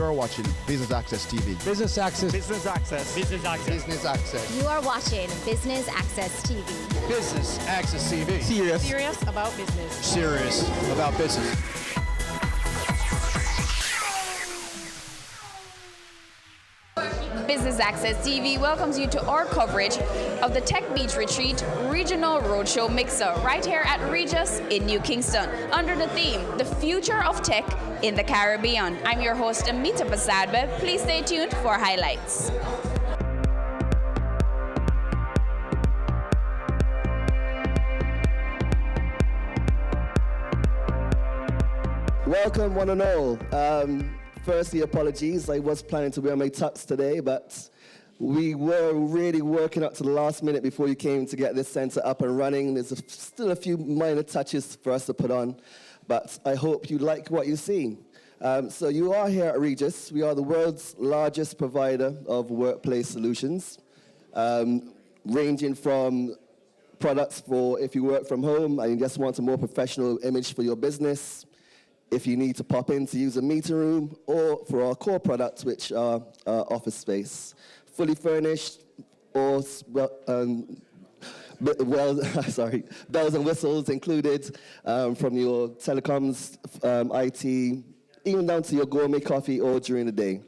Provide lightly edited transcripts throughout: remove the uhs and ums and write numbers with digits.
are watching Business Access TV. Business Access. Business Access. Business Access. Business Access. You are watching Business Access TV. Business Access TV. Serious about business. Serious about business. Business Access TV welcomes you to our coverage of the Tech Beach Retreat Regional Roadshow Mixer right here at Regis in New Kingston under the theme, The Future of Tech in the Caribbean. I'm your host, Amita Pasadbe. Please stay tuned for highlights. Welcome, one and all. Firstly, apologies. I was planning to wear my tux today, but we were really working up to the last minute before you came to get this center up and running. There's still a few minor touches for us to put on, but I hope you like what you see. So you are here at Regis. We are the world's largest provider of workplace solutions, ranging from products for if you work from home and you just want a more professional image for your business, if you need to pop in to use a meeting room, or for our core products, which are office space. Fully furnished, or, bells and whistles included, from your telecoms, IT, even down to your gourmet coffee or during the day.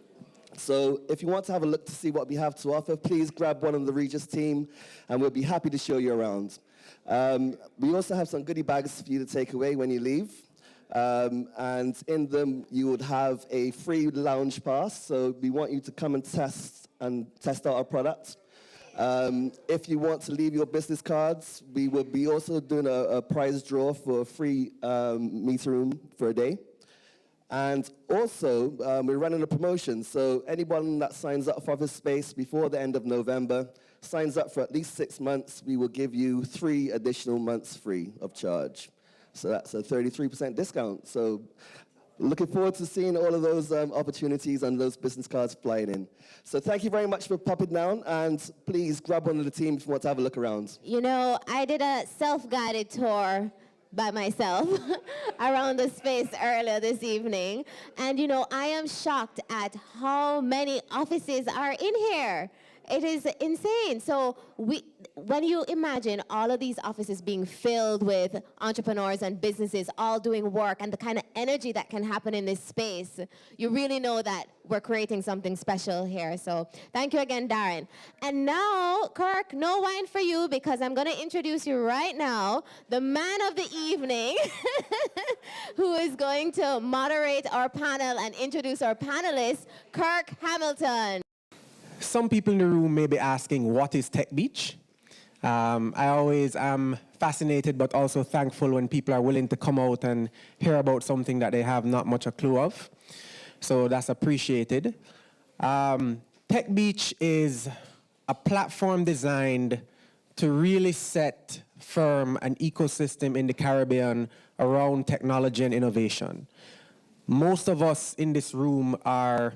So if you want to have a look to see what we have to offer, please grab one of the Regis team, and we'll be happy to show you around. We also have some goodie bags for you to take away when you leave. And in them, you would have a free lounge pass. So we want you to come and test out our product. If you want to leave your business cards, we will be also doing a prize draw for a free meeting room for a day. And also, we're running a promotion. So anyone that signs up for Office Space before the end of November, signs up for at least 6 months, we will give you 3 additional months free of charge. So that's a 33% discount. So looking forward to seeing all of those opportunities and those business cards flying in. So thank you very much for popping down, and please grab one of the team if you want to have a look around. You know, I did a self-guided tour by myself around the space earlier this evening. And, you know, I am shocked at how many offices are in here. It is insane. So when you imagine all of these offices being filled with entrepreneurs and businesses all doing work and the kind of energy that can happen in this space, you really know that we're creating something special here. So thank you again, Darren. And now, Kirk, no wine for you, because I'm going to introduce you right now, the man of the evening, who is going to moderate our panel and introduce our panelists, Kirk Hamilton. Some people in the room may be asking, what is Tech Beach? I always am fascinated but also thankful when people are willing to come out and hear about something that they have not much a clue of. So that's appreciated. Tech Beach is a platform designed to really set firm an ecosystem in the Caribbean around technology and innovation. Most of us in this room are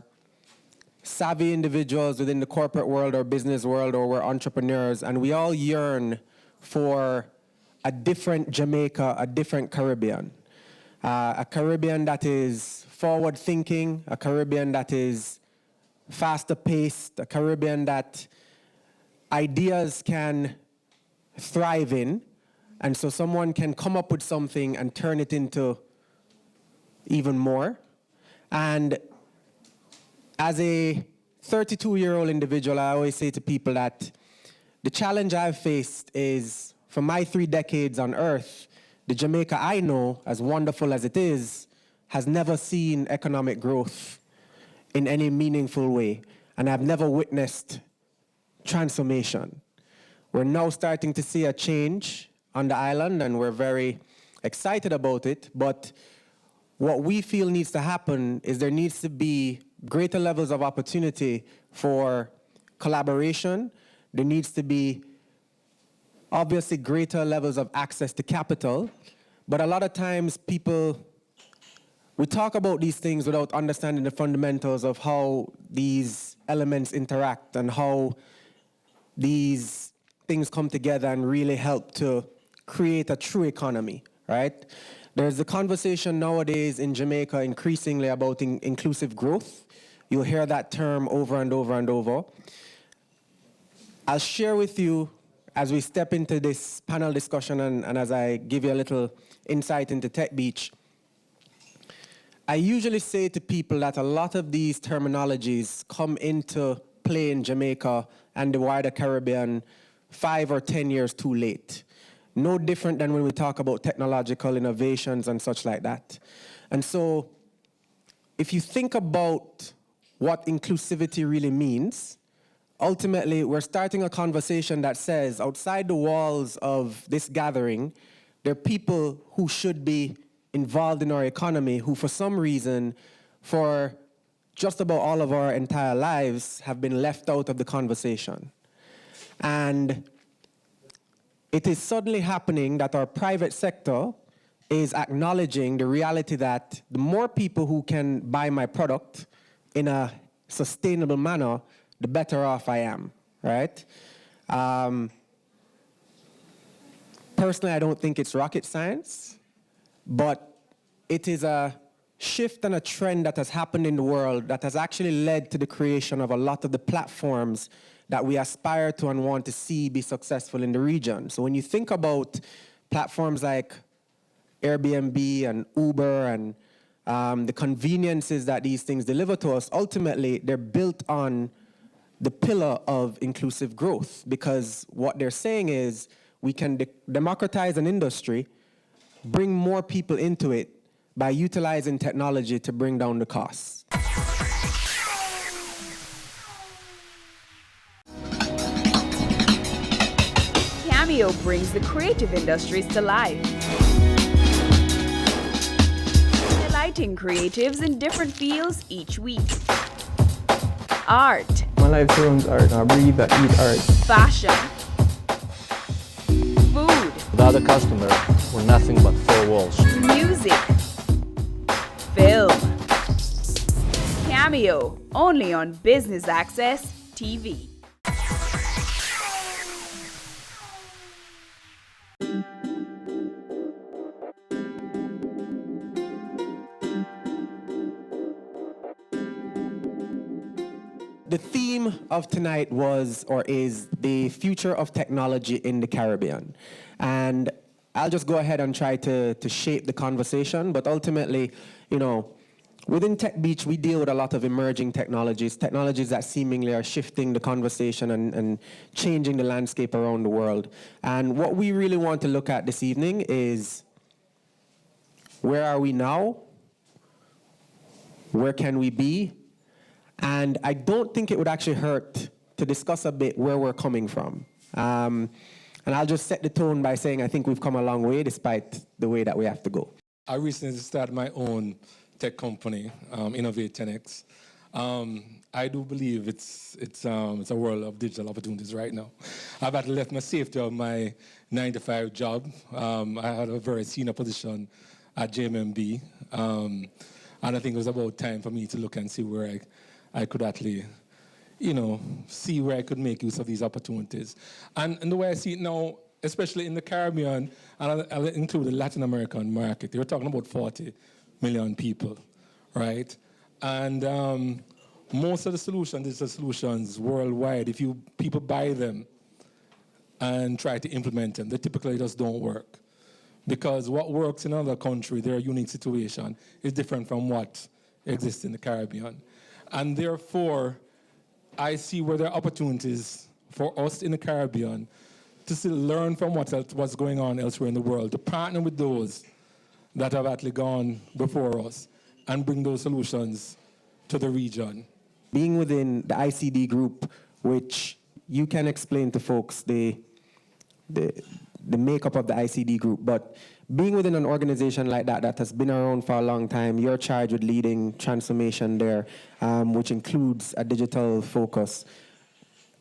savvy individuals within the corporate world or business world, or we're entrepreneurs, and we all yearn for a different Jamaica, a different Caribbean. A Caribbean that is forward-thinking, a Caribbean that is faster-paced, a Caribbean that ideas can thrive in, and so someone can come up with something and turn it into even more. And as a 32-year-old individual, I always say to people that the challenge I've faced is, for my 3 decades on Earth, the Jamaica I know, as wonderful as it is, has never seen economic growth in any meaningful way. And I've never witnessed transformation. We're now starting to see a change on the island, and we're very excited about it. But what we feel needs to happen is there needs to be greater levels of opportunity for collaboration. There needs to be obviously greater levels of access to capital. But a lot of times we talk about these things without understanding the fundamentals of how these elements interact and how these things come together and really help to create a true economy, right? There's a conversation nowadays in Jamaica increasingly about inclusive growth. You'll hear that term over and over and over. I'll share with you as we step into this panel discussion and as I give you a little insight into Tech Beach. I usually say to people that a lot of these terminologies come into play in Jamaica and the wider Caribbean 5 or 10 years too late. No different than when we talk about technological innovations and such like that. And so if you think about what inclusivity really means, ultimately we're starting a conversation that says outside the walls of this gathering, there are people who should be involved in our economy who for some reason, for just about all of our entire lives, have been left out of the conversation. And it is suddenly happening that our private sector is acknowledging the reality that the more people who can buy my product in a sustainable manner, the better off I am, right? Personally, I don't think it's rocket science, but it is a shift and a trend that has happened in the world that has actually led to the creation of a lot of the platforms that we aspire to and want to see be successful in the region. So when you think about platforms like Airbnb and Uber and the conveniences that these things deliver to us, ultimately they're built on the pillar of inclusive growth, because what they're saying is we can democratize an industry, bring more people into it by utilizing technology to bring down the costs. Cameo brings the creative industries to life, highlighting creatives in different fields each week. Art. My life surrounds art. I breathe, I eat art. Fashion. Food. Without a customer, we're nothing but four walls. Music. Film. Cameo, only on Business Access TV. The theme of tonight was, or is, the future of technology in the Caribbean. And I'll just go ahead and try to shape the conversation, but ultimately, you know, within Tech Beach, we deal with a lot of emerging technologies that seemingly are shifting the conversation and changing the landscape around the world. And what we really want to look at this evening is, where are we now? Where can we be? And I don't think it would actually hurt to discuss a bit where we're coming from. And I'll just set the tone by saying I think we've come a long way despite the way that we have to go. I recently started my own tech company, Innovate 10X. I do believe it's a world of digital opportunities right now. I've had left my safety of my 9-to-5 job. I had a very senior position at JMMB. And I think it was about time for me to look and see where I could actually, you know, see where I could make use of these opportunities. And the way I see it now, especially in the Caribbean, and I'll include the Latin American market, you're talking about 40 million people, right? And most of the solutions, digital solutions worldwide, if people buy them and try to implement them, they typically just don't work. Because what works in another country, their unique situation, is different from what exists in the Caribbean. And therefore, I see where there are opportunities for us in the Caribbean to still learn from what's going on elsewhere in the world, to partner with those that have actually gone before us and bring those solutions to the region. Being within the ICD group, which you can explain to folks the makeup of the ICD group, but being within an organization like that has been around for a long time, you're charged with leading transformation there, which includes a digital focus.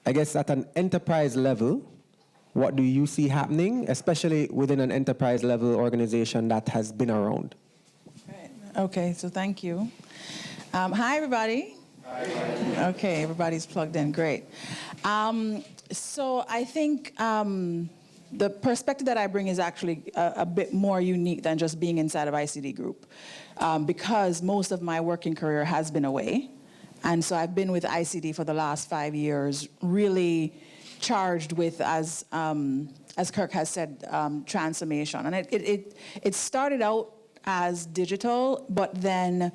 I guess at an enterprise level, what do you see happening, especially within an enterprise level organization that has been around? Right. Okay, so thank you. Hi, everybody. Hi. Okay, everybody's plugged in, great. So I think the perspective that I bring is actually a bit more unique than just being inside of ICD Group, because most of my working career has been away. And so I've been with ICD for the last 5 years, really charged with, as Kirk has said, transformation. And it started out as digital, but then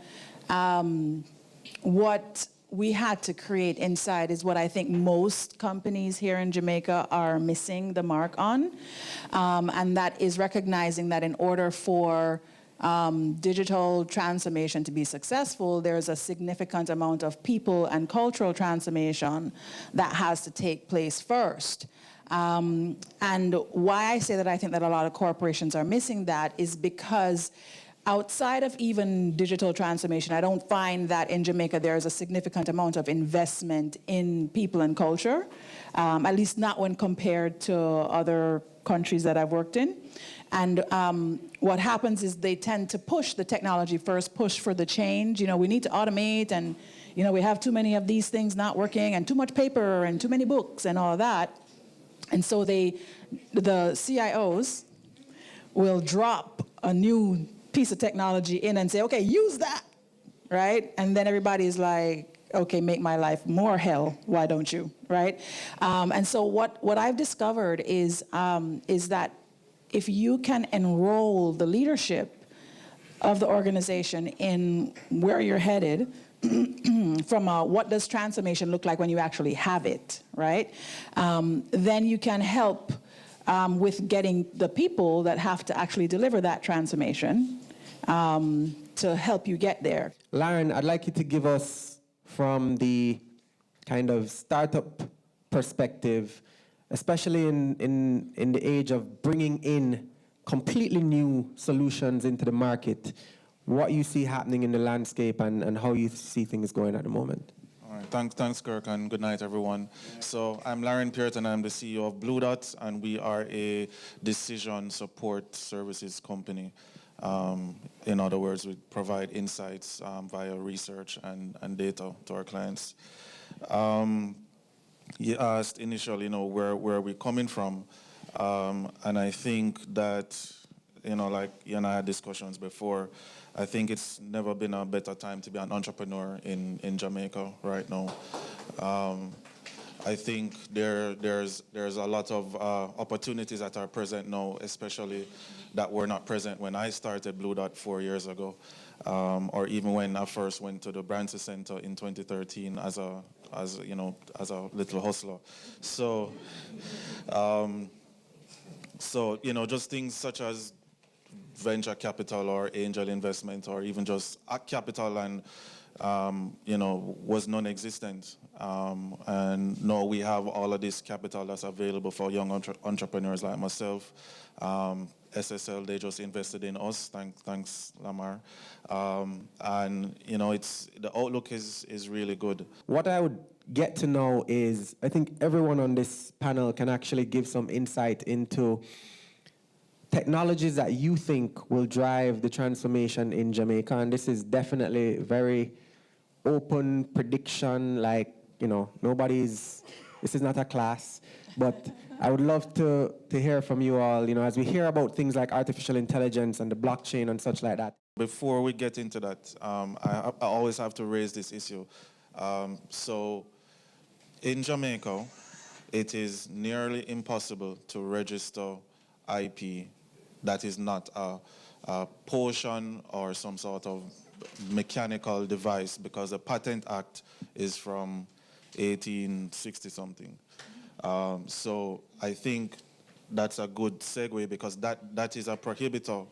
what we had to create inside is what I think most companies here in Jamaica are missing the mark on, and that is recognizing that in order for digital transformation to be successful, there's a significant amount of people and cultural transformation that has to take place first. And why I say that I think that a lot of corporations are missing that is because outside of even digital transformation, I don't find that in Jamaica there is a significant amount of investment in people and culture, at least not when compared to other countries that I've worked in. And what happens is they tend to push the technology first, push for the change. You know, we need to automate, and you know, we have too many of these things not working, and too much paper, and too many books, and all of that. And so the CIOs will drop a new piece of technology in and say, okay, use that, right? And then everybody's like, okay, make my life more hell, why don't you, right? And so what I've discovered is that if you can enroll the leadership of the organization in where you're headed, from what does transformation look like when you actually have it, right? Then you can help with getting the people that have to actually deliver that transformation to help you get there. Lauren, I'd like you to give us, from the kind of startup perspective, especially in the age of bringing in completely new solutions into the market, what you see happening in the landscape and how you see things going at the moment. All right, thanks, Kirk, and good night, everyone. So I'm Lauren Peart, and I'm the CEO of Blue Dot, and we are a decision support services company. In other words, we provide insights via research and data to our clients. You asked initially, where we're coming from, and I think that, like you and I had discussions before, I think it's never been a better time to be an entrepreneur in Jamaica right now. I think there's a lot of opportunities that are present now, especially that were not present when I started Blue Dot 4 years ago, or even when I first went to the Branson Center in 2013 as a little hustler. So just things such as venture capital or angel investment or even just capital and was non-existent. And now we have all of this capital that's available for young entrepreneurs like myself. SSL, they just invested in us, thanks Lamar. And the outlook is really good. What I would get to know is, I think everyone on this panel can actually give some insight into technologies that you think will drive the transformation in Jamaica. And this is definitely very open prediction, this is not a class, but I would love to hear from you all, as we hear about things like artificial intelligence and the blockchain and such like that. Before we get into that, I always have to raise this issue. So in Jamaica, it is nearly impossible to register IP that is not a portion or some sort of mechanical device, because the Patent Act is from 1860-something. So I think that's a good segue, because that is a prohibitor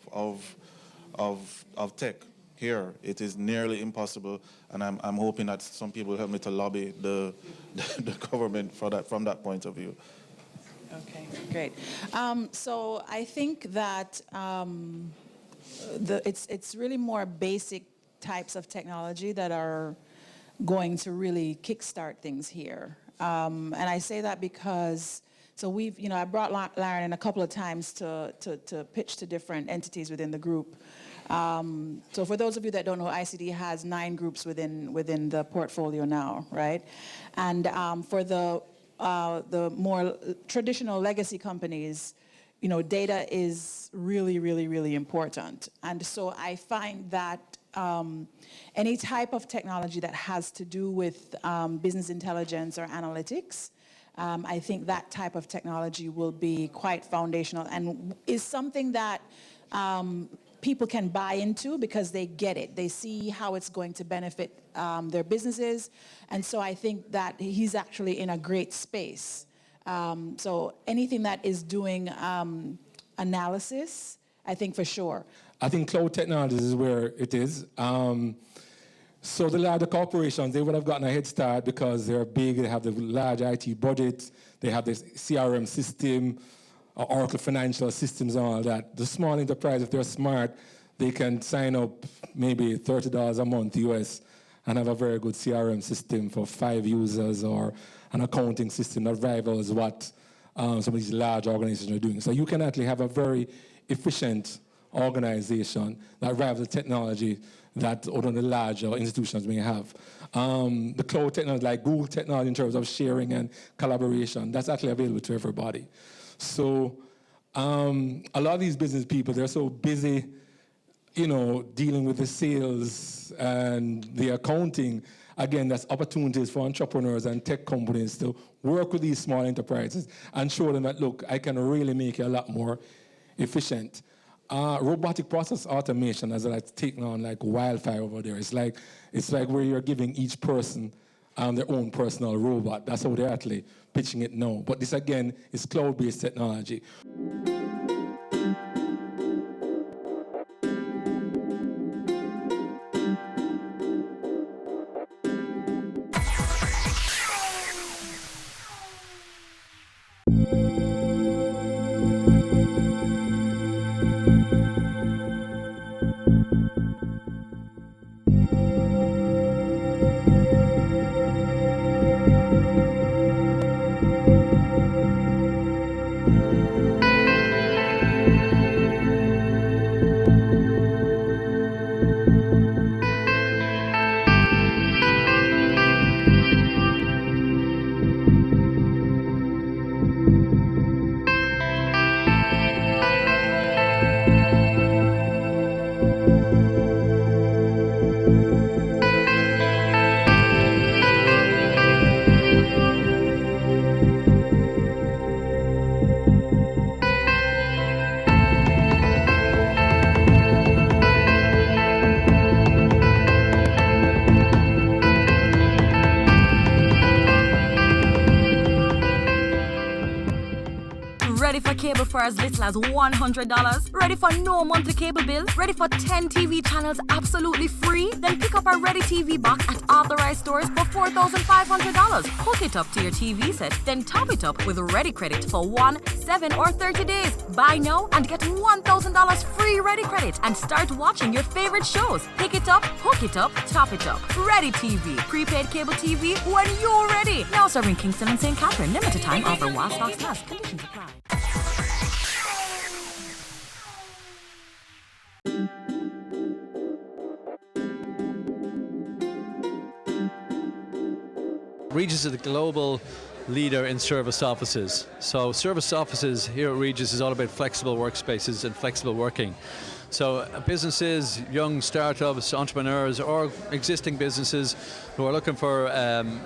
of tech here. It is nearly impossible, and I'm hoping that some people help me to lobby the government for that, from that point of view. Okay, great. So I think that it's really more basic types of technology that are going to really kickstart things here. And I say that because, I brought Lauren in a couple of times to pitch to different entities within the group. So for those of you that don't know, ICD has 9 groups within the portfolio now, right? And for the more traditional legacy companies, data is really, really, really important. And so I find that any type of technology that has to do with business intelligence or analytics. I think that type of technology will be quite foundational and is something that people can buy into because they get it. They see how it's going to benefit their businesses. And so I think that he's actually in a great space. So anything that is doing analysis, I think for sure. I think cloud technologies is where it is. So the larger corporations, they would have gotten a head start because they're big, they have the large IT budget, they have this CRM system, Oracle financial systems and all that. The small enterprise, if they're smart, they can sign up maybe $30 a month US and have a very good CRM system for 5 users or an accounting system that rivals what some of these large organizations are doing. So you can actually have a very efficient organization that rivals the technology that other the larger institutions may have. The cloud technology, like Google technology in terms of sharing and collaboration, that's actually available to everybody. So a lot of these business people, they're so busy, dealing with the sales and the accounting. Again, that's opportunities for entrepreneurs and tech companies to work with these small enterprises and show them that, look, I can really make it a lot more efficient. Robotic process automation has taken on like wildfire over there. It's like where you're giving each person their own personal robot. That's how they're actually pitching it now. But this, again, is cloud-based technology. Ready for cable for as little as $100? Ready for no monthly cable bill? Ready for 10 TV channels absolutely free? Then pick up our Ready TV box at authorized stores for $4,500. Hook it up to your TV set, then top it up with Ready Credit for 1, 7, or 30 days. Buy now and get $1,000 free Ready Credit and start watching your favorite shows. Pick it up, hook it up, top it up. Ready TV. Prepaid cable TV when you're ready. Now serving Kingston and St. Catherine. Limited time offer while stocks last. Conditions apply. Regis is the global leader in service offices. So service offices here at Regis is all about flexible workspaces and flexible working. So businesses, young startups, entrepreneurs, or existing businesses who are looking for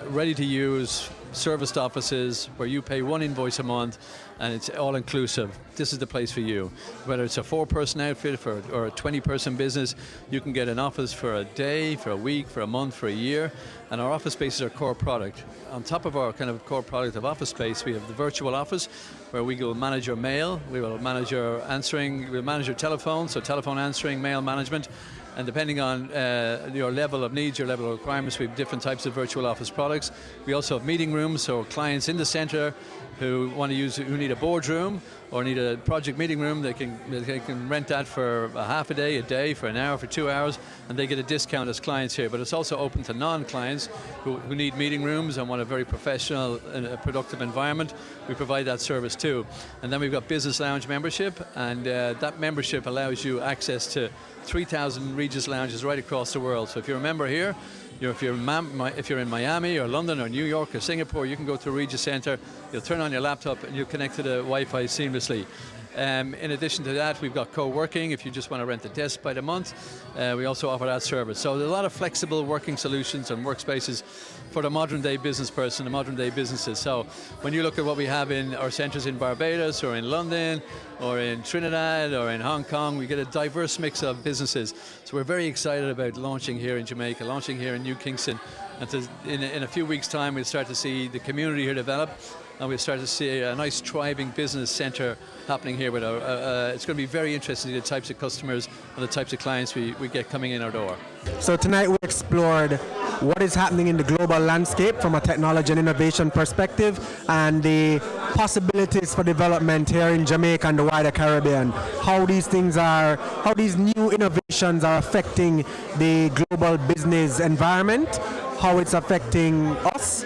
ready-to-use serviced offices where you pay one invoice a month and it's all-inclusive. This is the place for you. Whether it's a 4-person outfit or a 20-person business, you can get an office for a day, for a week, for a month, for a year, and our office space is our core product. On top of our kind of core product of office space, we have the virtual office where we will manage your mail, we will manage your answering, we'll manage your telephone, so telephone answering, mail management, and depending on your level of needs, your level of requirements, we have different types of virtual office products. We also have meeting rooms, so clients in the center who need a boardroom or need a project meeting room, they can rent that for a half a day, for an hour, for 2 hours, and they get a discount as clients here. But it's also open to non-clients who need meeting rooms and want a very professional and productive environment. We provide that service too. And then we've got Business Lounge membership, and that membership allows you access to 3,000 Regis lounges right across the world. So if you're a member here, if you're in Miami or London or New York or Singapore, you can go to Regis Center, you'll turn on your laptop and you'll connect to the Wi-Fi seamlessly. In addition to that, we've got co-working if you just want to rent a desk by the month. We also offer that service. So there's a lot of flexible working solutions and workspaces for the modern day business person, the modern day businesses. So when you look at what we have in our centres in Barbados or in London or in Trinidad or in Hong Kong, we get a diverse mix of businesses. So we're very excited about launching here in Jamaica, launching here in New Kingston. And in a few weeks' time, we'll start to see the community here develop, and we'll start to see a nice thriving business centre happening here. With it's going to be very interesting, the types of customers and the types of clients we get coming in our door. So tonight we explored what is happening in the global landscape from a technology and innovation perspective, and the possibilities for development here in Jamaica and the wider Caribbean. How these new innovations are affecting the global business environment, how it's affecting us.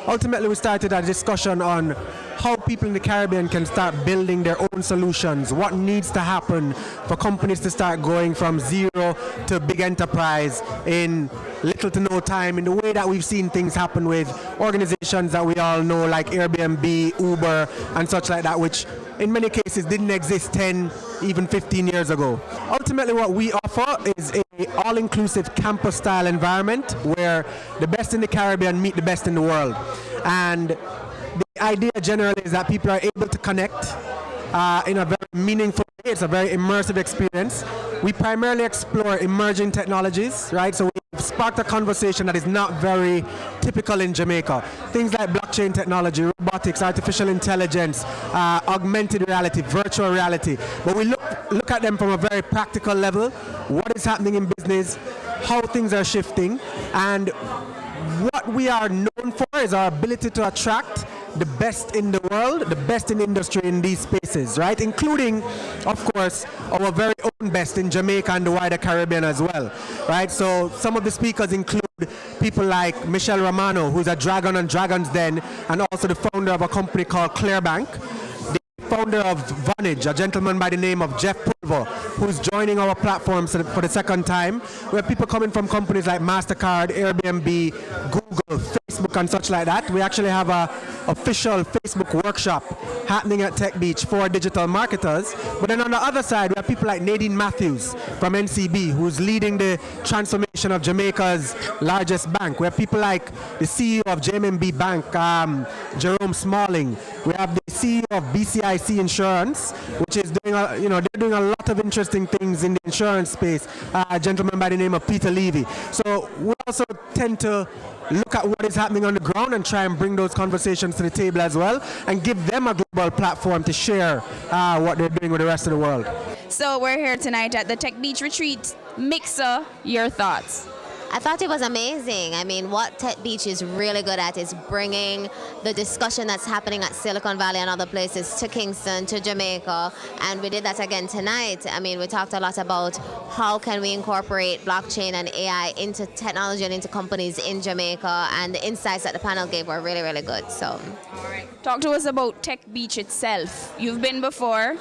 Ultimately, we started a discussion on how people in the Caribbean can start building their own solutions, what needs to happen for companies to start going from zero to big enterprise in little to no time, in the way that we've seen things happen with organizations that we all know like Airbnb, Uber, and such like that, which in many cases didn't exist 10, even 15 years ago. Ultimately, what we offer is an all-inclusive campus-style environment where the best in the Caribbean meet the best in the world. And the idea generally is that people are able to connect in a very meaningful way. It's a very immersive experience. We primarily explore emerging technologies, right? So we've sparked a conversation that is not very typical in Jamaica. Things like blockchain technology, robotics, artificial intelligence, augmented reality, virtual reality. But we look at them from a very practical level. What is happening in business, how things are shifting, and what we are known for is our ability to attract the best in the world, the best in industry in these spaces, right? Including, of course, our very own best in Jamaica and the wider Caribbean as well, right? So some of the speakers include people like Michelle Romano, who's a Dragon on Dragon's Den, and also the founder of a company called Clearbank. Founder of Vonage, a gentleman by the name of Jeff Pulver, who's joining our platform for the second time. We have people coming from companies like MasterCard, Airbnb, Google, Facebook, and such like that. We actually have an official Facebook workshop happening at Tech Beach for digital marketers. But then on the other side, we have people like Nadine Matthews from NCB, who's leading the transformation of Jamaica's largest bank. We have people like the CEO of JMB Bank, Jerome Smalling. We have the CEO of BCIC Insurance, which is doing they're doing a lot of interesting things in the insurance space. A gentleman by the name of Peter Levy. So we also tend to look at what is happening on the ground and try and bring those conversations to the table as well, and give them a global platform to share what they're doing with the rest of the world. So we're here tonight at the Tech Beach Retreat. Mixer, your thoughts? I thought it was amazing. I mean, what Tech Beach is really good at is bringing the discussion that's happening at Silicon Valley and other places to Kingston, to Jamaica, and we did that again tonight. I mean, we talked a lot about how can we incorporate blockchain and AI into technology and into companies in Jamaica, and the insights that the panel gave were really, really good. So, all right. Talk to us about Tech Beach itself. You've been before.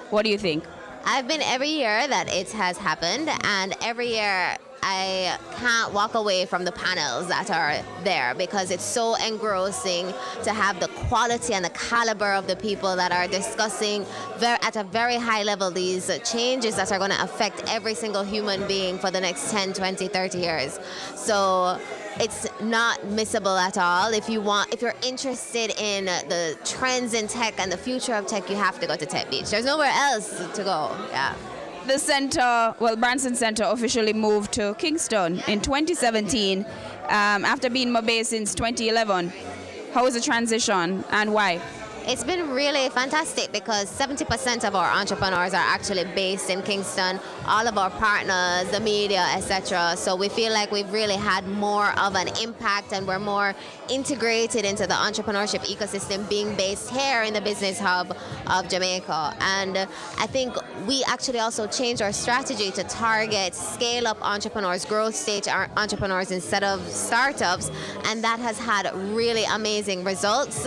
What do you think? I've been every year that it has happened, and every year I can't walk away from the panels that are there, because it's so engrossing to have the quality and the caliber of the people that are discussing at a very high level these changes that are going to affect every single human being for the next 10, 20, 30 years. So it's not missable at all. If you're interested in the trends in tech and the future of tech, you have to go to Tech Beach. There's nowhere else to go. Yeah. The center, Branson Center officially moved to Kingston in 2017 after being Mobay since 2011. How was the transition and why? It's been really fantastic because 70% of our entrepreneurs are actually based in Kingston, all of our partners, the media, etc. So we feel like we've really had more of an impact, and we're more integrated into the entrepreneurship ecosystem being based here in the business hub of Jamaica. And I think we actually also changed our strategy to target scale-up entrepreneurs, growth stage entrepreneurs instead of startups, and that has had really amazing results.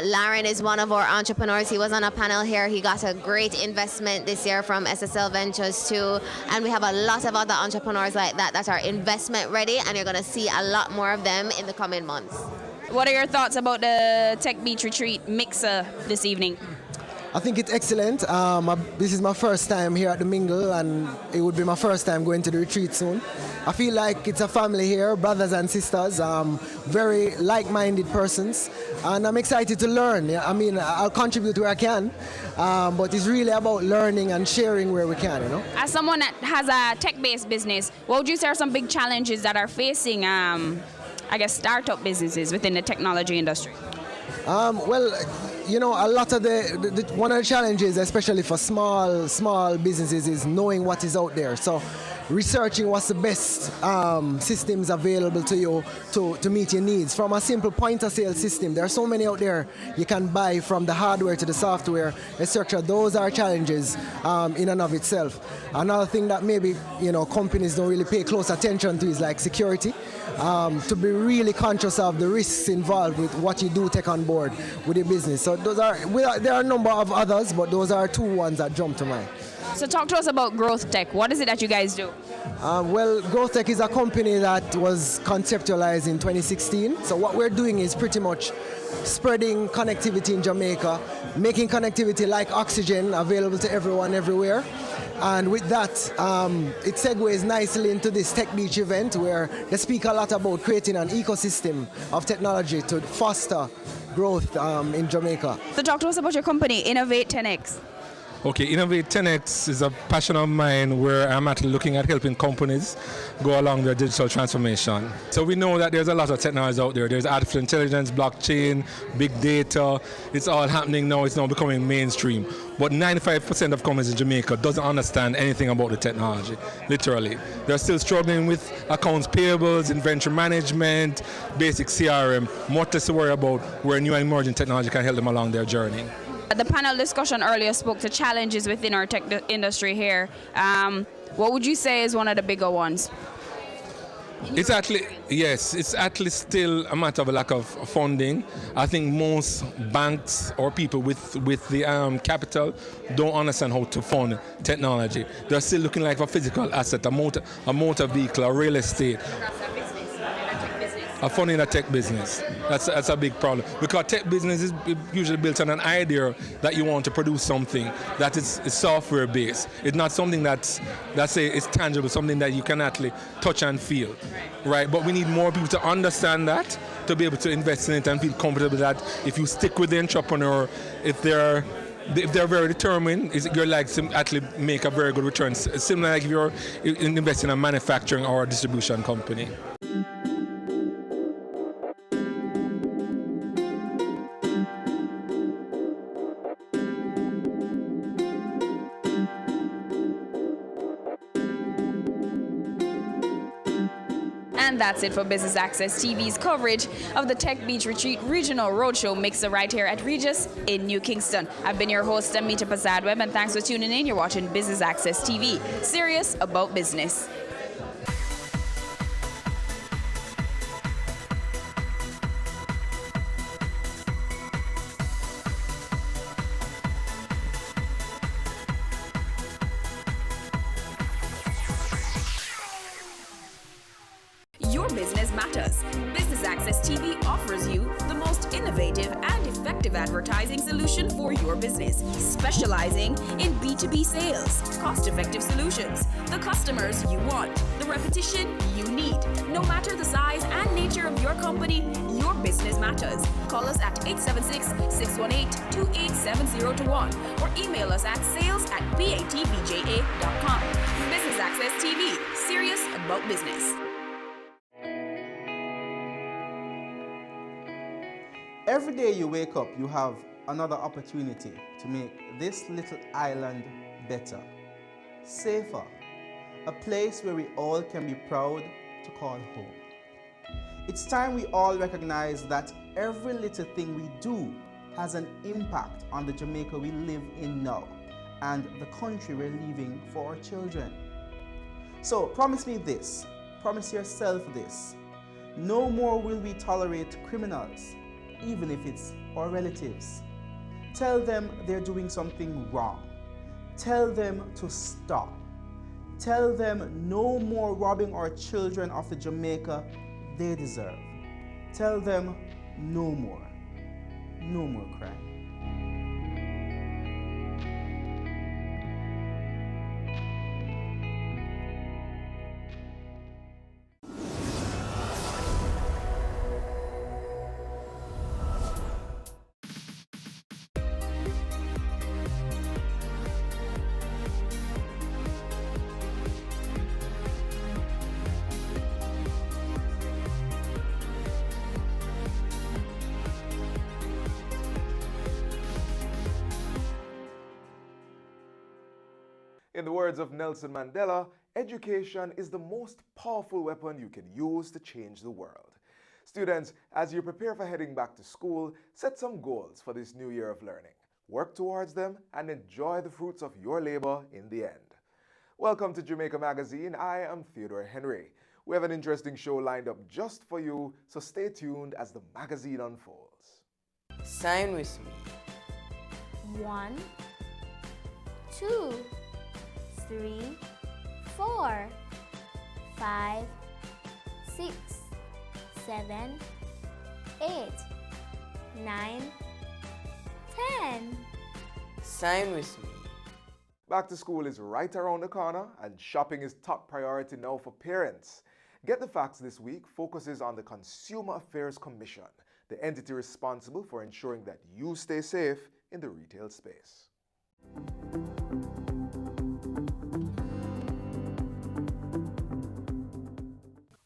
Lauren is one of our entrepreneurs. He was on a panel here. He got a great investment this year from SSL Ventures too. And we have a lot of other entrepreneurs like that that are investment ready, and you're going to see a lot more of them in the coming months. What are your thoughts about the Tech Beach Retreat Mixer this evening? I think it's excellent. This is my first time here at the Mingle, and it would be my first time going to the retreat soon. I feel like it's a family here, brothers and sisters, very like-minded persons, and I'm excited to learn. I mean, I'll contribute where I can, but it's really about learning and sharing where we can, you know. As someone that has a tech-based business, what would you say are some big challenges that are facing, I guess, startup businesses within the technology industry? Well, you know, a lot of one of the challenges, especially for small businesses, is knowing what is out there. So researching what's the best systems available to you to meet your needs. From a simple point-of-sale system, there are so many out there you can buy, from the hardware to the software, etc. Those are challenges in and of itself. Another thing that maybe, you know, companies don't really pay close attention to is like security. To be really conscious of the risks involved with what you do take on board with your business. So there are a number of others, but those are two ones that jump to mind. So talk to us about Growth Tech. What is it that you guys do? Well, Growth Tech is a company that was conceptualized in 2016. So what we're doing is pretty much spreading connectivity in Jamaica, making connectivity like oxygen available to everyone everywhere. And with that, it segues nicely into this Tech Beach event, where they speak a lot about creating an ecosystem of technology to foster growth in Jamaica. So talk to us about your company, Innovate 10X. Okay, Innovate 10X is a passion of mine, where I'm actually looking at helping companies go along their digital transformation. So we know that there's a lot of technologies out there. There's artificial intelligence, blockchain, big data. It's all happening now. It's now becoming mainstream. But 95% of companies in Jamaica doesn't understand anything about the technology, literally. They're still struggling with accounts payables, inventory management, basic CRM, much less to worry about, where new and emerging technology can help them along their journey. The panel discussion earlier spoke to challenges within our tech industry here. What would you say is one of the bigger ones? It's actually still a matter of a lack of funding. I think most banks or people with the capital don't understand how to fund technology. They're still looking like a physical asset, a motor vehicle, a real estate. Funding a tech business. That's a big problem, because tech business is usually built on an idea that you want to produce something that is software based. It's not something that's it's tangible, something that you can actually touch and feel, right? But we need more people to understand that, to be able to invest in it and feel comfortable that if you stick with the entrepreneur, if they're very determined, you're like to actually make a very good return. Similar like if you're investing in a manufacturing or a distribution company. And that's it for Business Access TV's coverage of the Tech Beach Retreat Regional Roadshow Mixer right here at Regis in New Kingston. I've been your host, Amita Pasadweb, and thanks for tuning in. You're watching Business Access TV, serious about business. Your business matters. Business Access TV offers you the most innovative and effective advertising solution for your business, specializing in B2B sales, cost-effective solutions, the customers you want, the repetition you need. No matter the size and nature of your company, your business matters. Call us at 876-618-2870 or email us at sales@batvja.com. Business Access TV, serious about business. Every day you wake up, you have another opportunity to make this little island better, safer, a place where we all can be proud to call home. It's time we all recognize that every little thing we do has an impact on the Jamaica we live in now and the country we're leaving for our children. So promise me this, promise yourself this: no more will we tolerate criminals, even if it's our relatives. Tell them they're doing something wrong. Tell them to stop. Tell them no more robbing our children of the Jamaica they deserve. Tell them no more crime. In the words of Nelson Mandela, education is the most powerful weapon you can use to change the world. Students, as you prepare for heading back to school, set some goals for this new year of learning. Work towards them and enjoy the fruits of your labor in the end. Welcome to Jamaica Magazine. I am Theodore Henry. We have an interesting show lined up just for you, so stay tuned as the magazine unfolds. Sign with me. 1, 2, 3, 4, 5, 6, 7, 8, 9, 10. Sign with me. Back to school is right around the corner, and shopping is top priority now for parents. Get the Facts this week focuses on the Consumer Affairs Commission, the entity responsible for ensuring that you stay safe in the retail space.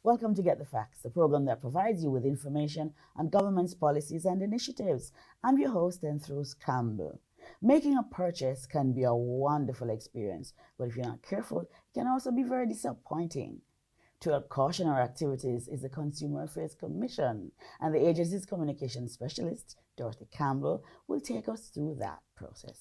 Welcome to Get the Facts, the program that provides you with information on government's policies and initiatives. I'm your host, Enthros Campbell. Making a purchase can be a wonderful experience, but if you're not careful, it can also be very disappointing. To help caution our activities is the Consumer Affairs Commission, and the agency's communication specialist, Dorothy Campbell, will take us through that process.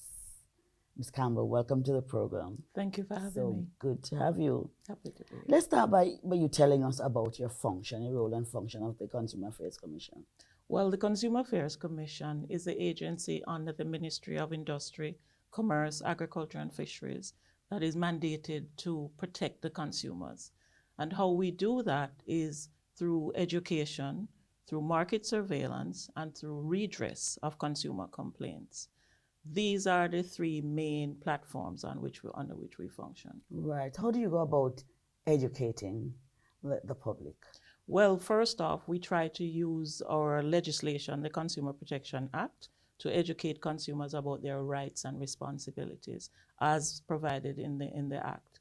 Ms. Campbell, welcome to the program. Thank you for having me. So good to have you. Happy to be here. Let's start by you telling us about your function, your role and function of the Consumer Affairs Commission. Well, the Consumer Affairs Commission is the agency under the Ministry of Industry, Commerce, Agriculture and Fisheries that is mandated to protect the consumers. And how we do that is through education, through market surveillance, and through redress of consumer complaints. These are the three main platforms under which we function. Right. How do you go about educating the public? Well, first off, we try to use our legislation, the Consumer Protection Act, to educate consumers about their rights and responsibilities as provided in the Act.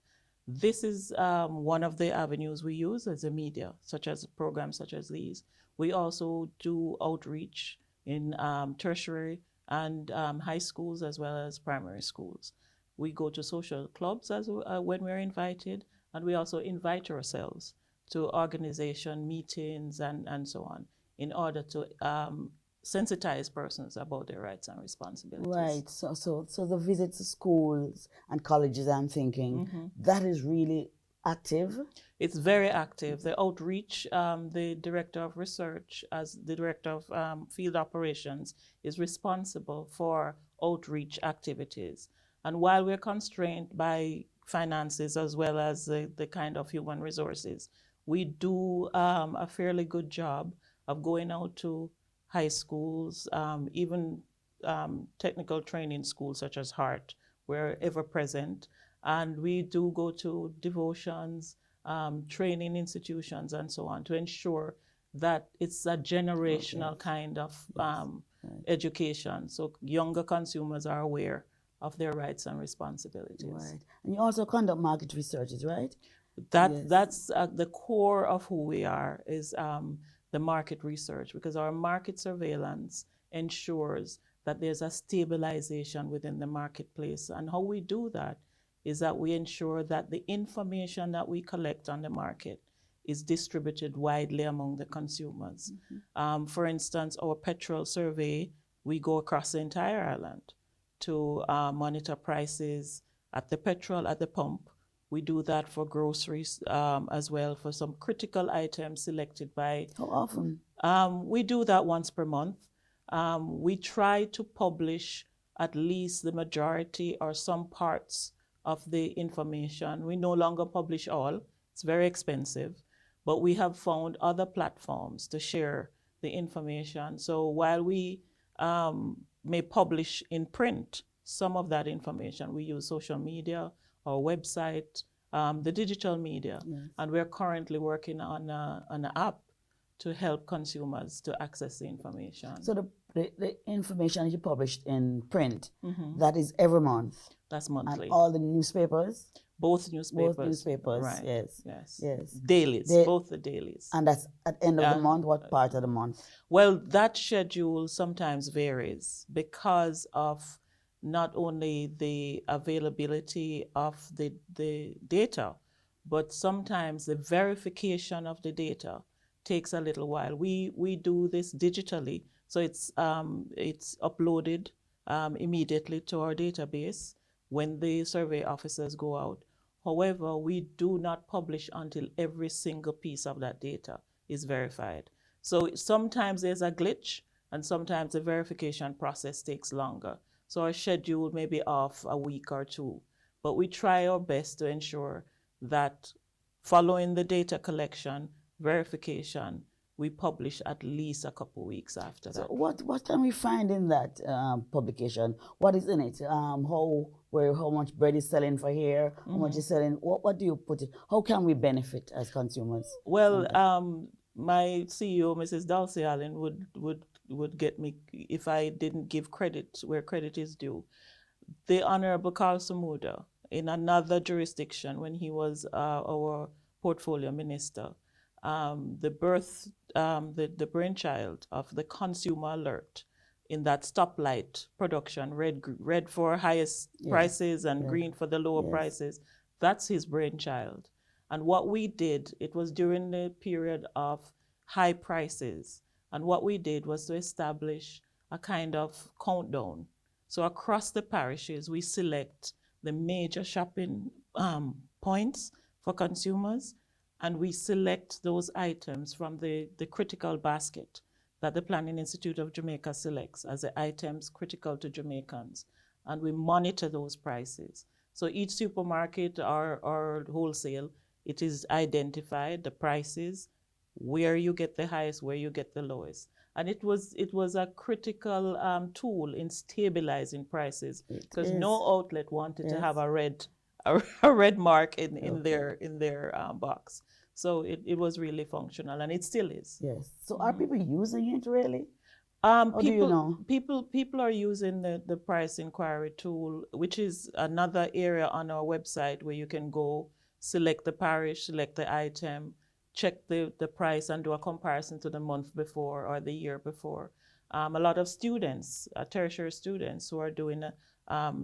This is one of the avenues we use as a media, such as programs such as these. We also do outreach in tertiary and high schools as well as primary schools. We go to social clubs when we're invited, and we also invite ourselves to organization meetings and so on in order to sensitize persons about their rights and responsibilities. Right. So the visit to schools and colleges, I'm thinking, that is really active. It's very active. The outreach, the Director of Research, as the Director of Field Operations, is responsible for outreach activities. And while we're constrained by finances as well as the kind of human resources, we do a fairly good job of going out to high schools, even technical training schools such as HART. We're ever present. And we do go to devotions, training institutions and so on to ensure that it's a generational kind of education. So younger consumers are aware of their rights and responsibilities. Right. And you also conduct market researches, right? That's the core of who we are, is the market research, because our market surveillance ensures that there's a stabilization within the marketplace. And how we do that is that we ensure that the information that we collect on the market is distributed widely among the consumers. For instance, our petrol survey, we go across the entire island to monitor prices at the petrol at the pump. We do that for groceries as well, for some critical items selected by... How often? We do that once per month. We try to publish at least the majority or some parts of the information. We no longer publish all. It's very expensive, but we have found other platforms to share the information. So while we may publish in print some of that information, we use social media, our website, the digital media, and we're currently working on an app to help consumers to access the information. So the information you published in print, that is every month? That's monthly. And all the newspapers? Both newspapers. Both newspapers, right. Yes. Dailies, both the dailies. And that's at the end of the month? What part of the month? Well, that schedule sometimes varies because of not only the availability of the data, but sometimes the verification of the data takes a little while. We do this digitally, so it's uploaded immediately to our database when the survey officers go out. However, we do not publish until every single piece of that data is verified. So sometimes there's a glitch, and sometimes the verification process takes longer. So our schedule may be off a week or two, but we try our best to ensure that following the data collection, verification, we publish at least a couple weeks after that. So what can we find in that publication? What is in it? How much bread is selling for here? How much is selling? What do you put it? How can we benefit as consumers? Well, my CEO, Mrs. Dulcie Allen, would get me if I didn't give credit where credit is due. The Honorable Carl Samuda, in another jurisdiction when he was our portfolio minister, the brainchild of the consumer alert in that stoplight production, red for highest prices and green for the lower prices, that's his brainchild. And what we did, it was during the period of high prices, and what we did was to establish a kind of countdown. So across the parishes, we select the major shopping points for consumers, and we select those items from the critical basket that the Planning Institute of Jamaica selects as the items critical to Jamaicans, and we monitor those prices. So each supermarket or wholesale, it is identified, the prices, where you get the highest, where you get the lowest. And it was a critical tool in stabilizing prices, because no outlet wanted to have a red mark in their box. So it was really functional, and it still is. Yes. So are people using it really? People, do you know? People are using the price inquiry tool, which is another area on our website where you can go, select the parish, select the item, check the price, and do a comparison to the month before or the year before. A lot of students, tertiary students who are doing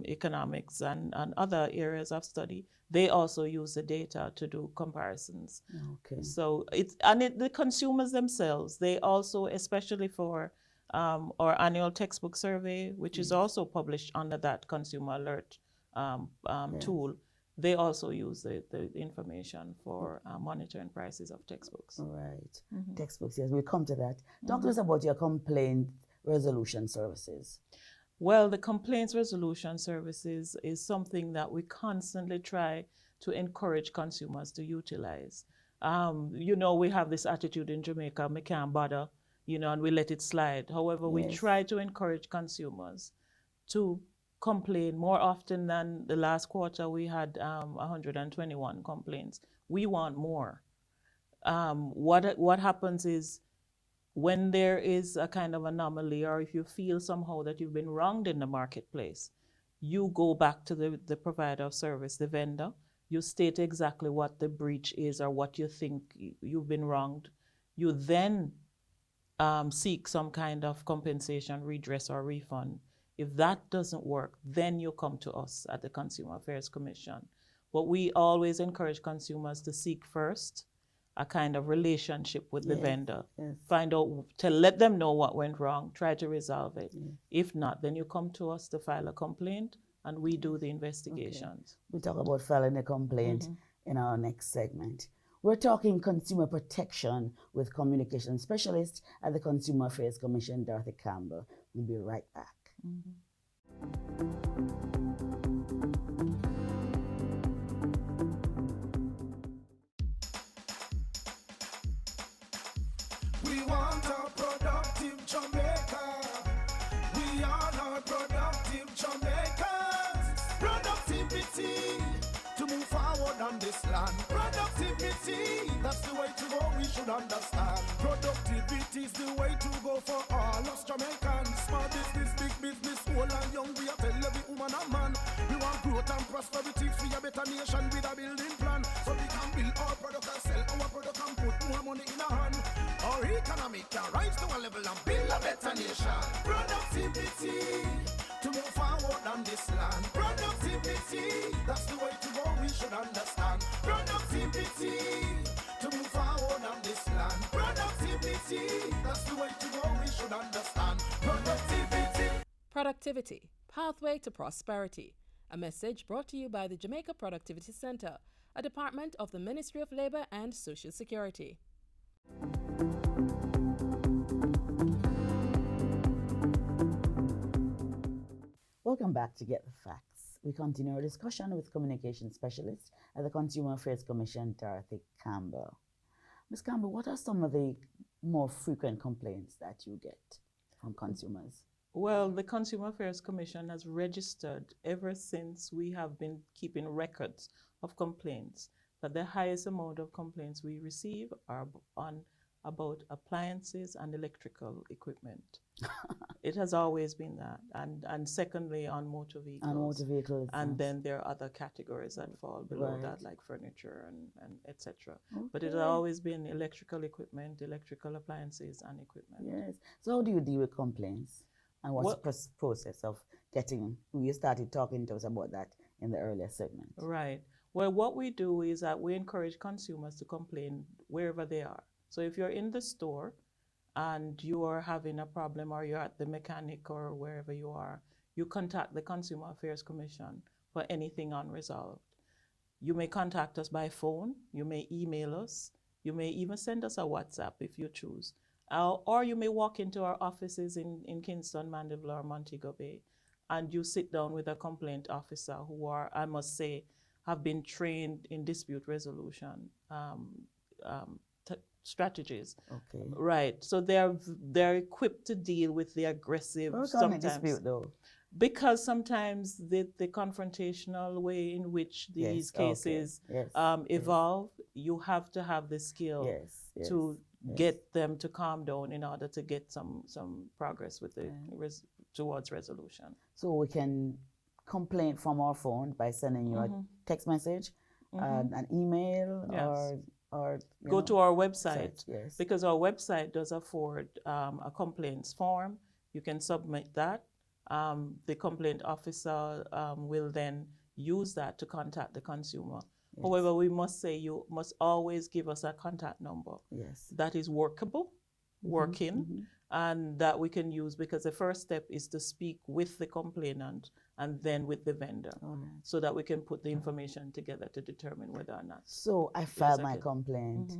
economics and other areas of study, they also use the data to do comparisons. Okay. So the consumers themselves, they also, especially for our annual textbook survey, which is also published under that consumer alert tool, they also use the information for monitoring prices of textbooks. All right. Textbooks, yes, we'll come to that. Talk to us about your complaint resolution services. Well, the complaints resolution services is something that we constantly try to encourage consumers to utilize. We have this attitude in Jamaica, we can't bother, and we let it slide. However, we try to encourage consumers to complain more often than the last quarter. We had 121 complaints. We want more. What happens is, when there is a kind of anomaly, or if you feel somehow that you've been wronged in the marketplace, you go back to the provider of service, the vendor, you state exactly what the breach is or what you think you've been wronged. You then seek some kind of compensation, redress, or refund. If that doesn't work, then you come to us at the Consumer Affairs Commission. But we always encourage consumers to seek first a kind of relationship with the vendor. Find out, let them know what went wrong, try to resolve it. If not, then you come to us to file a complaint, and we do the investigations. Okay. We'll talk about filing a complaint in our next segment. We're talking consumer protection with communication specialist at the Consumer Affairs Commission, Dorothy Campbell. We'll be right back. We want a productive Jamaica. We all are productive Jamaicans. Productivity to move forward on this land. Productivity, that's the way to go, we should understand. Productivity is the way to go for all us Jamaicans. Small business, big business, old and young, we are tell every woman and man. We want growth and prosperity, free a better nation with a building plan. So we can build our product and sell our product and put more money in our hand. Our economy can rise to a level and build a better nation. Productivity to move forward on this land. Productivity, that's the way to go, we should understand. Productivity, to move forward on this land. Productivity, that's the way to go, we should understand. Productivity. Productivity, Pathway to Prosperity. A message brought to you by the Jamaica Productivity Center, a department of the Ministry of Labor and Social Security. Welcome back to Get the Facts. We continue our discussion with communication specialist at the Consumer Affairs Commission, Dorothy Campbell. Ms. Campbell, what are some of the more frequent complaints that you get from consumers? Well, the Consumer Affairs Commission has registered ever since we have been keeping records of complaints that the highest amount of complaints we receive are on about appliances and electrical equipment. It has always been that. And secondly, on motor vehicles. On motor vehicles. And then there are other categories that fall below Right. that, like furniture and etc. Okay. But it has always been electrical equipment, electrical appliances and equipment. Yes. So how do you deal with complaints? And what's the process of getting, you started talking to us about that in the earlier segment. Right. Well, what we do is that we encourage consumers to complain wherever they are. So if you're in the store and you are having a problem, or you're at the mechanic or wherever you are, you contact the Consumer Affairs Commission for anything unresolved. You may contact us by phone, you may email us, you may even send us a WhatsApp if you choose. Or you may walk into our offices in Kingston, Mandeville, or Montego Bay, and you sit down with a complaint officer who are, I must say, have been trained in dispute resolution strategies. Okay. Right. So they're equipped to deal with the aggressive sometimes. Dispute though? Because sometimes the confrontational way in which these cases evolve, you have to have the skill to get them to calm down in order to get some progress with the towards resolution. So we can complain from our phone by sending you a text message, an email, or go to our website, yes. because our website does afford a complaints form. You can submit that. The complaint officer will then use that to contact the consumer. Yes. However, we must say you must always give us a contact number that is workable, working, and that we can use, because the first step is to speak with the complainant and then with the vendor, so that we can put the information together to determine whether or not. So I filed my complaint.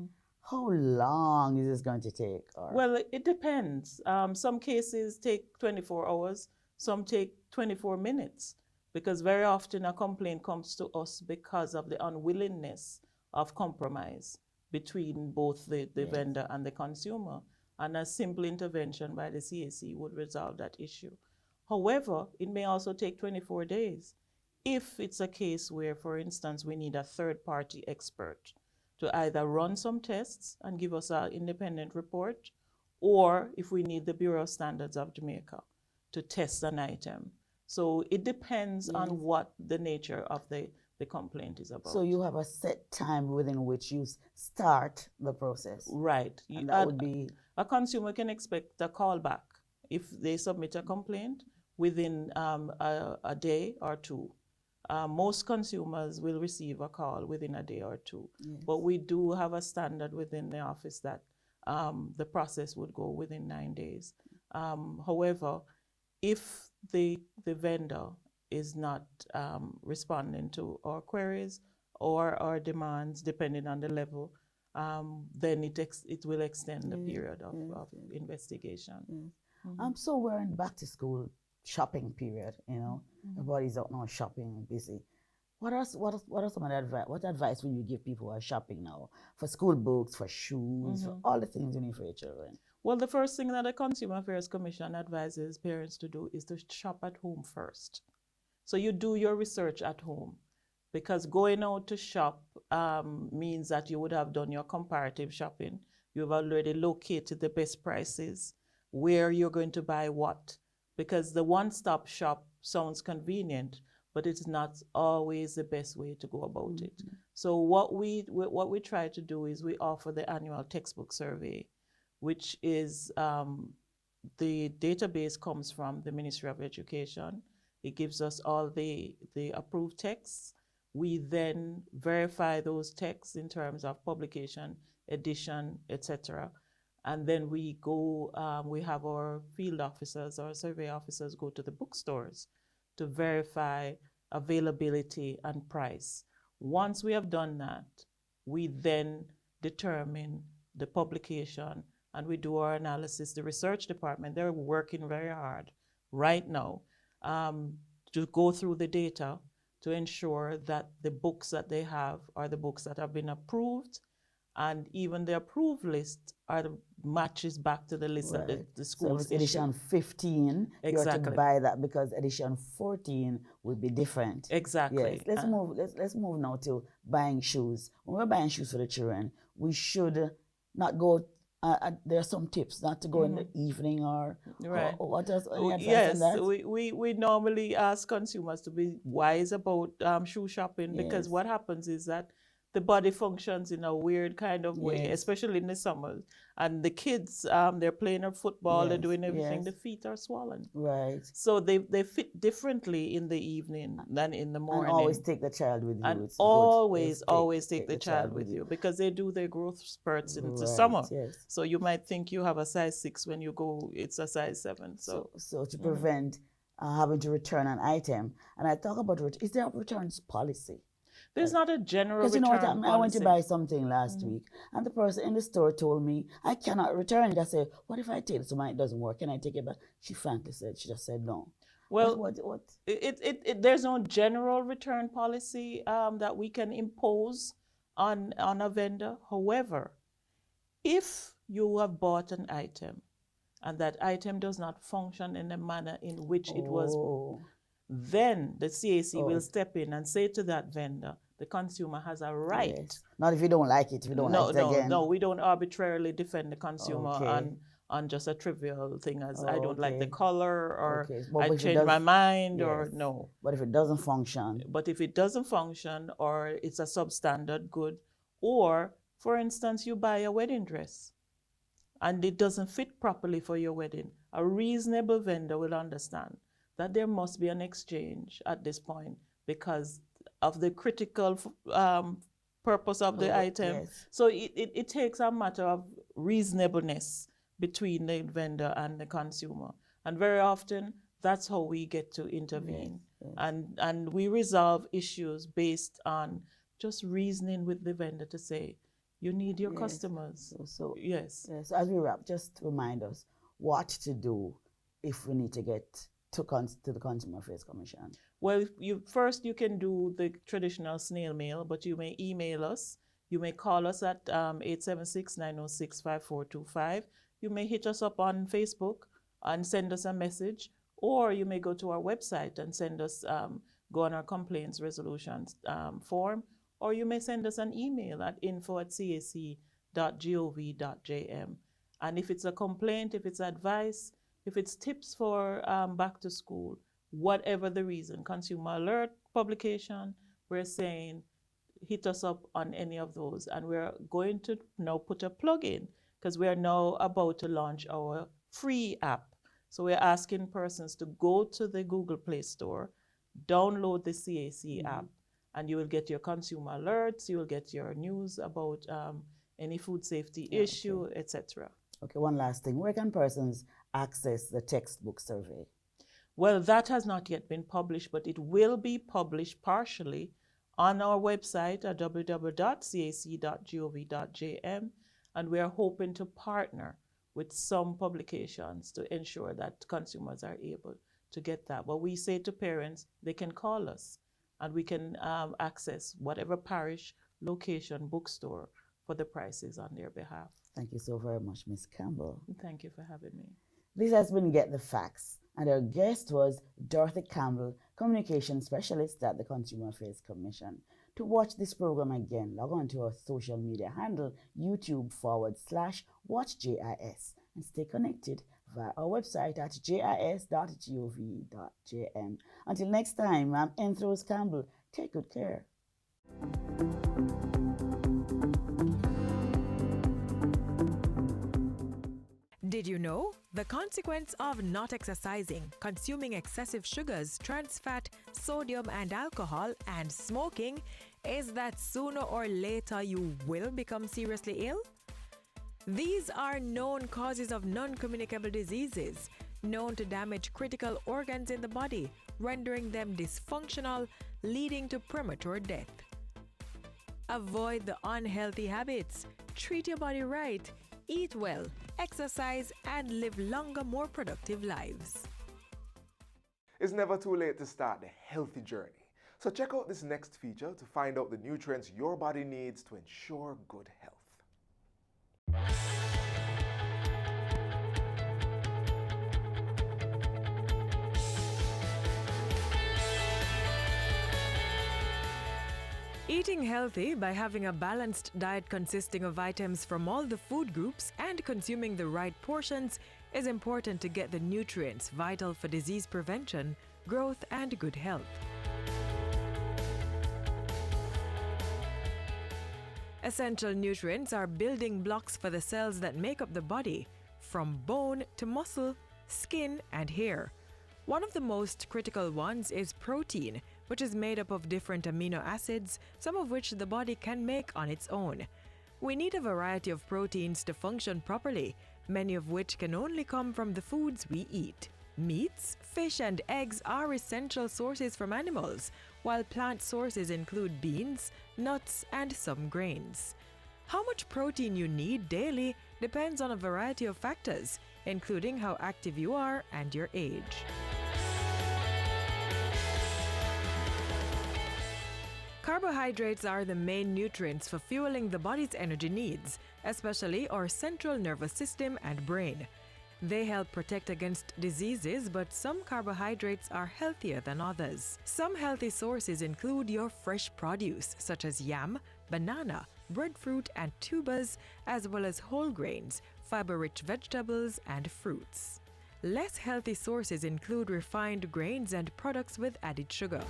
How long is this going to take? Well, it depends. Some cases take 24 hours, some take 24 minutes, because very often a complaint comes to us because of the unwillingness of compromise between both the vendor and the consumer. And a simple intervention by the CAC would resolve that issue. However, it may also take 24 days if it's a case where, for instance, we need a third-party expert to either run some tests and give us an independent report, or if we need the Bureau of Standards of Jamaica to test an item. So it depends on what the nature of the complaint is about. So you have a set time within which you start the process. Right. And that would be... A consumer can expect a call back if they submit a complaint within a day or two. Most consumers will receive a call within a day or two. Yes. But we do have a standard within the office that the process would go within 9 days. However, if the vendor is not responding to our queries or our demands, depending on the level, then it will extend the period of investigation. So we're in back to school shopping period, you know. Everybody's out now shopping, busy. What are some of the advice? What advice will you give people who are shopping now for school books, for shoes, for all the things you need for your children? Well, the first thing that the Consumer Affairs Commission advises parents to do is to shop at home first. So you do your research at home, because going out to shop means that you would have done your comparative shopping. You've already located the best prices, where you're going to buy what, because the one-stop shop sounds convenient, but it's not always the best way to go about it. So what we try to do is we offer the annual textbook survey, which is the database comes from the Ministry of Education. It gives us all the approved texts. We then verify those texts in terms of publication, edition, etc. And then we go, we have our field officers, our survey officers go to the bookstores to verify availability and price. Once we have done that, we then determine the publication and we do our analysis. The research department, they're working very hard right now to go through the data to ensure that the books that they have are the books that have been approved, and even the approved list are the matches back to the list that the schools So edition 15, you have to buy that because edition 14 would be different. Exactly. Yes. Let's move now to buying shoes. When we're buying shoes for the children, we should not go. There are some tips not to go in the evening or what else? Any advice on that? we normally ask consumers to be wise about shoe shopping because what happens is that the body functions in a weird kind of way, especially in the summer. And the kids, they're playing football, they're doing everything, the feet are swollen. Right. So they fit differently in the evening than in the morning. And always take the child with you. And It's always take the child with you because they do their growth spurts in the summer. Yes. So you might think you have a size 6 when you go, it's a size 7. So to prevent having to return an item, and I talk about, is there a returns policy? There's not a general return return policy. I went to buy something last week, and the person in the store told me, I cannot return it. I said, what if I take it? So it doesn't work. Can I take it back? She frankly said, she just said no. Well, what? There's no general return policy that we can impose on a vendor. However, if you have bought an item and that item does not function in the manner in which it was, then the CAC will step in and say to that vendor, the consumer has a right. Yes. Not if you don't like it, if you don't like it again. No, we don't arbitrarily defend the consumer on just a trivial thing as I don't like the color or I changed my mind or no. But if it doesn't function. But if it doesn't function or it's a substandard good, or for instance, you buy a wedding dress and it doesn't fit properly for your wedding, a reasonable vendor will understand that there must be an exchange at this point because of the critical purpose of the item. Yes. So it takes a matter of reasonableness between the vendor and the consumer. And very often, that's how we get to intervene. Yes. And we resolve issues based on just reasoning with the vendor to say, you need your customers. Yes. So as we wrap, just remind us what to do if we need to get to the Consumer Affairs Commission. Well, first you can do the traditional snail mail, but you may email us. You may call us at 876-906-5425. You may hit us up on Facebook and send us a message, or you may go to our website and send us, go on our complaints resolutions form, or you may send us an email at info@cac.gov.jm. And if it's a complaint, if it's advice, if it's tips for back to school, whatever the reason, consumer alert publication, we're saying hit us up on any of those. And we're going to now put a plug in because we are now about to launch our free app. So we're asking persons to go to the Google Play Store, download the CAC app, and you will get your consumer alerts, you will get your news about any food safety issue, etc. Okay, one last thing. Where can persons access the textbook survey? Well, that has not yet been published, but it will be published partially on our website at www.cac.gov.jm, and we are hoping to partner with some publications to ensure that consumers are able to get that. But we say to parents, they can call us, and we can access whatever parish, location, bookstore for the prices on their behalf. Thank you so very much, Ms. Campbell. Thank you for having me. This has been Get the Facts, and our guest was Dorothy Campbell, Communication Specialist at the Consumer Affairs Commission. To watch this program again, log on to our social media handle, YouTube/WatchJIS, and stay connected via our website at jis.gov.jm. Until next time, I'm Enthros Campbell. Take good care. Did you you know, the consequence of not exercising, consuming excessive sugars, trans fat, sodium and alcohol, and smoking is that sooner or later you will become seriously ill? These are known causes of non-communicable diseases, known to damage critical organs in the body, rendering them dysfunctional, leading to premature death. Avoid the unhealthy habits, treat your body right, eat well, exercise, and live longer, more productive lives. It's never too late to start the healthy journey. So check out this next feature to find out the nutrients your body needs to ensure good health. Eating healthy by having a balanced diet consisting of items from all the food groups and consuming the right portions is important to get the nutrients vital for disease prevention, growth, and good health. Essential nutrients are building blocks for the cells that make up the body, from bone to muscle, skin, and hair. One of the most critical ones is protein, which is made up of different amino acids, some of which the body can make on its own. We need a variety of proteins to function properly, many of which can only come from the foods we eat. Meats, fish, and eggs are essential sources from animals, while plant sources include beans, nuts, and some grains. How much protein you need daily depends on a variety of factors, including how active you are and your age. Carbohydrates are the main nutrients for fueling the body's energy needs, especially our central nervous system and brain. They help protect against diseases, but some carbohydrates are healthier than others. Some healthy sources include your fresh produce, such as yam, banana, breadfruit, and tubers, as well as whole grains, fiber-rich vegetables, and fruits. Less healthy sources include refined grains and products with added sugar.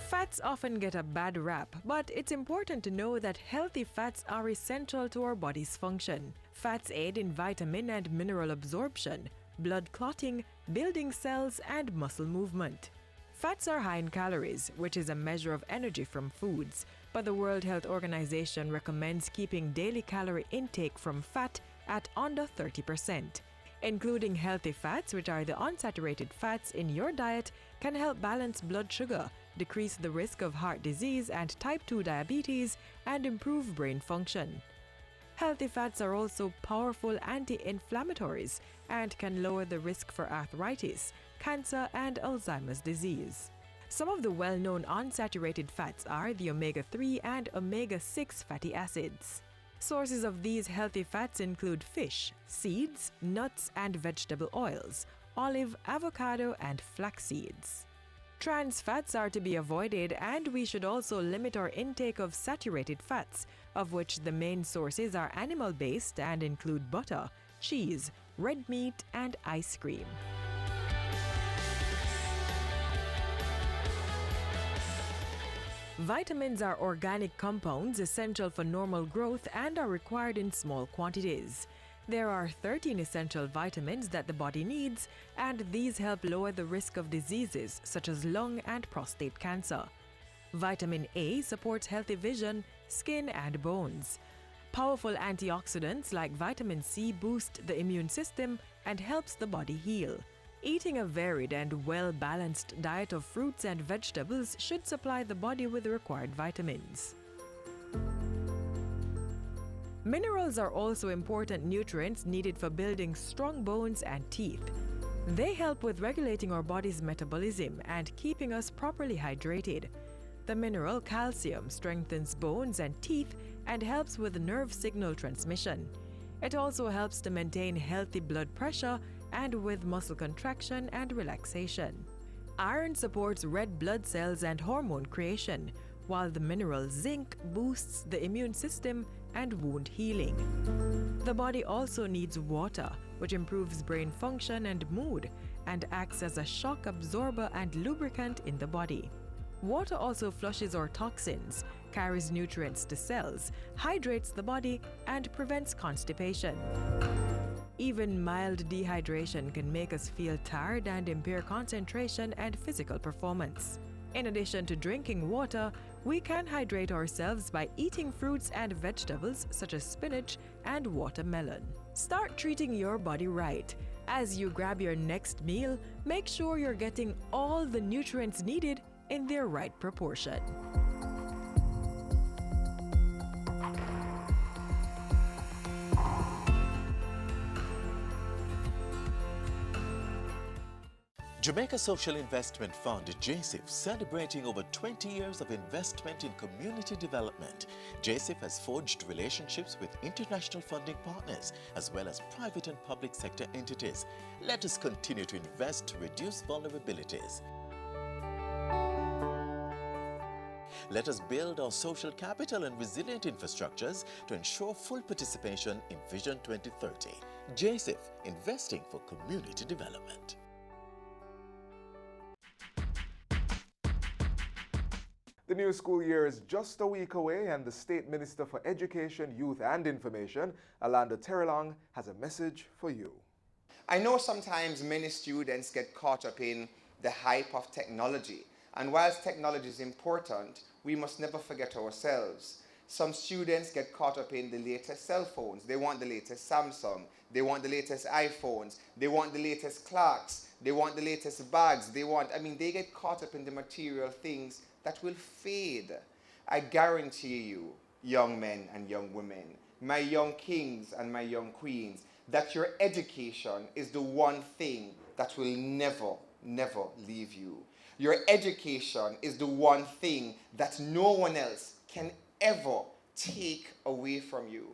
Fats often get a bad rap, but it's important to know that healthy fats are essential to our body's function. Fats aid in vitamin and mineral absorption, blood clotting, building cells, and muscle movement. Fats are high in calories, which is a measure of energy from foods, but the World Health Organization recommends keeping daily calorie intake from fat at under 30%. Including healthy fats, which are the unsaturated fats in your diet, can help balance blood sugar, decrease the risk of heart disease and type 2 diabetes, and improve brain function. Healthy fats are also powerful anti-inflammatories and can lower the risk for arthritis, cancer, and Alzheimer's disease. Some of the well-known unsaturated fats are the omega-3 and omega-6 fatty acids. Sources of these healthy fats include fish, seeds, nuts, and vegetable oils, olive, avocado, and flax seeds. Trans fats are to be avoided, and we should also limit our intake of saturated fats, of which the main sources are animal-based and include butter, cheese, red meat, and ice cream. Vitamins are organic compounds essential for normal growth and are required in small quantities. There are 13 essential vitamins that the body needs, and these help lower the risk of diseases such as lung and prostate cancer. Vitamin A supports healthy vision, skin, and bones. Powerful antioxidants like vitamin C boost the immune system and helps the body heal. Eating a varied and well-balanced diet of fruits and vegetables should supply the body with the required vitamins. Minerals are also important nutrients needed for building strong bones and teeth. They help with regulating our body's metabolism and keeping us properly hydrated. The mineral calcium strengthens bones and teeth and helps with nerve signal transmission. It also helps to maintain healthy blood pressure and with muscle contraction and relaxation. Iron supports red blood cells and hormone creation, while the mineral zinc boosts the immune system and wound healing. The body also needs water, which improves brain function and mood, and acts as a shock absorber and lubricant in the body. Water also flushes our toxins, carries nutrients to cells, hydrates the body, and prevents constipation. Even mild dehydration can make us feel tired and impair concentration and physical performance. In addition to drinking water, we can hydrate ourselves by eating fruits and vegetables such as spinach and watermelon. Start treating your body right. As you grab your next meal, make sure you're getting all the nutrients needed in their right proportion. Jamaica Social Investment Fund, JSIF, celebrating over 20 years of investment in community development. JSIF has forged relationships with international funding partners as well as private and public sector entities. Let us continue to invest to reduce vulnerabilities. Let us build our social capital and resilient infrastructures to ensure full participation in Vision 2030. JSIF, investing for community development. The new school year is just a week away, and the State Minister for Education, Youth and Information, Alanda Terrelong, has a message for you. I know sometimes many students get caught up in the hype of technology, and whilst technology is important, we must never forget ourselves. Some students get caught up in the latest cell phones. They want the latest Samsung, they want the latest iPhones, they want the latest Clarks, they want the latest bags, they get caught up in the material things that will fade. I guarantee you, young men and young women, my young kings and my young queens, that your education is the one thing that will never, never leave you. Your education is the one thing that no one else can ever take away from you.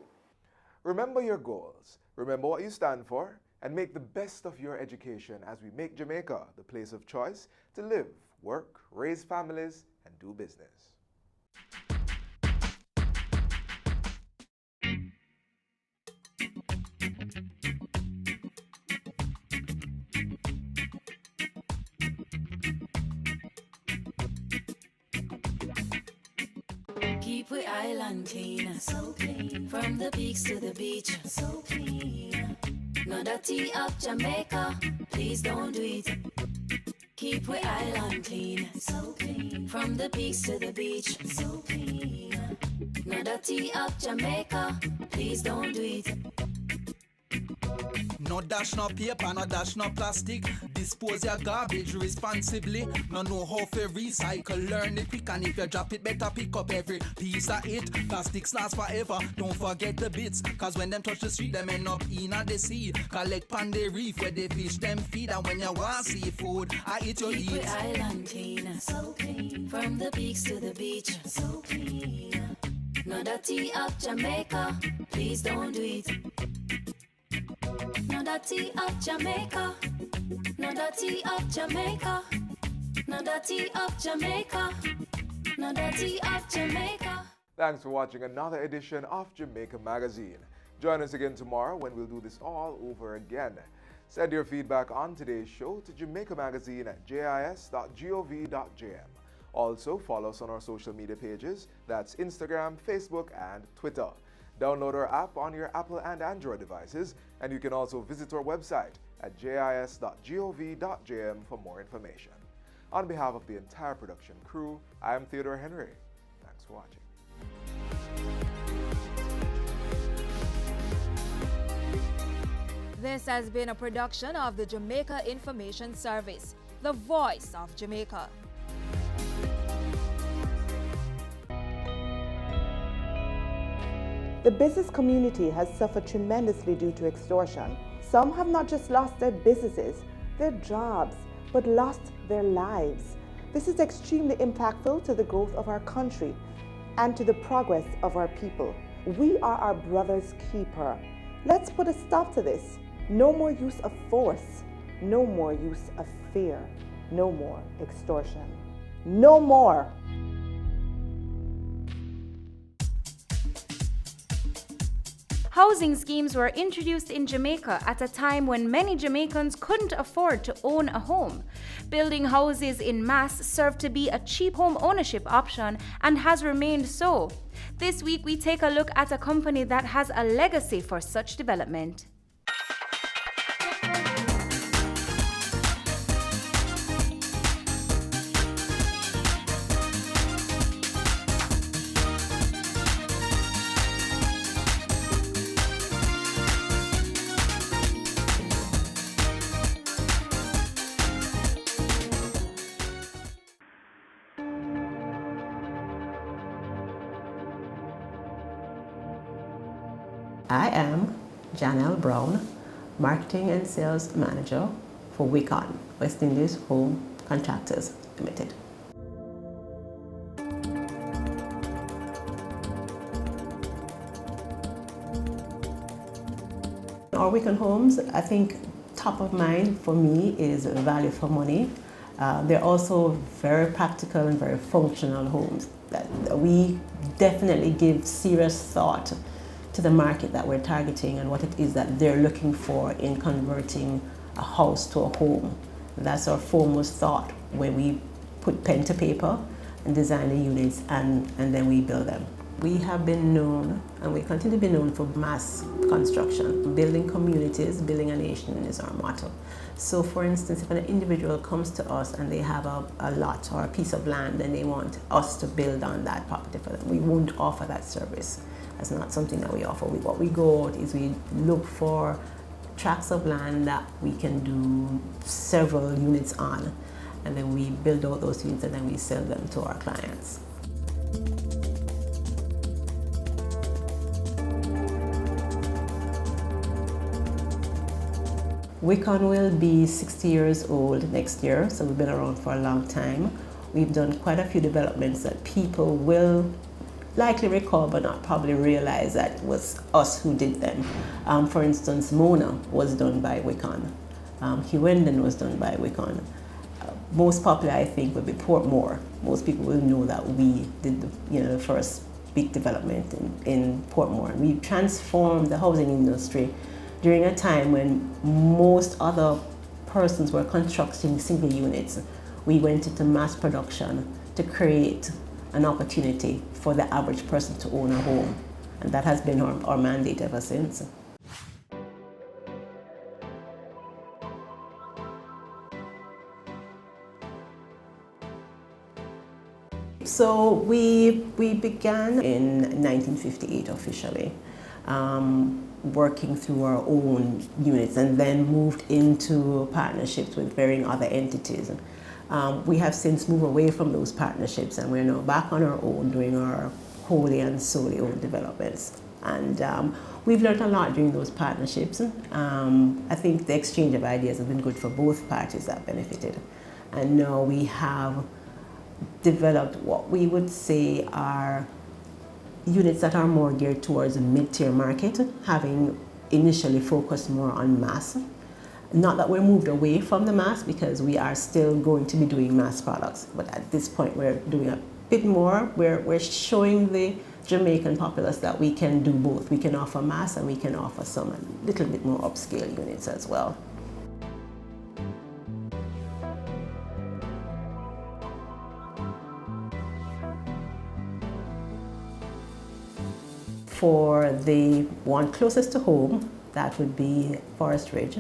Remember your goals, remember what you stand for, and make the best of your education as we make Jamaica the place of choice to live, work, raise families, and do business. Keep we island clean, so clean. From the peaks to the beach, so clean. No dirty up Jamaica, please don't do it. Keep we island clean, so clean. From the peaks to the beach, so clean. No dirty up Jamaica, please don't do it. No dash, no paper, no dash, no plastic. Dispose your garbage responsibly. No know how to recycle, learn it quick. And if you drop it, better pick up every piece of it. Plastics last forever, don't forget the bits. Cause when them touch the street, them end up in the sea. Collect pan the reef where they fish them feed. And when you want seafood, I eat your Keep eat. we island clean, so clean. From the peaks to the beach, so clean. No dirty up Jamaica, please don't do it. No dirty up Jamaica, no dirty up Jamaica, no dirty up Jamaica, no dirty up Jamaica. Thanks for watching another edition of Jamaica Magazine. Join us again tomorrow when we'll do this all over again. Send your feedback on today's show to jamaicamagazine@jis.gov.jm. Also, follow us on our social media pages. That's Instagram, Facebook, and Twitter. Download our app on your Apple and Android devices, and you can also visit our website at jis.gov.jm for more information. On behalf of the entire production crew, I am Theodore Henry. Thanks for watching. This has been a production of the Jamaica Information Service, the voice of Jamaica. The business community has suffered tremendously due to extortion. Some have not just lost their businesses, their jobs, but lost their lives. This is extremely impactful to the growth of our country and to the progress of our people. We are our brother's keeper. Let's put a stop to this. No more use of force. No more use of fear. No more extortion. No more. Housing schemes were introduced in Jamaica at a time when many Jamaicans couldn't afford to own a home. Building houses in mass served to be a cheap home ownership option and has remained so. This week, we take a look at a company that has a legacy for such development. I am Janelle Brown, Marketing and Sales Manager for Wicon, West Indies Home Contractors Limited. Our Wicon homes, I think top of mind for me is value for money. They're also very practical and very functional homes that we definitely give serious thought to the market that we're targeting and what it is that they're looking for in converting a house to a home. That's our foremost thought when we put pen to paper and design the units and then we build them. We have been known and we continue to be known for mass construction. Building communities, building a nation is our motto. So for instance, if an individual comes to us and they have a lot or a piece of land and they want us to build on that property for them, we won't offer that service. That's not something that we offer. What we go out is we look for tracts of land that we can do several units on, and then we build out those units and then we sell them to our clients. Wicon will be 60 years old next year, so we've been around for a long time. We've done quite a few developments that people will likely recall but not probably realize that it was us who did them. For instance, Mona was done by Wicon. Huendon was done by Wicon. Most popular, I think, would be Portmore. Most people will know that we did the first big development in Portmore. We transformed the housing industry during a time when most other persons were constructing single units. We went into mass production to create an opportunity for the average person to own a home. And that has been our mandate ever since. So we began in 1958 officially, working through our own units and then moved into partnerships with varying other entities. We have since moved away from those partnerships and we're now back on our own doing our wholly and solely owned developments. And we've learned a lot during those partnerships. I think the exchange of ideas has been good for both parties that benefited. And now we have developed what we would say are units that are more geared towards the mid-tier market, having initially focused more on mass. Not that we're moved away from the mass because we are still going to be doing mass products, but at this point we're doing a bit more. We're showing the Jamaican populace that we can do both. We can offer mass and we can offer some a little bit more upscale units as well. For the one closest to home, that would be Forest Ridge.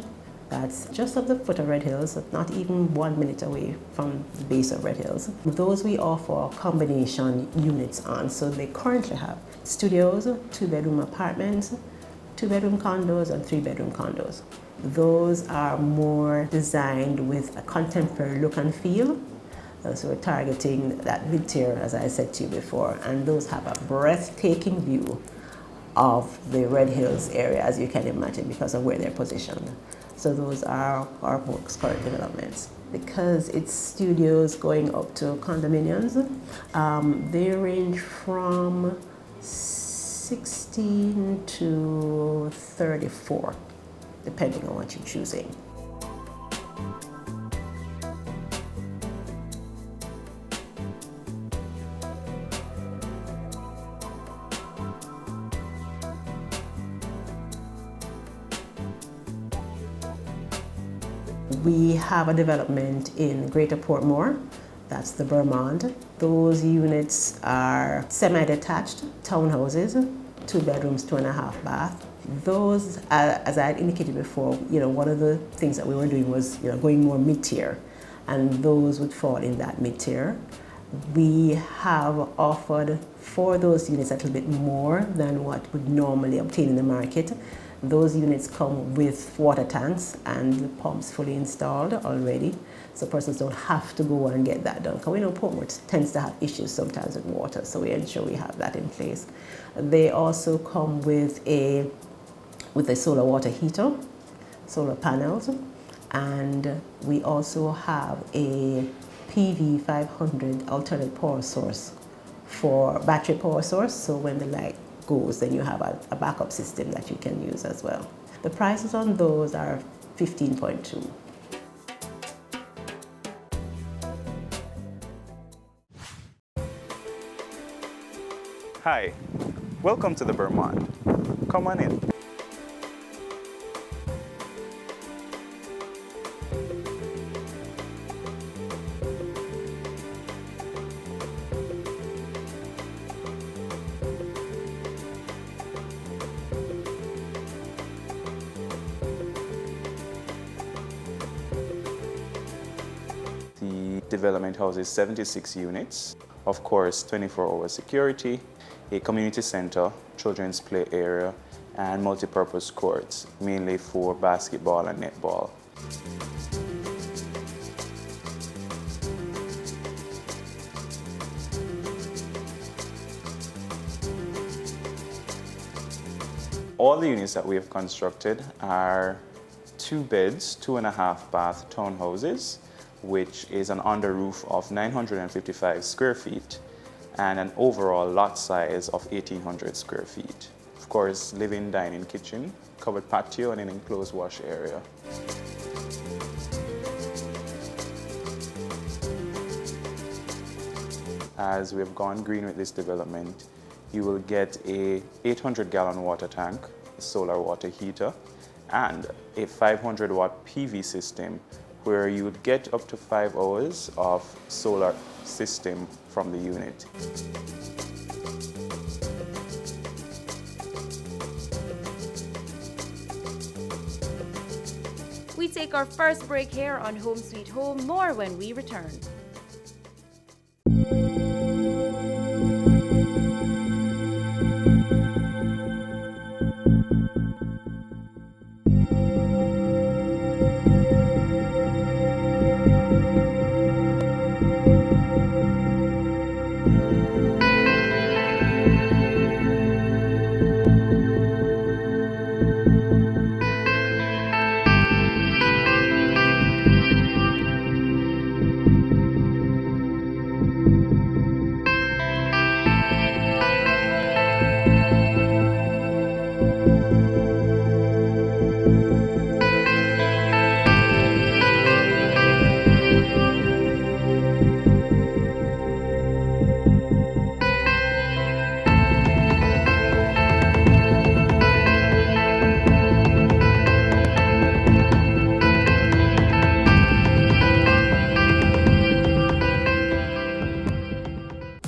That's just up the foot of Red Hills, not even 1 minute away from the base of Red Hills. Those we offer combination units on, so they currently have studios, 2-bedroom apartments, 2-bedroom condos, and 3-bedroom condos. Those are more designed with a contemporary look and feel. So we're targeting that mid-tier, as I said to you before, and those have a breathtaking view of the Red Hills area, as you can imagine, because of where they're positioned. So those are our most current developments. Because it's studios going up to condominiums, they range from 16 to 34, depending on what you're choosing. We have a development in Greater Portmore, that's the Bermond. Those units are semi-detached townhouses, 2 bedrooms, 2.5 bath. Those, as I had indicated before, one of the things that we were doing was going more mid-tier, and those would fall in that mid-tier. We have offered for those units a little bit more than what would normally obtain in the market. Those units come with water tanks and pumps fully installed already, so persons don't have to go and get that done. Because we know Portmore tends to have issues sometimes with water, so we ensure we have that in place. They also come with a solar water heater, solar panels, and we also have a PV 500 alternate power source for battery power source, so when the light goes, then you have a backup system that you can use as well. The prices on those are 15.2. Hi, welcome to the Bermond. Come on in. The development houses 76 units, of course 24-hour security, a community center, children's play area, and multi-purpose courts, mainly for basketball and netball. All the units that we have constructed are 2 beds, 2.5 bath townhouses, which is an under roof of 955 square feet and an overall lot size of 1,800 square feet. Of course, living, dining, kitchen, covered patio, and an enclosed wash area. As we have gone green with this development, you will get a 800-gallon water tank, a solar water heater, and a 500-watt PV system where you would get up to 5 hours of solar system from the unit. We take our first break here on Home Sweet Home. More when we return.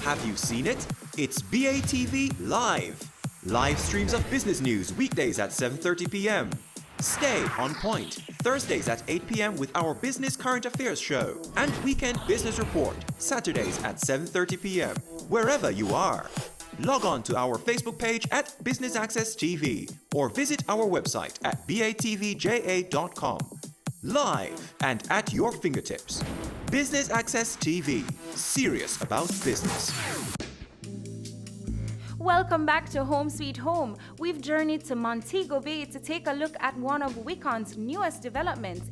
Have you seen it? It's BATV Live. Live streams of business news weekdays at 7:30 p.m. Stay on point Thursdays at 8 p.m. with our Business Current Affairs show and Weekend Business Report Saturdays at 7:30 p.m. wherever you are. Log on to our Facebook page at Business Access TV or visit our website at batvja.com. Live and at your fingertips. Business Access TV, serious about business. Welcome back to Home Sweet Home. We've journeyed to Montego Bay to take a look at one of Wicon's newest developments.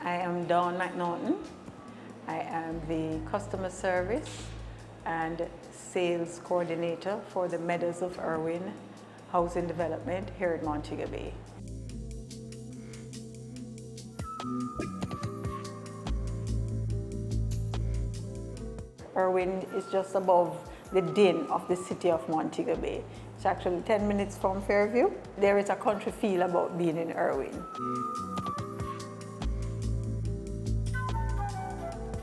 I am Dawn McNaughton. I am the customer service and sales coordinator for the Meadows of Irwin Housing Development here at Montego Bay. Irwin is just above the din of the city of Montego Bay. It's actually 10 minutes from Fairview. There is a country feel about being in Irwin.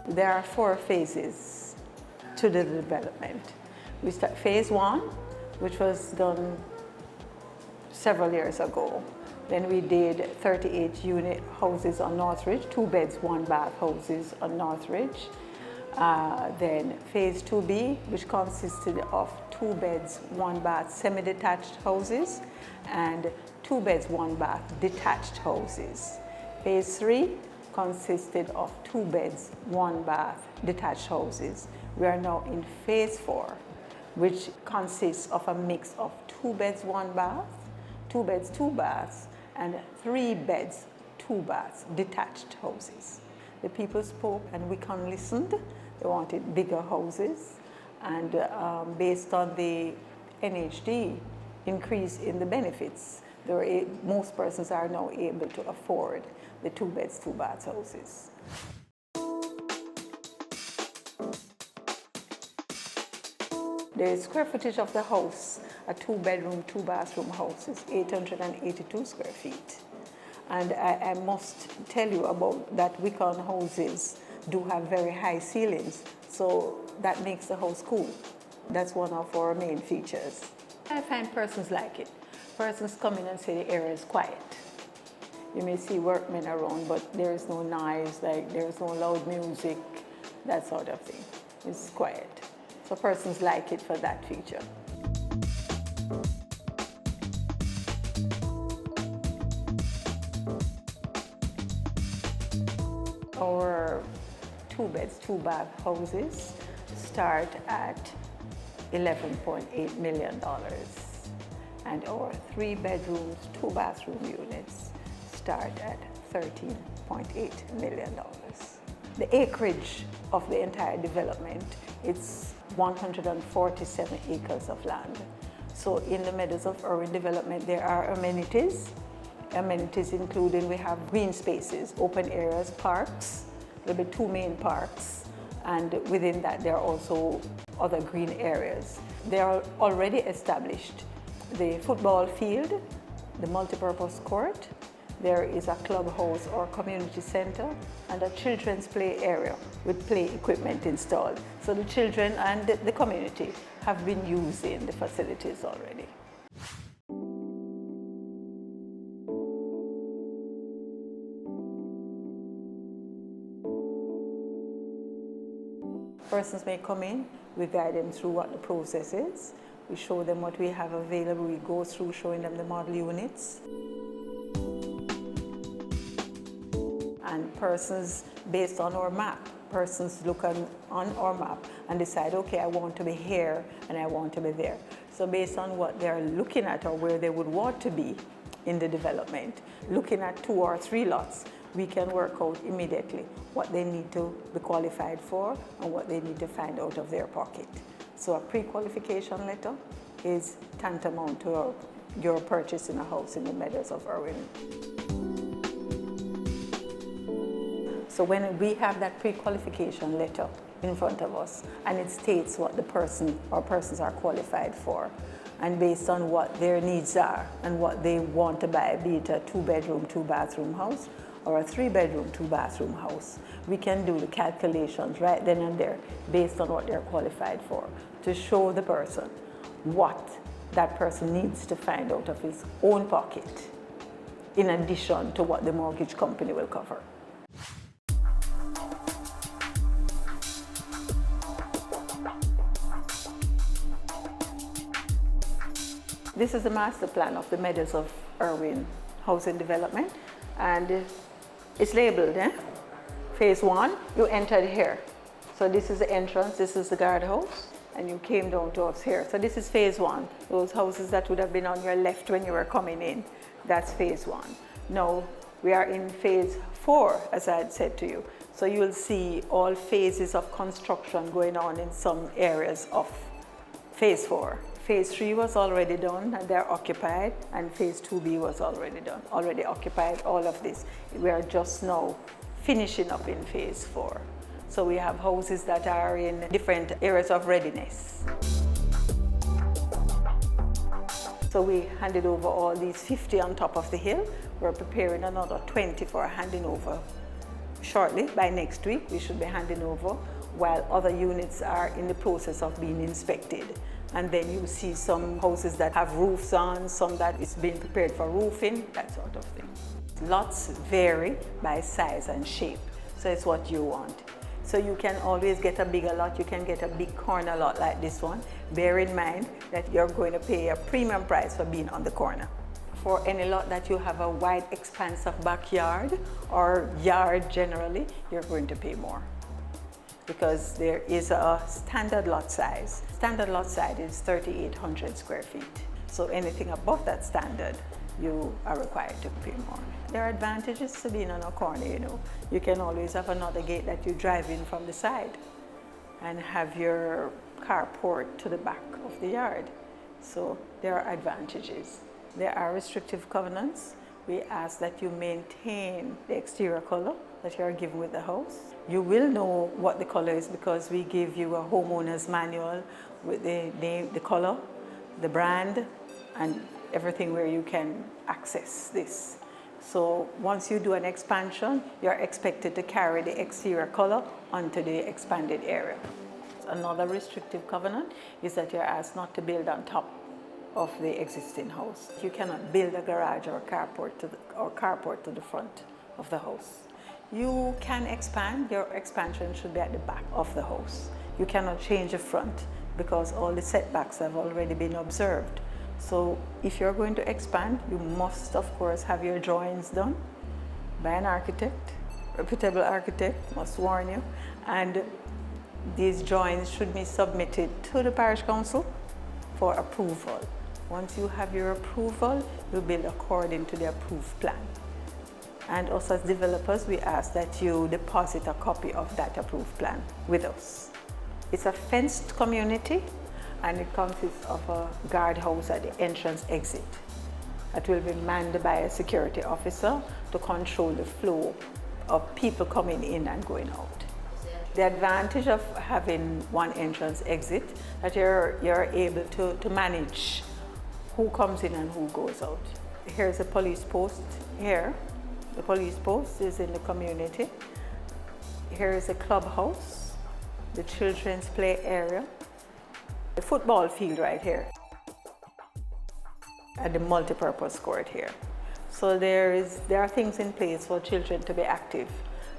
There are 4 phases to the development. We start phase 1, which was done several years ago. Then we did 38 unit houses on Northridge, 2 beds, 1 bath houses on Northridge. Then phase 2B, which consisted of 2 beds, 1 bath semi-detached houses and 2 beds, 1 bath detached houses. Phase 3 consisted of 2 beds, 1 bath detached houses. We are now in phase 4, which consists of a mix of 2 beds, 1 bath, 2 beds, 2 baths, and 3 beds, 2 baths detached houses. The people spoke and we listened. They wanted bigger houses, and based on the NHD increase in the benefits, most persons are now able to afford the 2 beds, 2 baths houses. The square footage of the house, a 2-bedroom, 2-bathroom house, is 882 square feet. And I must tell you about that Wicon houses do have very high ceilings, so that makes the house cool. That's one of our main features. I find persons like it. Persons come in and say the area is quiet. You may see workmen around, but there is no noise, like there is no loud music, that sort of thing. It's quiet. So persons like it for that feature. Our 2 beds, 2 bath houses start at $11.8 million. And our 3 bedrooms, 2 bathroom units start at $13.8 million. The acreage of the entire development, it's 147 acres of land. So in the Meadows of Irwin development, there are amenities. Amenities including we have green spaces, open areas, parks. There'll be 2 main parks, and within that there are also other green areas. They are already established. The football field, the multipurpose court, there is a clubhouse or community center, and a children's play area with play equipment installed. So the children and the community have been using the facilities already. Persons may come in, we guide them through what the process is. We show them what we have available. We go through showing them the model units. And persons, based on our map, persons look on our map and decide, okay, I want to be here and I want to be there. So based on what they're looking at or where they would want to be in the development, looking at 2 or 3 lots, we can work out immediately what they need to be qualified for and what they need to find out of their pocket. So a pre-qualification letter is tantamount to your purchasing a house in the Meadows of Irwin. So when we have that pre-qualification letter in front of us and it states what the person or persons are qualified for, and based on what their needs are and what they want to buy, be it a 2-bedroom, 2-bathroom house or a 3-bedroom, 2-bathroom house, we can do the calculations right then and there based on what they're qualified for to show the person what that person needs to find out of his own pocket in addition to what the mortgage company will cover. This is the master plan of the Meadows of Irwin housing development, and it's labeled, Phase 1, you entered here. So this is the entrance, this is the guardhouse, and you came down to us here. So this is Phase 1. Those houses that would have been on your left when you were coming in, that's Phase 1. Now we are in Phase 4, as I had said to you. So you will see all phases of construction going on in some areas of Phase 4. Phase 3 was already done and they're occupied, and Phase 2B was already done, already occupied, all of this. We are just now finishing up in Phase 4. So we have houses that are in different areas of readiness. So we handed over all these 50 on top of the hill. We're preparing another 20 for handing over shortly. By next week, we should be handing over, while other units are in the process of being inspected. And then you see some houses that have roofs on, some that is being prepared for roofing, that sort of thing. Lots vary by size and shape, so it's what you want. So you can always get a bigger lot, you can get a big corner lot like this one. Bear in mind that you're going to pay a premium price for being on the corner. For any lot that you have a wide expanse of backyard or yard generally, you're going to pay more, because there is a standard lot size. Standard lot size is 3,800 square feet. So anything above that standard, you are required to pay more. There are advantages to being on a corner, you know. You can always have another gate that you drive in from the side and have your carport to the back of the yard. So there are advantages. There are restrictive covenants. We ask that you maintain the exterior color that you are given with the house. You will know what the color is because we give you a homeowner's manual with the name, the color, the brand, and everything where you can access this. So once you do an expansion, you're expected to carry the exterior color onto the expanded area. Another restrictive covenant is that you're asked not to build on top of the existing house. You cannot build a garage or carport to the front of the house. You can expand, your expansion should be at the back of the house. You cannot change the front because all the setbacks have already been observed. So if you're going to expand, you must, of course, have your drawings done by an architect. A reputable architect must warn you. And these drawings should be submitted to the parish council for approval. Once you have your approval, you build according to the approved plan. And us as developers, we ask that you deposit a copy of that approved plan with us. It's a fenced community, and it consists of a guardhouse at the entrance exit. It will be manned by a security officer to control the flow of people coming in and going out. The advantage of having one entrance exit, that you're able to manage who comes in and who goes out. Here's a police post here. The police post is in the community. Here is a clubhouse, the children's play area, the football field right here, and the multi-purpose court here. So there are things in place for children to be active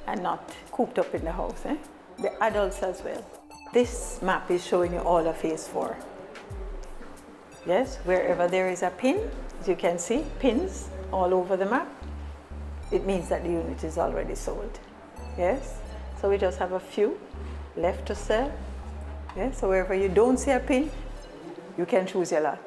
and not cooped up in the house. The adults as well. This map is showing you all of Phase 4. Yes, wherever there is a pin, as you can see, pins all over the map, it means that the unit is already sold. Yes, so we just have a few left to sell. Yes, so wherever you don't see a pin, you can choose your lot.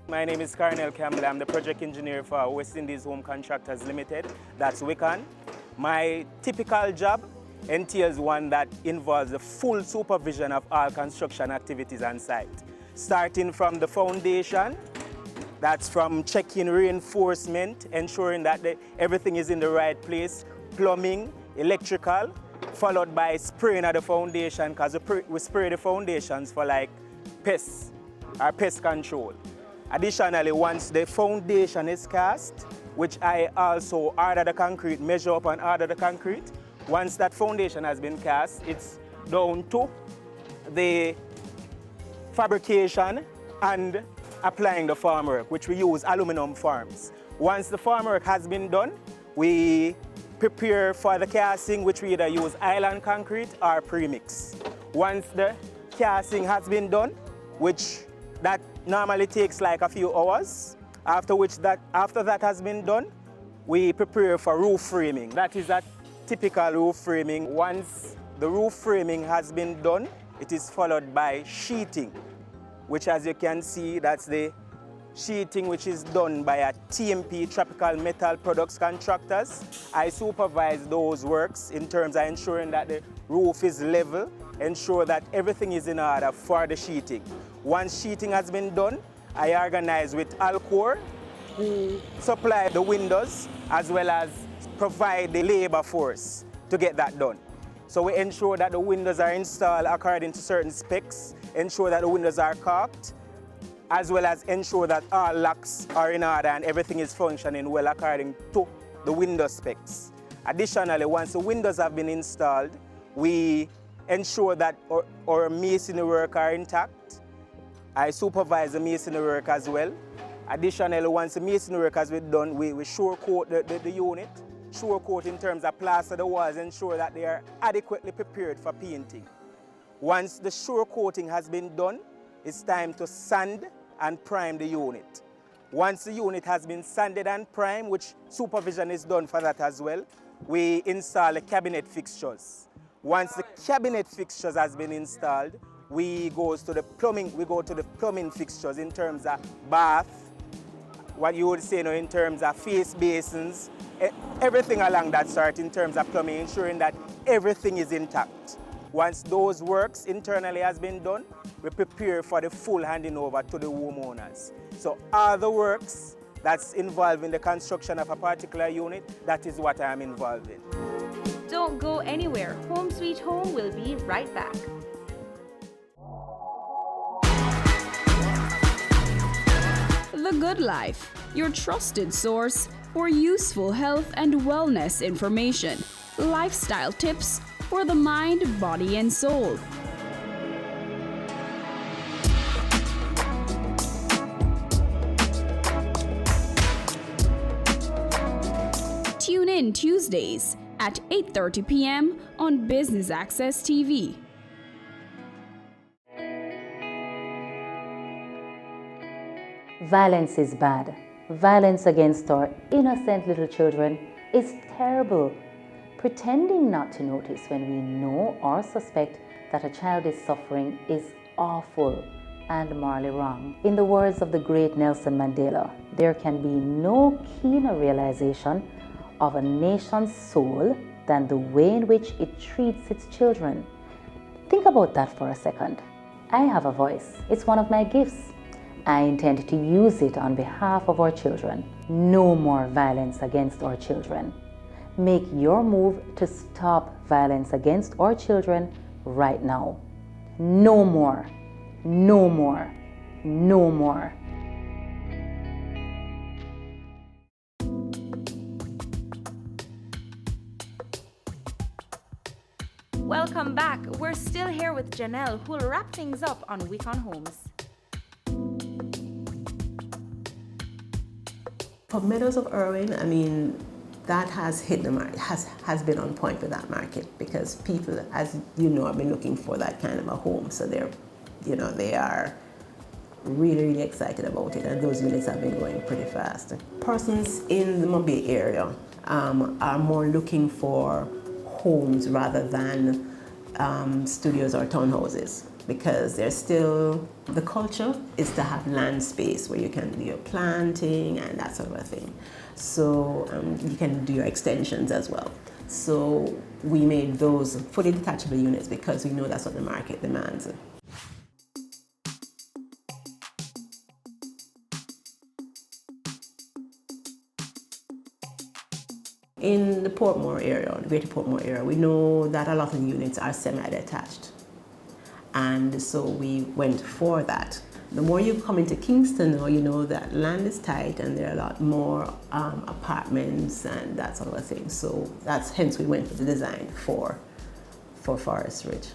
My name is Carnell Campbell. I'm the project engineer for West Indies Home Contractors Limited. That's WICON. My typical job entails one that involves the full supervision of all construction activities on site. Starting from the foundation, that's from checking reinforcement, ensuring that everything is in the right place, plumbing, electrical, followed by spraying at the foundation, because we spray the foundations for like pests or pest control. Additionally, once the foundation is cast, which I also order the concrete, measure up and order the concrete, once that foundation has been cast, it's down to the fabrication and applying the formwork, which we use aluminum forms. Once the formwork has been done, we prepare for the casting, which we either use island concrete or premix. Once the casting has been done, which that normally takes like a few hours, after that has been done, we prepare for roof framing. That is a typical roof framing. Once the roof framing has been done, it is followed by sheeting, which, as you can see, that's the sheeting which is done by a TMP, Tropical Metal Products Contractors. I supervise those works in terms of ensuring that the roof is level, ensure that everything is in order for the sheeting. Once sheeting has been done, I organize with Alcor, who supply the windows as well as provide the labor force to get that done. So we ensure that the windows are installed according to certain specs, ensure that the windows are caulked, as well as ensure that all locks are in order and everything is functioning well according to the window specs. Additionally, once the windows have been installed, we ensure that our masonry work are intact. I supervise the masonry work as well. Additionally, once the masonry work has been done, we sure coat the unit. Sure coat in terms of plaster the walls, ensure that they are adequately prepared for painting. Once the sure coating has been done, it's time to sand and prime the unit. Once the unit has been sanded and primed, which supervision is done for that as well, we install the cabinet fixtures. Once the cabinet fixtures has been installed, we go to the plumbing fixtures in terms of bath, what you would say in terms of face basins, everything along that sort in terms of plumbing, ensuring that everything is intact. Once those works internally has been done, we prepare for the full handing over to the homeowners. So all the works that's involved in the construction of a particular unit, that is what I am involved in. Don't go anywhere. Home Sweet Home will be right back. The Good Life, your trusted source for useful health and wellness information, lifestyle tips for the mind, body, and soul. Tune in Tuesdays at 8:30 p.m. on Business Access TV. Violence is bad. Violence against our innocent little children is terrible. Pretending not to notice when we know or suspect that a child is suffering is awful and morally wrong. In the words of the great Nelson Mandela, there can be no keener realization of a nation's soul than the way in which it treats its children. Think about that for a second. I have a voice. It's one of my gifts. I intend to use it on behalf of our children. No more violence against our children. Make your move to stop violence against our children right now. No more. No more. No more. Welcome back. We're still here with Janelle, who will wrap things up on Week on Homes. For Meadows of Irwin, I mean, that has hit the market, has been on point with that market, because people, as you know, have been looking for that kind of a home. So they are really excited about it, and those units have been going pretty fast. Persons in the Mobile area are more looking for homes rather than studios or townhouses, because there's still, the culture is to have land space where you can do your planting and that sort of a thing. So you can do your extensions as well. So we made those fully detachable units because we know that's what the market demands. In the Portmore area, the Greater Portmore area, we know that a lot of the units are semi-detached. And so we went for that. The more you come into Kingston now, you know that land is tight and there are a lot more apartments and that sort of a thing. So that's hence we went for the design for Forest Ridge.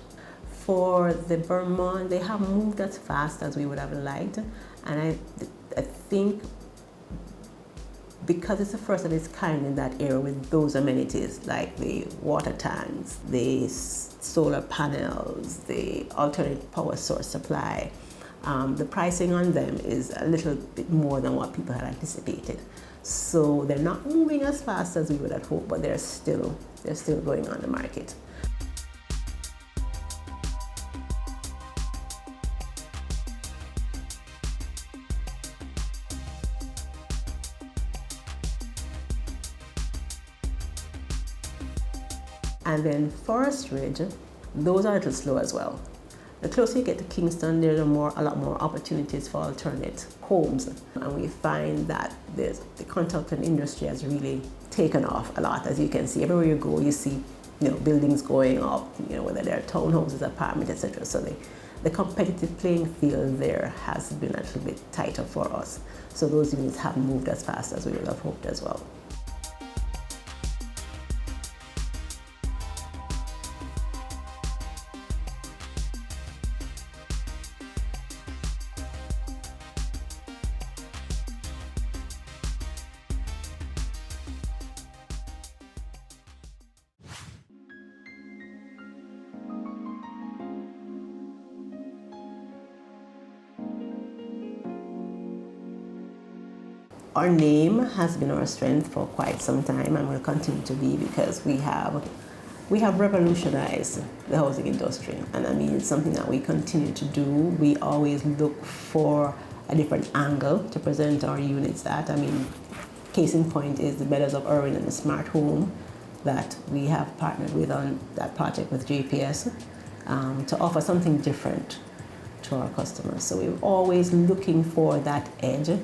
For the Vermont, they haven't moved as fast as we would have liked. And I think because it's the first of its kind in that area with those amenities like the water tanks, the solar panels, the alternate power source supply, the pricing on them is a little bit more than what people had anticipated. So they're not moving as fast as we would have hoped, but they're still going on the market. And then Forest Ridge, those are a little slow as well. The closer you get to Kingston, there's a lot more opportunities for alternate homes. And we find that the construction industry has really taken off a lot. As you can see, everywhere you go, you see buildings going up, whether they're townhouses, apartments, etc. So the competitive playing field there has been a little bit tighter for us. So those units haven't moved as fast as we would have hoped as well. Our name has been our strength for quite some time and will continue to be, because we have revolutionized the housing industry, and I mean it's something that we continue to do. We always look for a different angle to present our units at. I mean, case in point is the Meadows of Irwin and the Smart Home that we have partnered with on that project with JPS to offer something different to our customers. So we're always looking for that edge,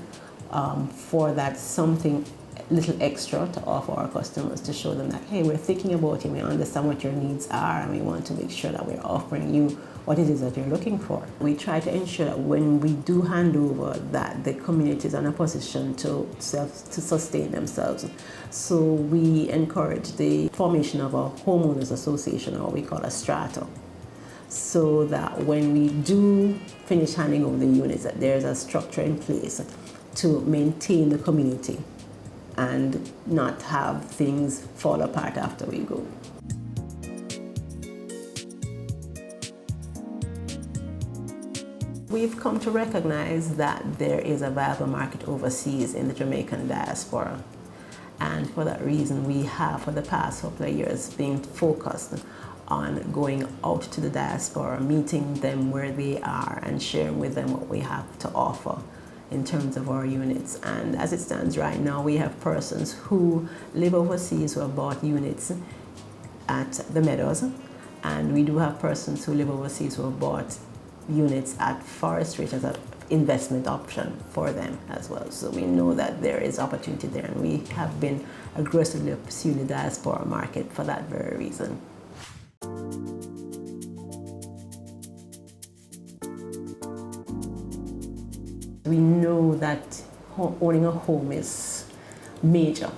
for that something little extra to offer our customers, to show them that, hey, we're thinking about you, we understand what your needs are, and we want to make sure that we're offering you what it is that you're looking for. We try to ensure that when we do hand over, that the community is in a position to sustain themselves. So we encourage the formation of a homeowners association, or what we call a strata, so that when we do finish handing over the units, that there's a structure in place to maintain the community and not have things fall apart after we go. We've come to recognize that there is a viable market overseas in the Jamaican diaspora. And for that reason, we have, for the past couple of years, been focused on going out to the diaspora, meeting them where they are and sharing with them what we have to offer in terms of our units. And as it stands right now, we have persons who live overseas who have bought units at the Meadows, and we do have persons who live overseas who have bought units at Forest Ridge as an investment option for them as well. So we know that there is opportunity there, and we have been aggressively pursuing the diaspora market for that very reason. We know that owning a home is major.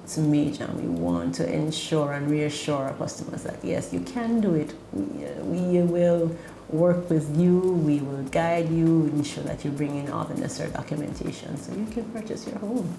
It's major. We want to ensure and reassure our customers that yes, you can do it. We will work with you, we will guide you, ensure that you bring in all the necessary documentation so you can purchase your home.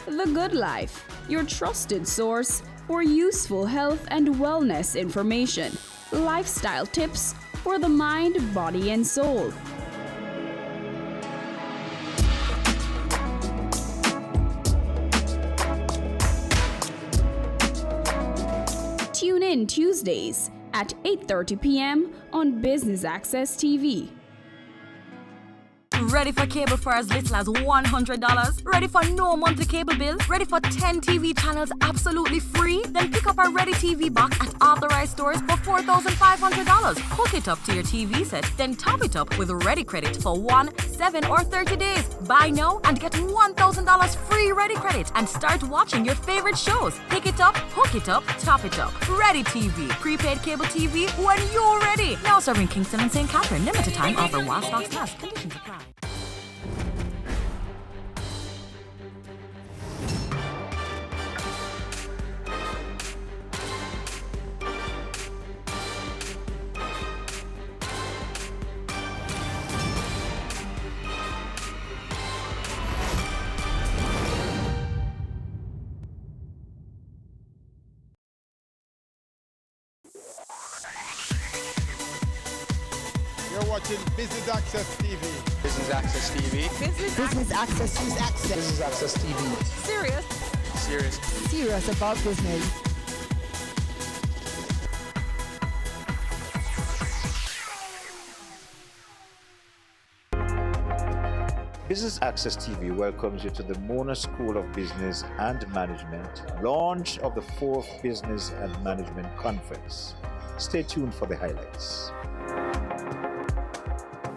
The Good Life, your trusted source for useful health and wellness information, lifestyle tips for the mind, body, and soul. Tune in Tuesdays at 8:30 p.m. on Business Access TV. Ready for cable for as little as $100? Ready for no monthly cable bill? Ready for 10 TV channels absolutely free? Then pick up our Ready TV box at authorized stores for $4,500. Hook it up to your TV set, then top it up with Ready Credit for 1, 7, or 30 days. Buy now and get $1,000 free Ready Credit and start watching your favorite shows. Pick it up, hook it up, top it up. Ready TV. Prepaid cable TV when you're ready. Now serving Kingston and St. Catherine. Limited time offer while stocks last. Conditions apply. watching Business Access TV. Business Access TV. Business Access. Use access. Business Access TV. Serious. Serious. Serious about business. Business Access TV welcomes you to the Mona School of Business and Management, launch of the 4th Business and Management Conference. Stay tuned for the highlights.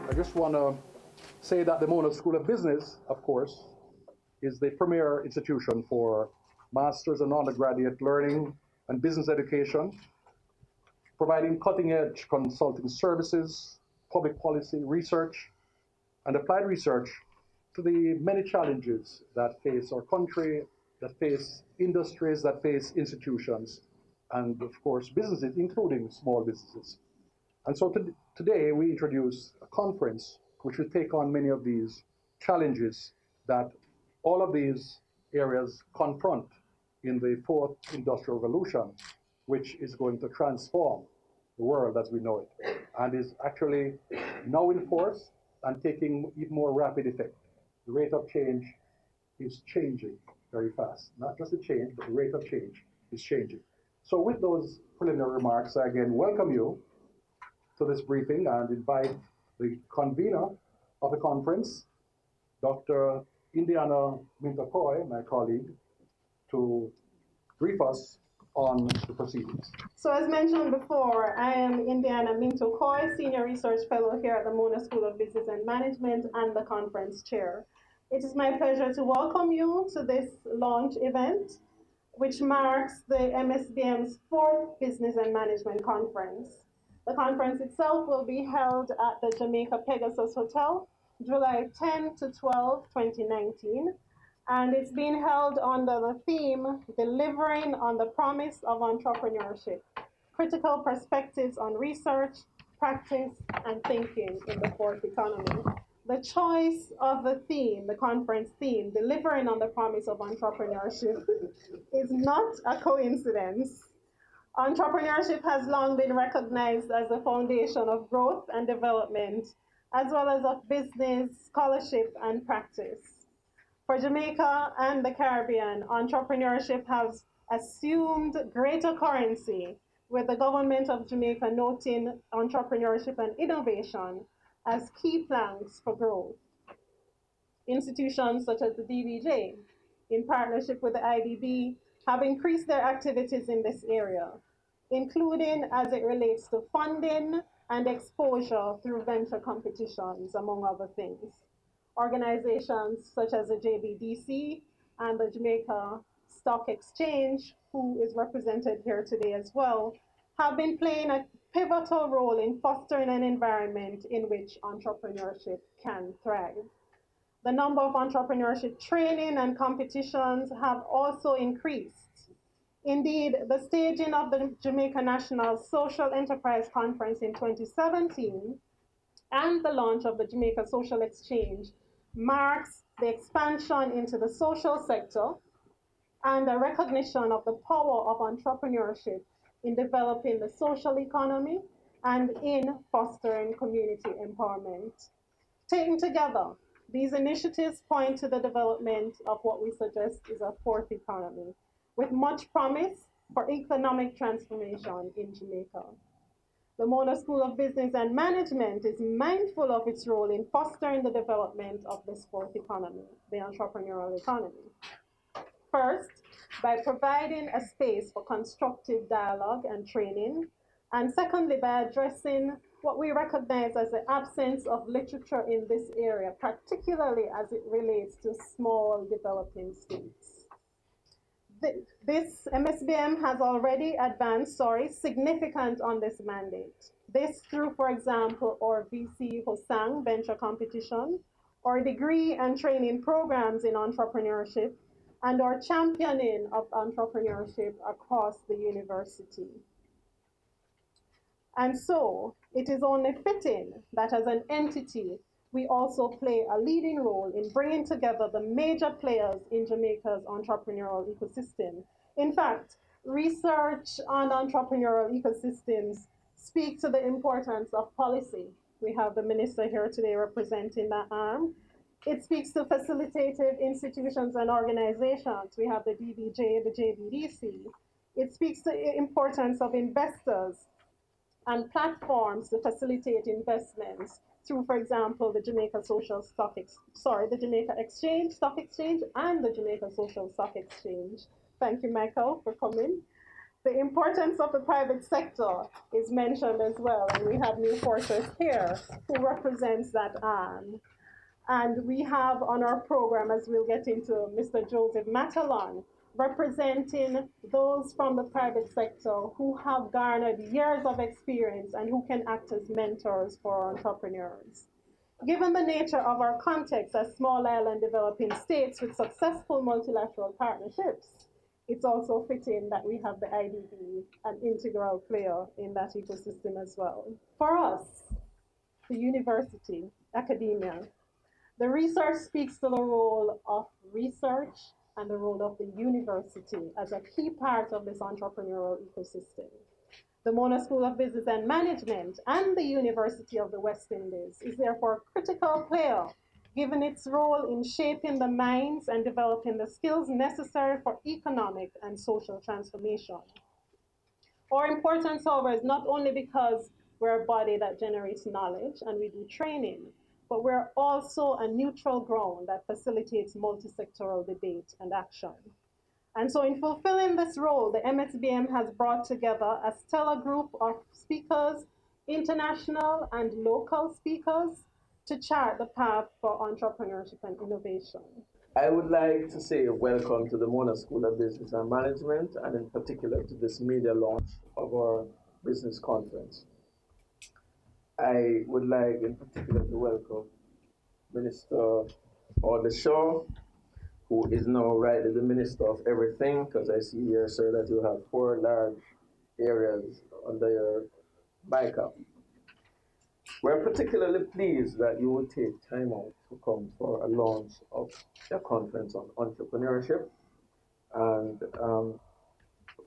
I just want to say that the Mona School of Business, of course, is the premier institution for master's and undergraduate learning and business education, providing cutting-edge consulting services, public policy research, and applied research to the many challenges that face our country, that face industries, that face institutions, and of course businesses, including small businesses. And so today we introduce a conference which will take on many of these challenges that all of these areas confront in the 4th Industrial Revolution, which is going to transform the world as we know it, and is actually now in force and taking even more rapid effect. The rate of change is changing very fast. Not just the change, but the rate of change is changing. So with those preliminary remarks, I again welcome you to this briefing and invite the convener of the conference, Dr. Indiana Minto-Coy, my colleague, to brief us on the proceedings. So as mentioned before, I am Indiana Minto-Coy, Senior Research Fellow here at the Mona School of Business and Management and the conference chair. It is my pleasure to welcome you to this launch event, which marks the MSBM's 4th Business and Management Conference. The conference itself will be held at the Jamaica Pegasus Hotel, July 10 to 12, 2019. And it's being held under the theme, Delivering on the Promise of Entrepreneurship, Critical Perspectives on Research, Practice, and Thinking in the 4th Economy. The choice of the theme, the conference theme, Delivering on the Promise of Entrepreneurship, is not a coincidence. Entrepreneurship has long been recognized as the foundation of growth and development, as well as of business, scholarship, and practice. For Jamaica and the Caribbean, entrepreneurship has assumed greater currency, with the government of Jamaica noting entrepreneurship and innovation as key planks for growth. Institutions such as the DBJ, in partnership with the IDB, have increased their activities in this area, including as it relates to funding and exposure through venture competitions, among other things. Organizations such as the JBDC and the Jamaica Stock Exchange, who is represented here today as well, have been playing a pivotal role in fostering an environment in which entrepreneurship can thrive. The number of entrepreneurship training and competitions have also increased. Indeed, the staging of the Jamaica National Social Enterprise Conference in 2017 and the launch of the Jamaica Social Exchange marks the expansion into the social sector and a recognition of the power of entrepreneurship in developing the social economy and in fostering community empowerment. Taken together, these initiatives point to the development of what we suggest is a 4th economy, with much promise for economic transformation in Jamaica. The Mona School of Business and Management is mindful of its role in fostering the development of this 4th economy, the entrepreneurial economy. First, by providing a space for constructive dialogue and training, and secondly, by addressing what we recognize as the absence of literature in this area, particularly as it relates to small developing states. This MSBM has already advanced, significant on this mandate. This through, for example, our VC Hosang venture competition, our degree and training programs in entrepreneurship, and our championing of entrepreneurship across the university. And so, it is only fitting that as an entity, we also play a leading role in bringing together the major players in Jamaica's entrepreneurial ecosystem. In fact, research on entrepreneurial ecosystems speak to the importance of policy We have the minister here today representing that arm. It speaks to facilitative institutions and organizations. We have the DBJ, the JBDC. It speaks to the importance of investors and platforms to facilitate investments through, for example, the Jamaica the Jamaica Exchange, Stock Exchange, and the Jamaica Social Stock Exchange. Thank you, Michael, for coming. The importance of the private sector is mentioned as well, and we have New Fortress here, who represents that arm. And we have on our program, as we'll get into, Mr. Joseph Matalon, representing those from the private sector who have garnered years of experience and who can act as mentors for entrepreneurs. Given the nature of our context as small island developing states with successful multilateral partnerships, it's also fitting that we have the IDB, an integral player in that ecosystem as well. For us, the university, academia, the research speaks to the role of research and the role of the university as a key part of this entrepreneurial ecosystem. The Mona School of Business and Management and the University of the West Indies is therefore a critical player, given its role in shaping the minds and developing the skills necessary for economic and social transformation. Our importance, however, is not only because we're a body that generates knowledge and we do training, but we're also a neutral ground that facilitates multi-sectoral debate and action. And so in fulfilling this role, the MSBM has brought together a stellar group of speakers, international and local speakers, to chart the path for entrepreneurship and innovation. I would like to say welcome to the Mona School of Business and Management, and in particular to this media launch of our business conference. I would like in particular to welcome Minister Odeshaw, who is now rightly the Minister of Everything, because I see here, sir, that you have 4 large areas under your BICAP. We're particularly pleased that you would take time out to come for a launch of a conference on entrepreneurship. And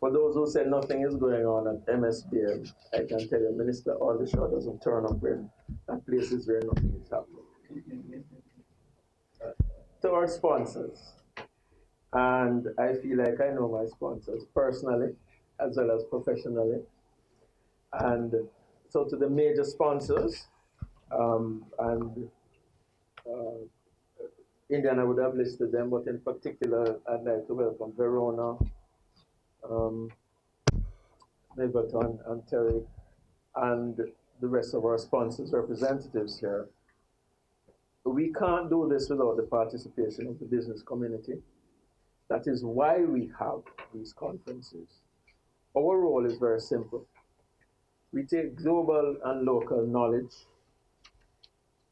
for those who say nothing is going on at MSBM, I can tell you Minister Odeshaw doesn't turn up when at places where nothing is happening. To our sponsors, and I feel like I know my sponsors personally as well as professionally. And so to the major sponsors, Indian, I would have listed them, but in particular, I'd like to welcome Verona, Milverton, and Terry, and the rest of our sponsors, representatives here. We can't do this without the participation of the business community. That is why we have these conferences. Our role is very simple. We take global and local knowledge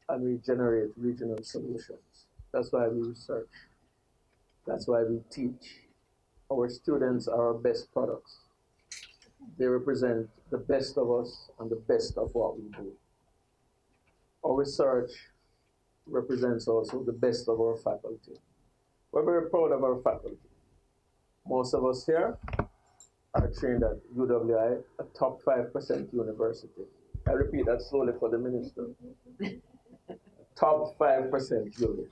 and we generate regional solutions. That's why we research. That's why we teach. Our students are our best products. They represent the best of us and the best of what we do. Our research represents also the best of our faculty. We're very proud of our faculty. Most of us here are trained at UWI, a top 5% university. I repeat that slowly for the minister. Top 5% UWI.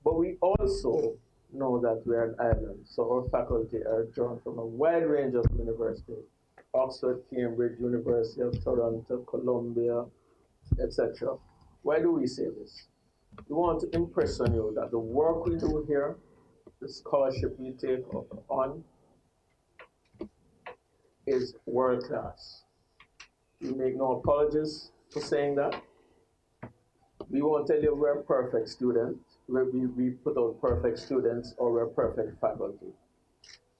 But we also know that we're an island, so our faculty are drawn from a wide range of universities. Oxford, Cambridge, University of Toronto, Columbia, etc. Why do we say this? We want to impress on you that the work we do here, the scholarship we take on, is world class. We make no apologies for saying that. We won't tell you we're perfect students, we put out perfect students or we're perfect faculty.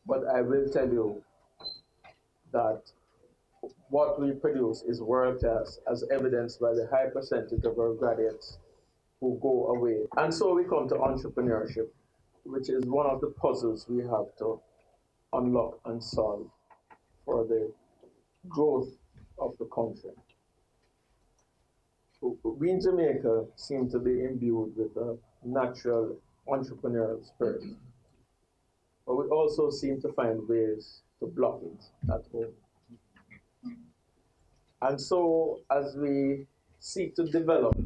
But I will tell you that what we produce is world class, as evidenced by the high percentage of our graduates who go away. And so we come to entrepreneurship, which is one of the puzzles we have to unlock and solve for the growth of the country. We in Jamaica seem to be imbued with a natural entrepreneurial spirit, but we also seem to find ways to block it at home. And so, as we seek to develop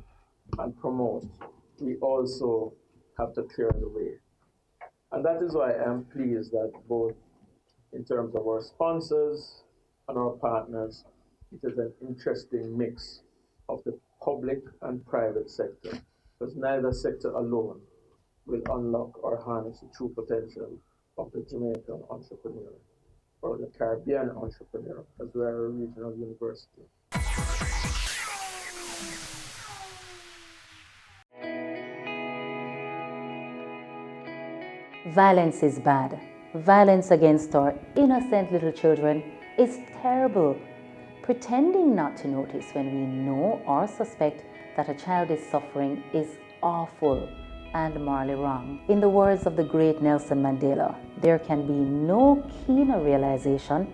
and promote, we also have to clear the way. And that is why I am pleased that both in terms of our sponsors and our partners, it is an interesting mix of the public and private sector, because neither sector alone will unlock or harness the true potential of the Jamaican entrepreneur or the Caribbean entrepreneur, because we are a regional university. Violence is bad. Violence against our innocent little children is terrible. Pretending not to notice when we know or suspect that a child is suffering is awful and morally wrong. In the words of the great Nelson Mandela, there can be no keener realization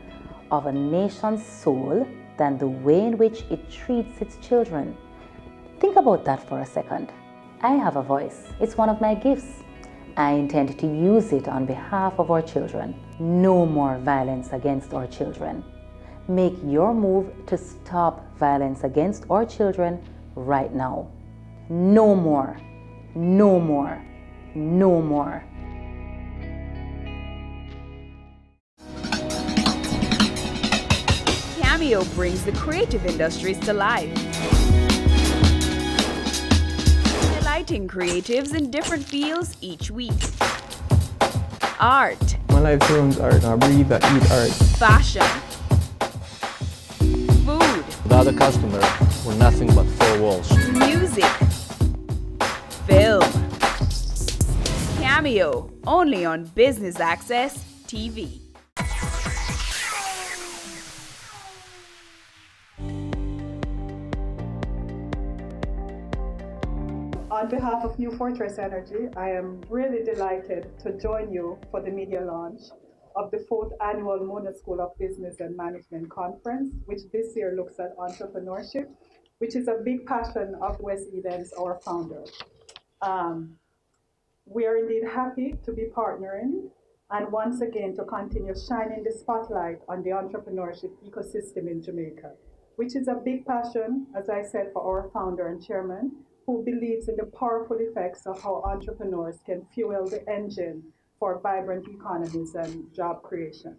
of a nation's soul than the way in which it treats its children. Think about that for a second. I have a voice. It's one of my gifts. I intend to use it on behalf of our children. No more violence against our children. Make your move to stop violence against our children right now. No more. No more. No more. Cameo brings the creative industries to life. Delighting creatives in different fields each week. Art. My life turns art. I breathe, I eat art. Fashion. Food. Without a customer, we're nothing but four walls. Music. Film. Cameo, only on Business Access TV. On behalf of New Fortress Energy, I am really delighted to join you for the media launch of the 4th Annual Mona School of Business and Management Conference, which this year looks at entrepreneurship, which is a big passion of Wes Edens, our founder. We are indeed happy to be partnering and once again to continue shining the spotlight on the entrepreneurship ecosystem in Jamaica, which is a big passion, as I said, for our founder and chairman, who believes in the powerful effects of how entrepreneurs can fuel the engine for vibrant economies and job creation.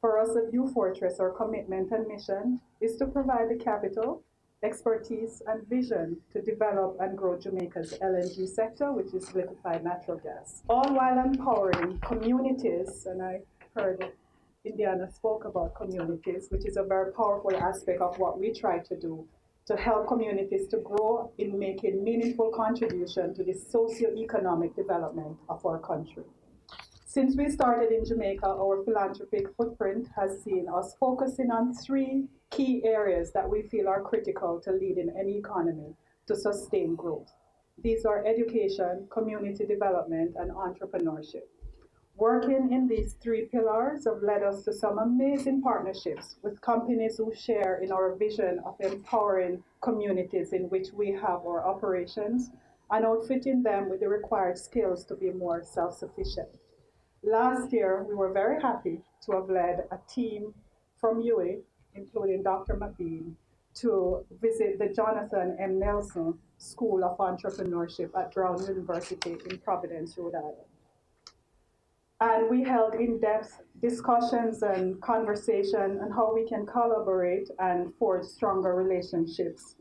For us at New Fortress, our commitment and mission is to provide the capital, expertise, and vision to develop and grow Jamaica's LNG sector, which is liquefied natural gas, all while empowering communities, and I heard Indiana spoke about communities, which is a very powerful aspect of what we try to do, to help communities to grow in making meaningful contribution to the socio-economic development of our country. Since we started in Jamaica, our philanthropic footprint has seen us focusing on 3 key areas that we feel are critical to lead in any economy to sustain growth. These are education, community development, and entrepreneurship. Working in these 3 pillars have led us to some amazing partnerships with companies who share in our vision of empowering communities in which we have our operations and outfitting them with the required skills to be more self-sufficient. Last year, we were very happy to have led a team from UWI, including Dr. McBean, to visit the Jonathan M. Nelson School of Entrepreneurship at Brown University in Providence, Rhode Island. And we held in-depth discussions and conversation on how we can collaborate and forge stronger relationships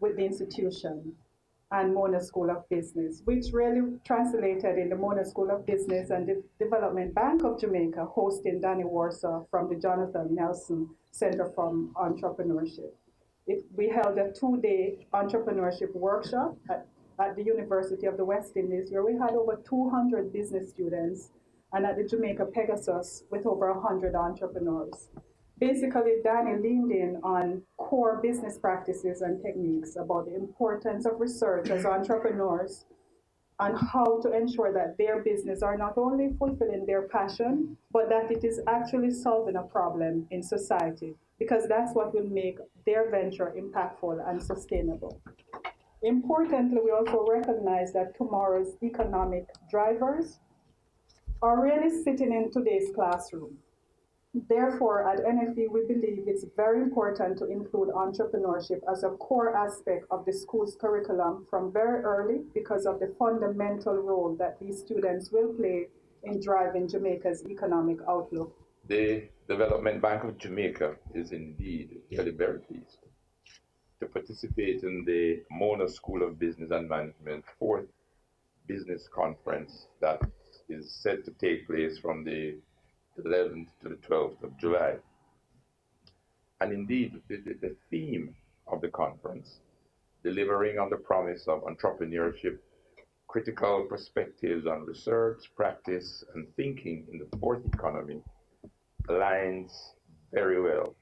with the institution and Mona School of Business, which really translated in the Mona School of Business and the Development Bank of Jamaica hosting Danny Warsaw from the Jonathan Nelson Center for Entrepreneurship. We held a 2-day entrepreneurship workshop at the University of the West Indies, where we had over 200 business students, and at the Jamaica Pegasus with over 100 entrepreneurs. Basically, Danny leaned in on core business practices and techniques about the importance of research as entrepreneurs and how to ensure that their business are not only fulfilling their passion, but that it is actually solving a problem in society, because that's what will make their venture impactful and sustainable. Importantly, we also recognize that tomorrow's economic drivers are really sitting in today's classroom. Therefore, at NFE, we believe it's very important to include entrepreneurship as a core aspect of the school's curriculum from very early because of the fundamental role that these students will play in driving Jamaica's economic outlook. The Development Bank of Jamaica is indeed very pleased to participate in the Mona School of Business and Management 4th Business Conference that is set to take place from the 11th to the 12th of July. And indeed, the theme of the conference, delivering on the promise of entrepreneurship, critical perspectives on research, practice, and thinking in the fourth economy, aligns very well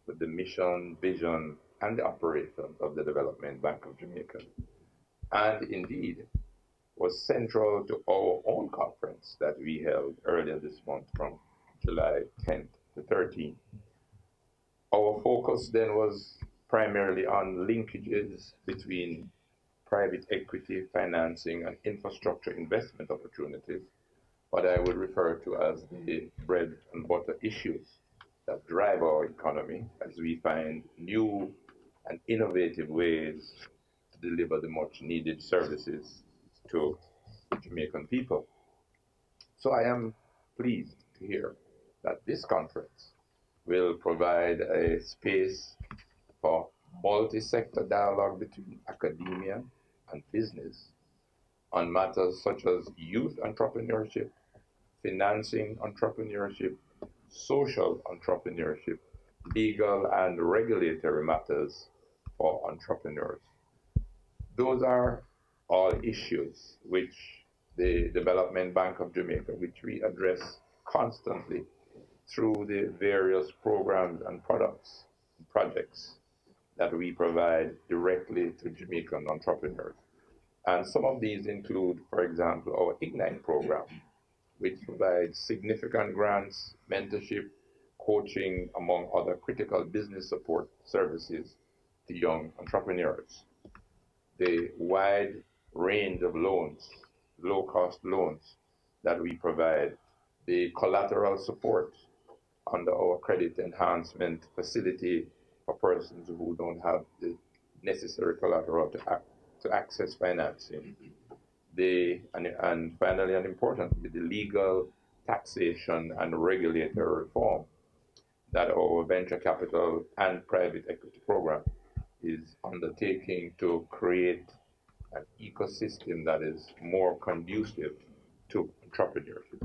with the mission, vision, and the operations of the Development Bank of Jamaica. And indeed, was central to our own conference that we held earlier this month from July 10th to 13th. Our focus then was primarily on linkages between private equity financing and infrastructure investment opportunities, what I would refer to as the bread and butter issues that drive our economy as we find new and innovative ways to deliver the much needed services to Jamaican people. So I am pleased to hear that this conference will provide a space for multi-sector dialogue between academia and business on matters such as youth entrepreneurship, financing entrepreneurship, social entrepreneurship, legal and regulatory matters for entrepreneurs. Those are all issues which the Development Bank of Jamaica, which we address constantly through the various programs and products and projects that we provide directly to Jamaican entrepreneurs. And some of these include, for example, our Ignite program, which provides significant grants, mentorship, coaching, among other critical business support services to young entrepreneurs. The wide range of loans, low-cost loans that we provide, the collateral support under our credit enhancement facility for persons who don't have the necessary collateral to access financing. And finally and importantly, the legal, taxation, and regulatory reform that our venture capital and private equity program is undertaking to create an ecosystem that is more conducive to entrepreneurship.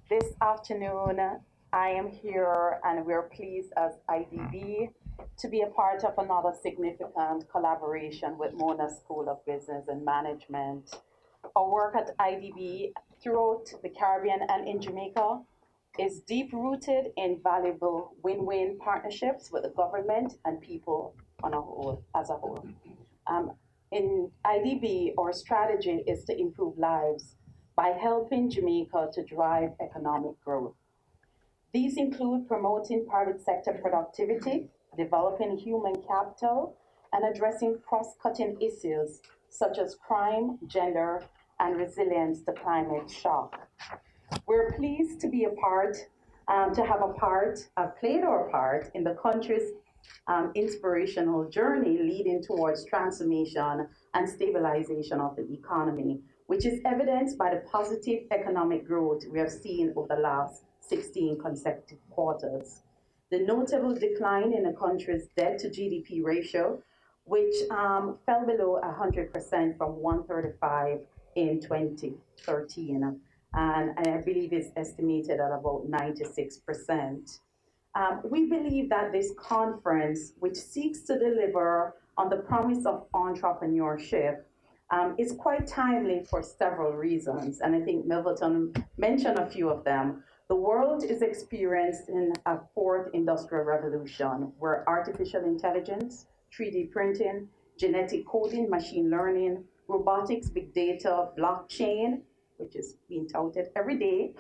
This afternoon, I am here and we're pleased as IDB to be a part of another significant collaboration with Mona School of Business and Management. Our work at IDB throughout the Caribbean and in Jamaica is deep-rooted in valuable win-win partnerships with the government and people as a whole. In IDB, our strategy is to improve lives by helping Jamaica to drive economic growth. These include promoting private sector productivity, developing human capital, and addressing cross-cutting issues such as crime, gender, and resilience to climate shock. We're pleased to be a part, played our part in the country's inspirational journey leading towards transformation and stabilization of the economy, which is evidenced by the positive economic growth we have seen over the last 16 consecutive quarters. The notable decline in the country's debt to GDP ratio, which fell below 100% from 135 in 2013, and I believe it's estimated at about 96%. We believe that this conference, which seeks to deliver on the promise of entrepreneurship, is quite timely for several reasons, and I think Milverton mentioned a few of them. The world is experiencing a fourth industrial revolution where artificial intelligence, 3D printing, genetic coding, machine learning, robotics, big data, blockchain, which is being touted every day,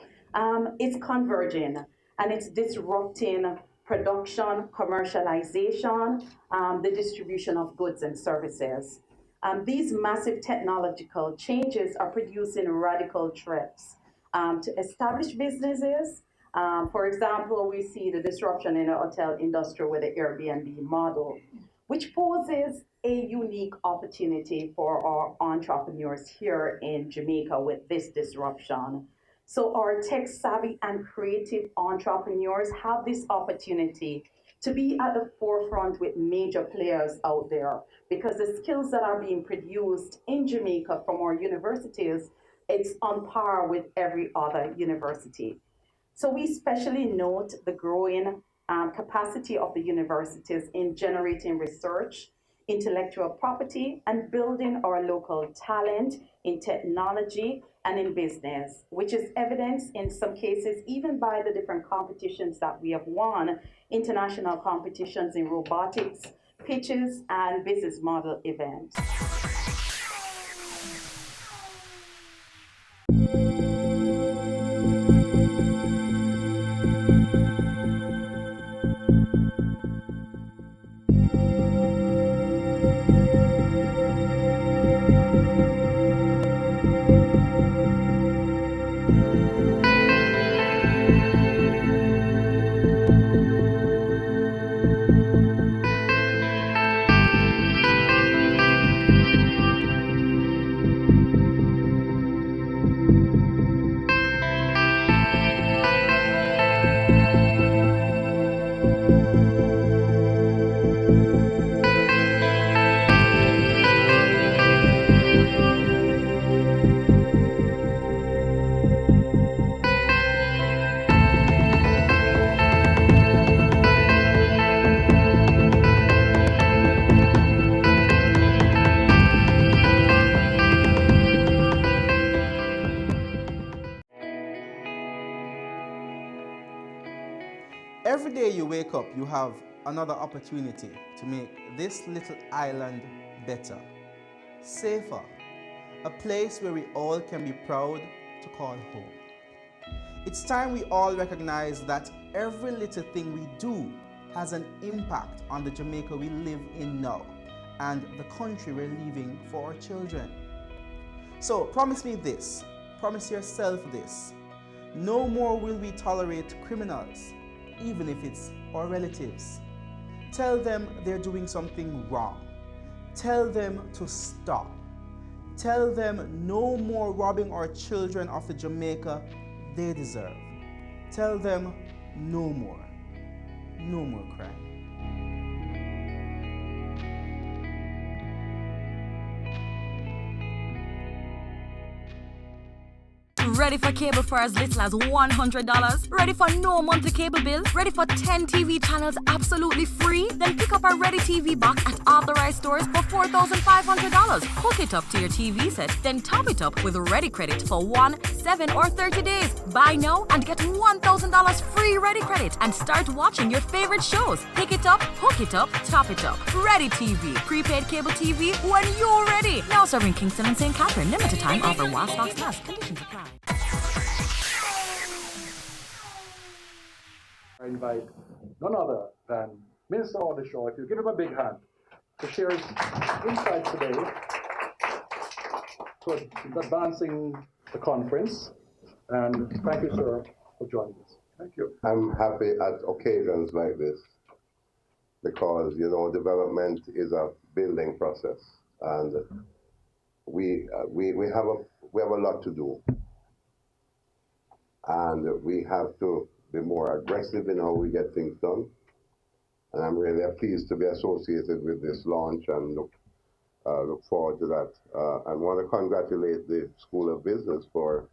is converging and it's disrupting production, commercialization, the distribution of goods and services. These massive technological changes are producing radical threats to established businesses For example, we see the disruption in the hotel industry with the Airbnb model, which poses a unique opportunity for our entrepreneurs here in Jamaica with this disruption. So our tech-savvy and creative entrepreneurs have this opportunity to be at the forefront with major players out there, because the skills that are being produced in Jamaica from our universities, it's on par with every other university. So we especially note the growing capacity of the universities in generating research, intellectual property, and building our local talent in technology and in business, which is evidenced in some cases even by the different competitions that we have won, international competitions in robotics, pitches, and business model events. Every day you wake up, you have another opportunity to make this little island better, safer, a place where we all can be proud to call home. It's time we all recognize that every little thing we do has an impact on the Jamaica we live in now and the country we're leaving for our children. So promise me this, promise yourself this: no more will we tolerate criminals, even if it's our relatives. Tell them they're doing something wrong. Tell them to stop. Tell them no more robbing our children of the Jamaica they deserve. Tell them no more crime. Ready for cable for as little as $100? Ready for no monthly cable bill? Ready for 10 TV channels absolutely free? Then pick up our Ready TV box at authorized stores for $4,500. Hook it up to your TV set, then top it up with Ready Credit for 1, 7, or 30 days. Buy now and get $1,000 free Ready Credit and start watching your favorite shows. Pick it up, hook it up, top it up. Ready TV. Prepaid cable TV when you're ready. Now serving Kingston and St. Catherine. Limited time offer while stocks last. Conditions apply. I invite none other than Minister Odishaw, if you give him a big hand, to share his insights today toward advancing the conference. And thank you, sir, for joining us. Thank you. I'm happy at occasions like this because, you know, development is a building process, and we have a lot to do, and we have to be more aggressive in how we get things done. And I'm really pleased to be associated with this launch and look forward to that. I want to congratulate the School of Business for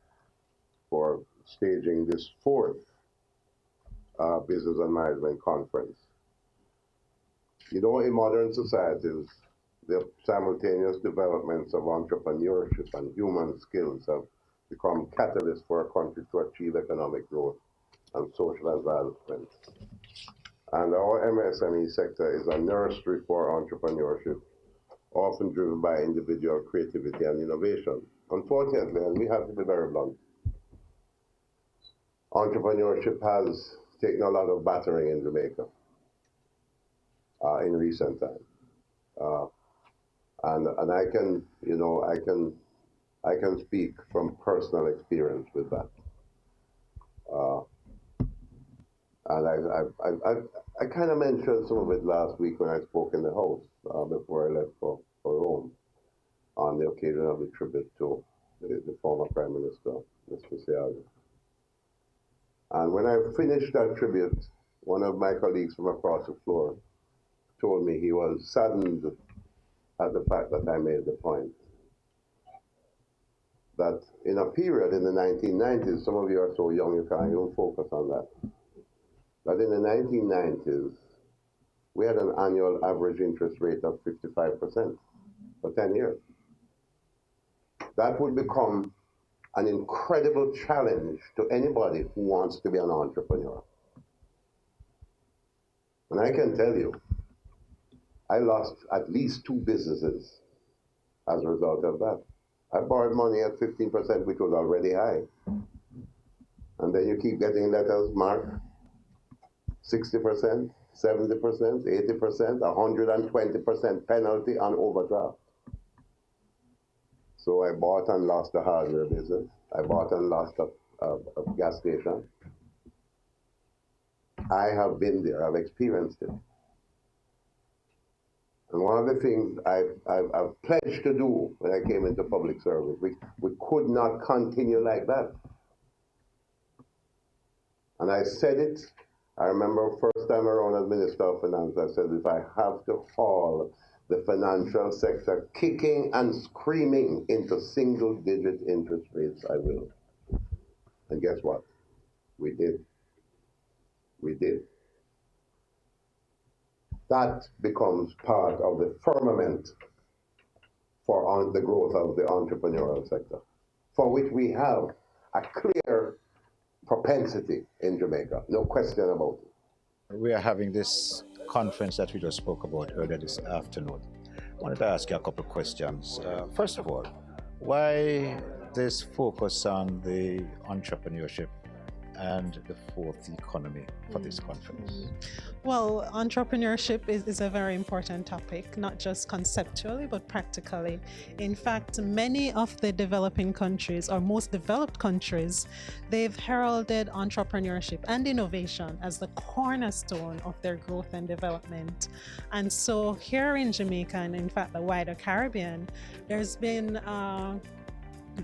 staging this 4th Business and Management Conference. You know, in modern societies, the simultaneous developments of entrepreneurship and human skills have become catalysts for a country to achieve economic growth and social advancement. And our MSME sector is a nursery for entrepreneurship, often driven by individual creativity and innovation. Unfortunately, and we have to be very blunt, entrepreneurship has taken a lot of battering in Jamaica in recent times. And I can, you know, I can speak from personal experience with that. And I kind of mentioned some of it last week when I spoke in the House before I left for Rome on the occasion of the tribute to the former Prime Minister, Mr. Seaga. And when I finished that tribute, one of my colleagues from across the floor told me he was saddened at the fact that I made the point that in a period in the 1990s, some of you are so young you can't even focus on that, but in the 1990s, we had an annual average interest rate of 55% for 10 years. That would become an incredible challenge to anybody who wants to be an entrepreneur. And I can tell you, I lost at least 2 businesses as a result of that. I borrowed money at 15%, which was already high. And then you keep getting letters marked 60%, 70%, 80%, 120% penalty on overdraft. So I bought and lost a hardware business. I bought and lost a gas station. I have been there, I've experienced it. And one of the things I've pledged to do when I came into public service, we could not continue like that. And I said it, I remember first time around as Minister of Finance, I said, if I have to haul the financial sector kicking and screaming into single-digit interest rates, I will. And guess what? We did. We did. That becomes part of the firmament for the growth of the entrepreneurial sector, for which we have a clear propensity in Jamaica, no question about it. We are having this conference that we just spoke about earlier this afternoon. I wanted to ask you a couple of questions. First of all, why this focus on the entrepreneurship and the fourth economy for this conference? Well, entrepreneurship is a very important topic, not just conceptually, but practically. In fact, many of the developing countries, or most developed countries, they've heralded entrepreneurship and innovation as the cornerstone of their growth and development. And so here in Jamaica, and in fact the wider Caribbean, there's been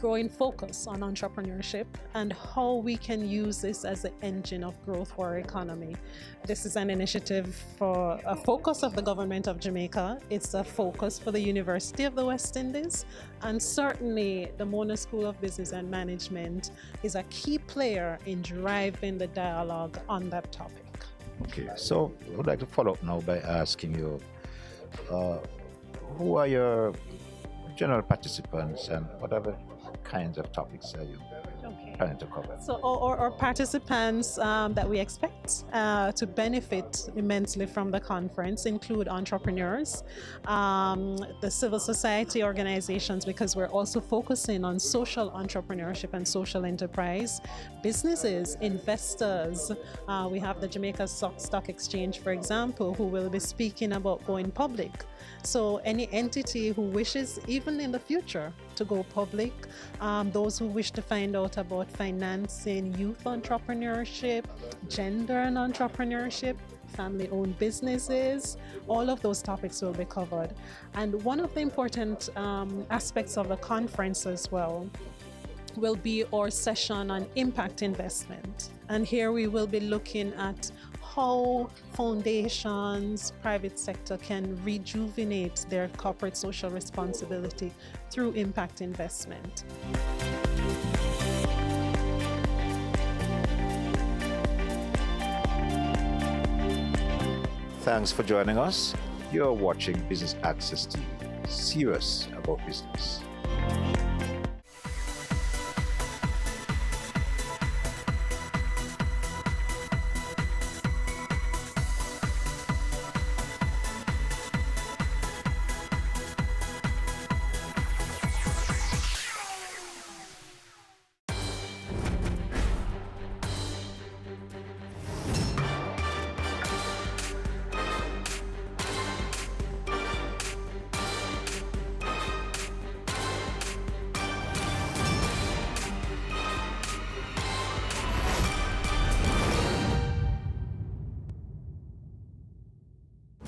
growing focus on entrepreneurship and how we can use this as the engine of growth for our economy. This is an initiative for a focus of the government of Jamaica. It's a focus for the University of the West Indies, and certainly the Mona School of Business and Management is a key player in driving the dialogue on that topic. Okay, so I would like to follow up now by asking you, who are your general participants and whatever kinds of topics are you planning to cover? So our participants that we expect to benefit immensely from the conference include entrepreneurs, the civil society organizations, because we're also focusing on social entrepreneurship and social enterprise, businesses, investors. We have the Jamaica Stock Exchange, for example, who will be speaking about going public. So any entity who wishes, even in the future, to go public, those who wish to find out about financing youth entrepreneurship, gender and entrepreneurship, family-owned businesses, all of those topics will be covered. And one of the important aspects of the conference as well will be our session on impact investment. And here we will be looking at how foundations, private sector can rejuvenate their corporate social responsibility through impact investment. Thanks for joining us. You're watching Business Access TV, serious about business.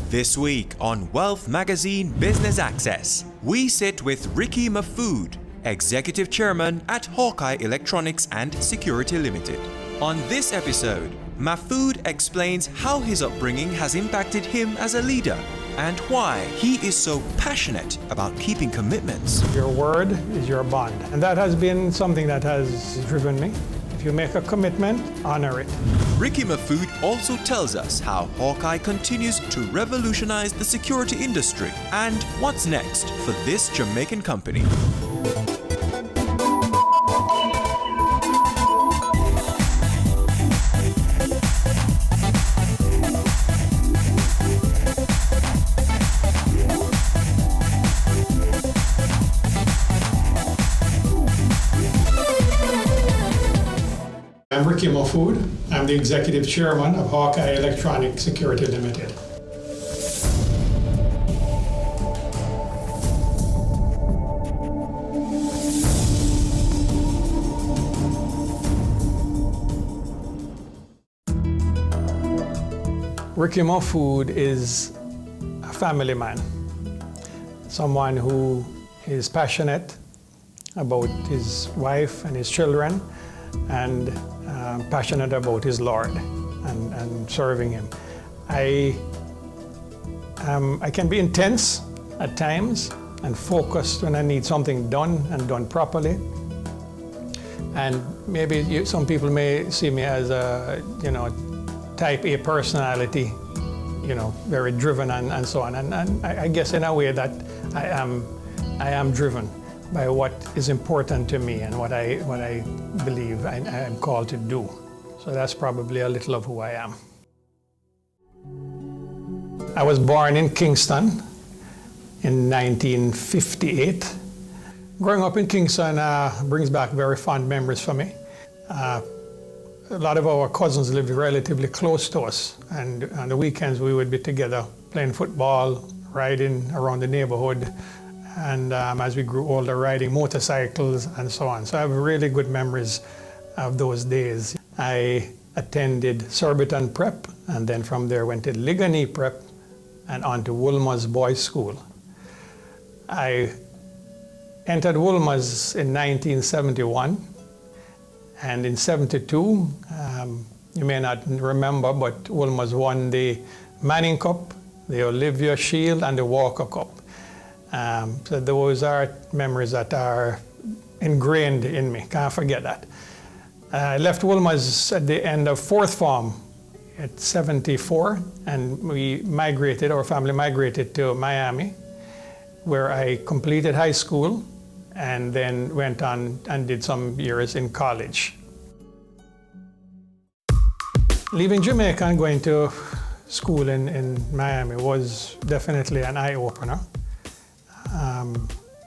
This week on Wealth Magazine Business Access, we sit with Ricky Mahfood, Executive Chairman at Hawkeye Electronics and Security Limited. On this episode, Mahfood explains how his upbringing has impacted him as a leader and why he is so passionate about keeping commitments. Your word is your bond, and that has been something that has driven me. If you make a commitment, honor it. Ricky Mahfood also tells us how Hawkeye continues to revolutionize the security industry and what's next for this Jamaican company. I'm Ricky Mahfood. I'm the Executive Chairman of Hawkeye Electronic Security Limited. Ricky Mahfood is a family man, someone who is passionate about his wife and his children, and passionate about his Lord and serving him. I can be intense at times and focused when I need something done and done properly. And maybe some people may see me as a, type A personality, very driven and so on. And I guess in a way that I am driven by what is important to me and what I believe I am called to do. So that's probably a little of who I am. I was born in Kingston in 1958. Growing up in Kingston brings back very fond memories for me. A lot of our cousins lived relatively close to us, and on the weekends we would be together playing football, riding around the neighborhood, and as we grew older, riding motorcycles and so on. So I have really good memories of those days. I attended Surbiton Prep, and then from there went to Ligani Prep and on to Wolmer's Boys School. I entered Wolmer's in 1971, and in 72, you may not remember, but Wolmer's won the Manning Cup, the Olivia Shield, and the Walker Cup. So those are memories that are ingrained in me. Can't forget that. I left Wolmer's at the end of fourth form at 74, and our family migrated to Miami, where I completed high school and then went on and did some years in college. Leaving Jamaica and going to school in Miami was definitely an eye-opener.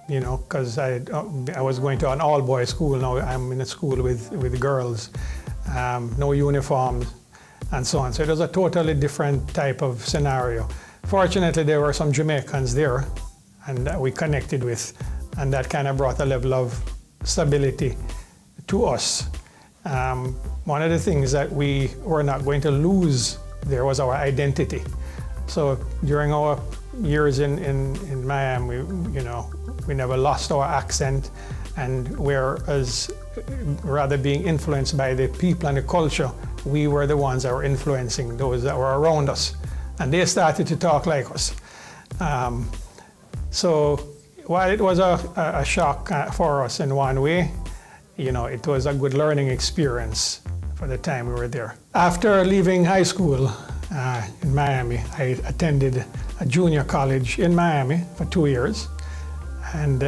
Because I was going to an all-boys school. Now I'm in a school with girls, no uniforms, and so on. So it was a totally different type of scenario. Fortunately, there were some Jamaicans there, and that we connected with, and that kind of brought a level of stability to us. One of the things that we were not going to lose there was our identity. So during our years in Miami, we never lost our accent, and whereas rather being influenced by the people and the culture, we were the ones that were influencing those that were around us, and they started to talk like us. So while it was a shock for us in one way, it was a good learning experience for the time we were there. After leaving high school in Miami, I attended a junior college in Miami for 2 years and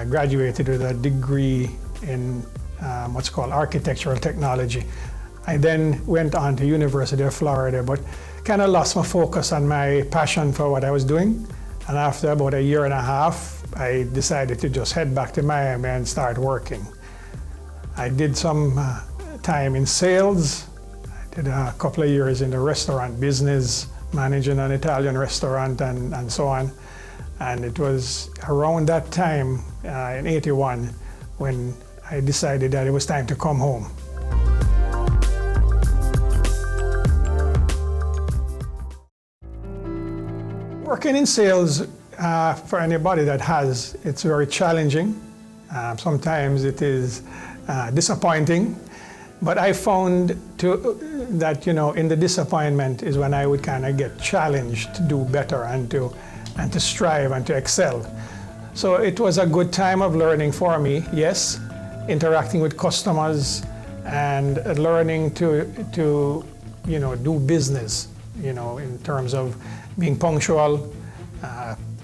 graduated with a degree in what's called architectural technology. I then went on to University of Florida, but kind of lost my focus on my passion for what I was doing. And after about a year and a half, I decided to just head back to Miami and start working. I did some time in sales. I did a couple of years in the restaurant business, managing an Italian restaurant and so on. And it was around that time, in '81, when I decided that it was time to come home. Working in sales, for anybody that has, it's very challenging. Sometimes it is disappointing, but I found that in the disappointment is when I would kind of get challenged to do better and to strive and to excel. So it was a good time of learning for me, yes, interacting with customers and learning to do business, in terms of being punctual,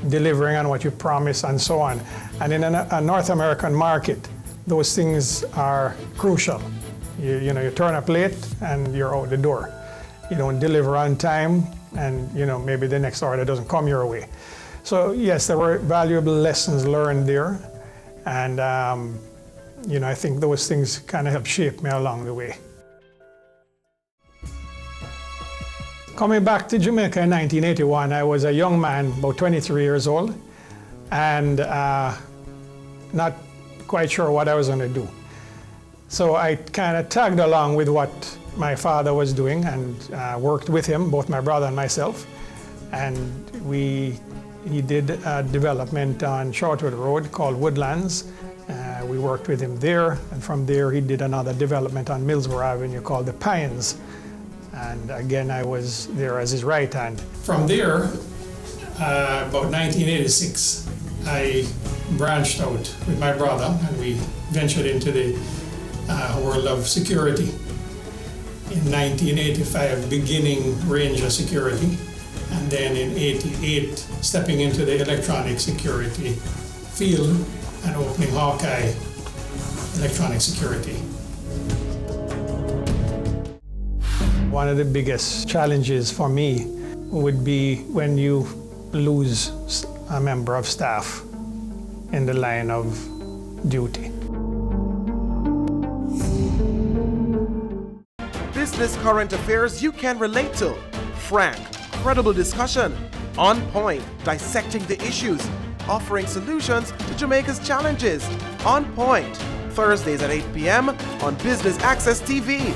delivering on what you promise, and so on. And in a North American market, those things are crucial. You turn up late and you're out the door. You don't deliver on time, and maybe the next order doesn't come your way. So yes, there were valuable lessons learned there, and I think those things kind of helped shape me along the way. Coming back to Jamaica in 1981, I was a young man, about 23 years old, and not quite sure what I was going to do. So I kind of tagged along with what my father was doing and worked with him, both my brother and myself. And he did a development on Shortwood Road called Woodlands. We worked with him there, and from there he did another development on Millsboro Avenue called the Pines. And again, I was there as his right hand. From there, about 1986, I branched out with my brother, and we ventured into the world of security. In 1985, beginning Ranger Security, and then in 88, stepping into the electronic security field and opening Hawkeye Electronic Security. One of the biggest challenges for me would be when you lose a member of staff in the line of duty. Business current affairs you can relate to. Frank, credible discussion. On point, dissecting the issues. Offering solutions to Jamaica's challenges. On Point, Thursdays at 8 p.m. on Business Access TV.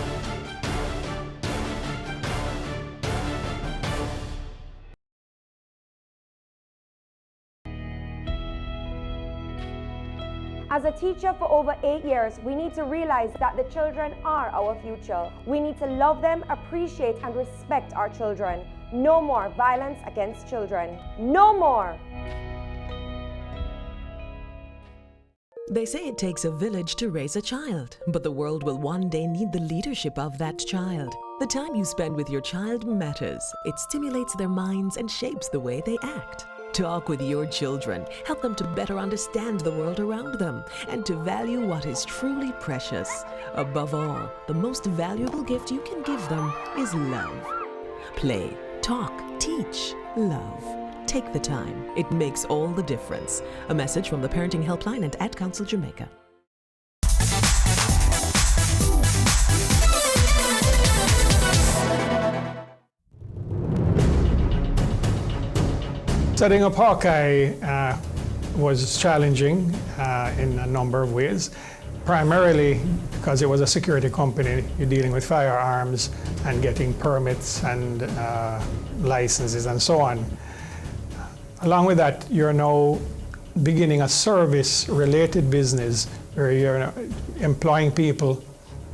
As a teacher for over 8 years, we need to realize that the children are our future. We need to love them, appreciate and respect our children. No more violence against children. No more! They say it takes a village to raise a child, but the world will one day need the leadership of that child. The time you spend with your child matters. It stimulates their minds and shapes the way they act. Talk with your children. Help them to better understand the world around them and to value what is truly precious. Above all, the most valuable gift you can give them is love. Play, talk, teach, love. Take the time. It makes all the difference. A message from the Parenting Helpline and Ad Council Jamaica. Setting up Hawkeye was challenging in a number of ways. Primarily because it was a security company, you're dealing with firearms and getting permits and licenses and so on. Along with that, you're now beginning a service-related business where you're employing people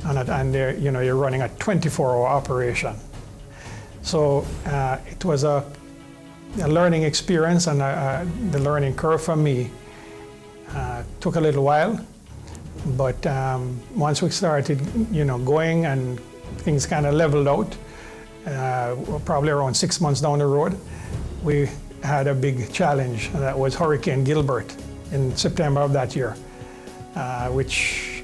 and you're running a 24-hour operation. So it was a learning experience, and the learning curve for me took a little while. But once we started, going and things kind of leveled out, probably around 6 months down the road, we had a big challenge, and that was Hurricane Gilbert in September of that year, which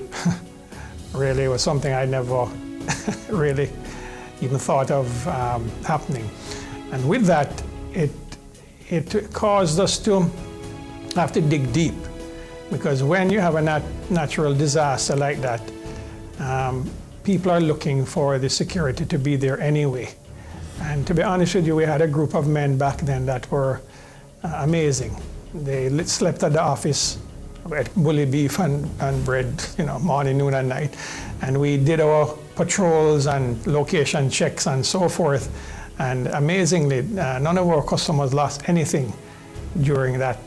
really was something I never really even thought of happening. And with that, it caused us to have to dig deep, because when you have a natural disaster like that, people are looking for the security to be there anyway. And to be honest with you, we had a group of men back then that were amazing. They slept at the office, ate bully beef and bread, morning, noon, and night. And we did our patrols and location checks and so forth. And amazingly, none of our customers lost anything during that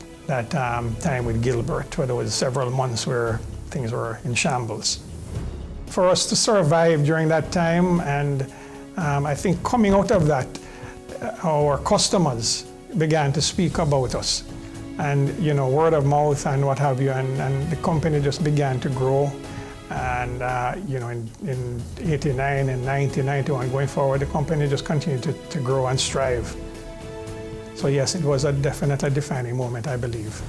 time with Gilbert, where there was several months where things were in shambles. For us to survive during that time, and I think coming out of that, our customers began to speak about us, and word of mouth and what have you, and the company just began to grow. And in 89 and 90, 91 going forward, the company just continued to grow and strive. So yes, it was a definitely defining moment, I believe.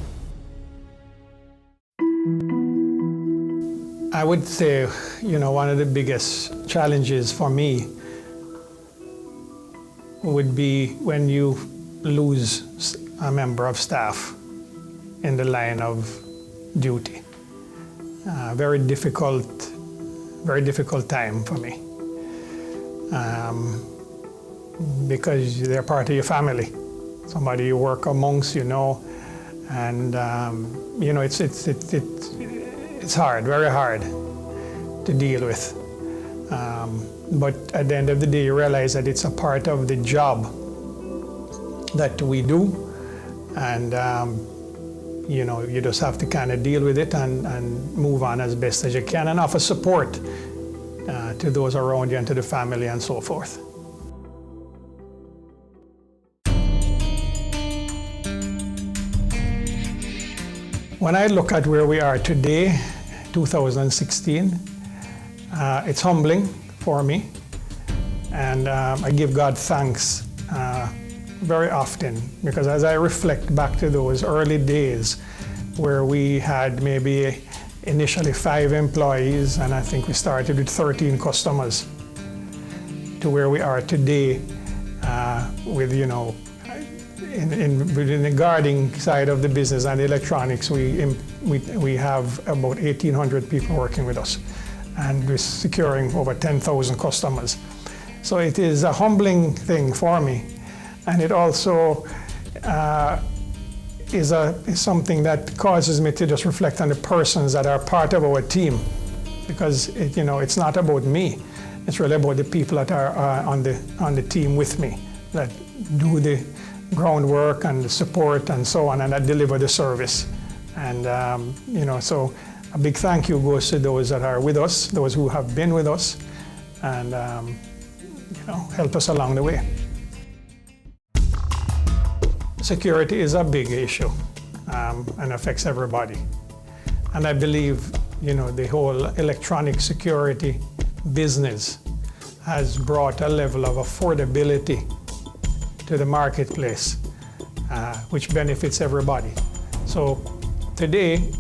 I would say, one of the biggest challenges for me would be when you lose a member of staff in the line of duty. Very difficult time for me, because they're part of your family, somebody you work amongst, and it's hard, very hard to deal with. But at the end of the day, you realize that it's a part of the job that we do, and you just have to kind of deal with it and move on as best as you can and offer support to those around you and to the family and so forth. When I look at where we are today, 2016, it's humbling for me, and I give God thanks very often, because as I reflect back to those early days where we had maybe initially 5 employees, and I think we started with 13 customers, to where we are today with, within the guarding side of the business and the electronics, we have about 1,800 people working with us, and we're securing over 10,000 customers. So it is a humbling thing for me. And it also is something that causes me to just reflect on the persons that are part of our team, because it's not about me. It's really about the people that are on the team with me, that do the groundwork and the support and so on, and that deliver the service. And so a big thank you goes to those that are with us, those who have been with us, and help us along the way. Security is a big issue and affects everybody. And I believe, the whole electronic security business has brought a level of affordability to the marketplace, which benefits everybody. So today,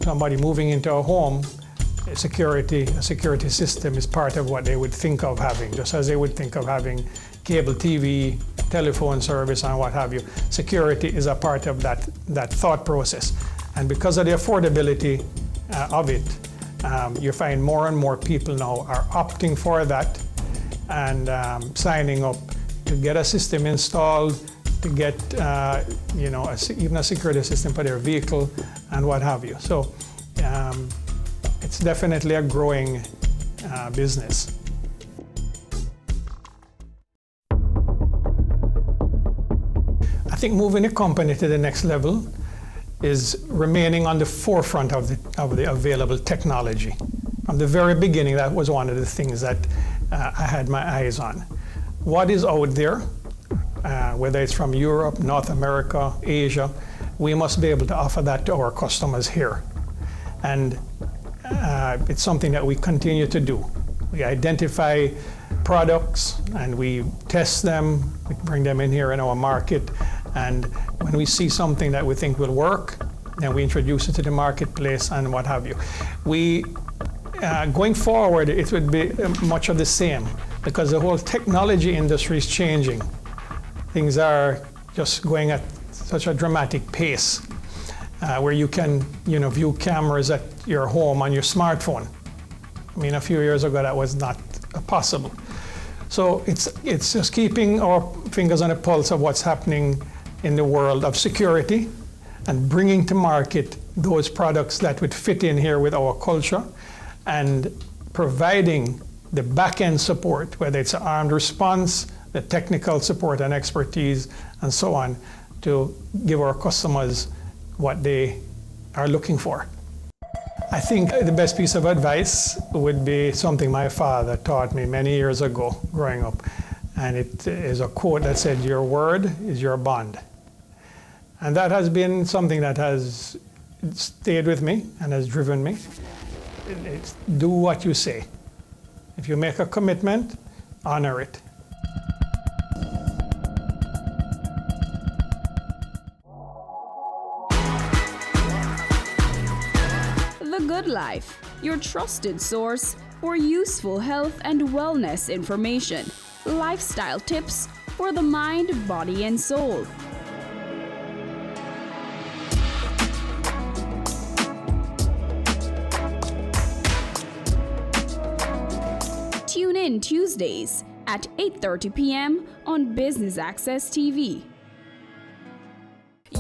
somebody moving into a home, a security system is part of what they would think of having, just as they would think of having cable TV, telephone service, and what have you. Security is a part of that thought process. And because of the affordability of it, you find more and more people now are opting for that and signing up to get a system installed, to get even a security system for their vehicle and what have you. So it's definitely a growing business. I think moving the company to the next level is remaining on the forefront of the available technology. From the very beginning, that was one of the things that I had my eyes on. What is out there, whether it's from Europe, North America, Asia, we must be able to offer that to our customers here. And it's something that we continue to do. We identify products and we test them, we bring them in here in our market, and when we see something that we think will work, then we introduce it to the marketplace and what have you. Going forward, it would be much of the same, because the whole technology industry is changing. Things are just going at such a dramatic pace, where you can view cameras at your home on your smartphone. I mean, a few years ago that was not possible. So it's just keeping our fingers on the pulse of what's happening in the world of security and bringing to market those products that would fit in here with our culture, and providing the back-end support, whether it's armed response the technical support and expertise and so on to give our customers what they are looking for. I think the best piece of advice would be something my father taught me many years ago growing up. And it is a quote that said, "Your word is your bond." And that has been something that has stayed with me and has driven me. It's do what you say. If you make a commitment, honor it. The Good Life, your trusted source for useful health and wellness information, lifestyle tips for the mind, body, and soul. Tune in Tuesdays at 8:30 p.m. on Business Access TV.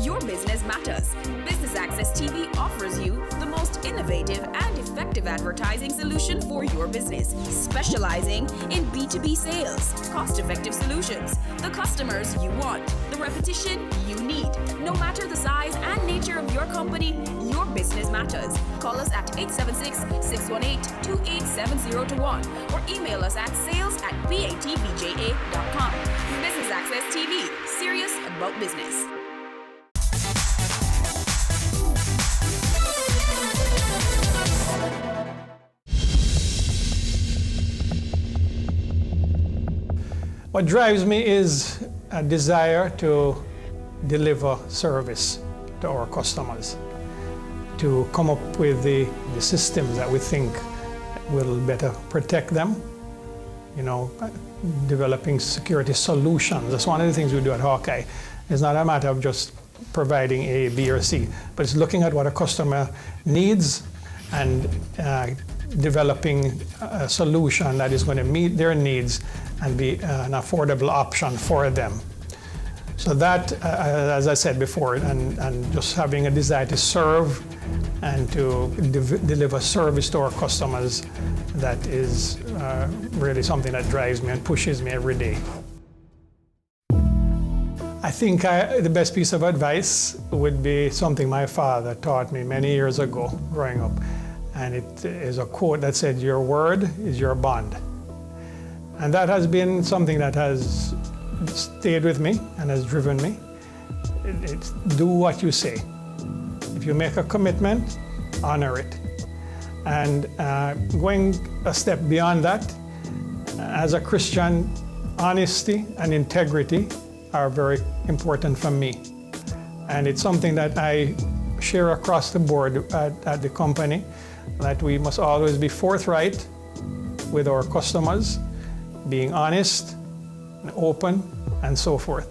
Your business matters. Business Access TV offers you the most innovative and effective advertising solution for your business, specializing in B2B sales, cost-effective solutions, the customers you want, the repetition you need. No matter the size and nature of your company, your business matters. Call us at 876-618-2870 or email us at sales@batvja.com. Business Access TV, serious about business. What drives me is a desire to deliver service to our customers, to come up with the systems that we think will better protect them, developing security solutions. That's one of the things we do at Hawkeye. It's not a matter of just providing A, B, or C, but it's looking at what a customer needs and developing a solution that is going to meet their needs and be an affordable option for them. So that, as I said before, and just having a desire to serve and to deliver service to our customers, that is really something that drives me and pushes me every day. I think the best piece of advice would be something my father taught me many years ago growing up. And it is a quote that said, "Your word is your bond." And that has been something that has stayed with me and has driven me. It's do what you say. If you make a commitment, honor it. And going a step beyond that, as a Christian, honesty and integrity are very important for me. And it's something that I share across the board at the company, that we must always be forthright with our customers, being honest and open and so forth.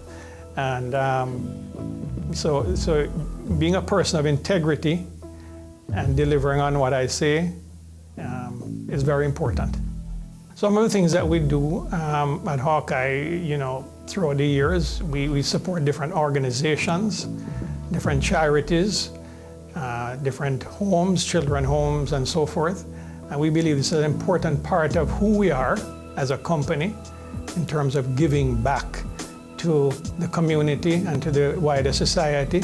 And so being a person of integrity and delivering on what I say is very important. Some of the things that we do at Hawkeye, throughout the years, we support different organizations, different charities, different homes, children homes, and so forth. And we believe this is an important part of who we are as a company in terms of giving back to the community and to the wider society.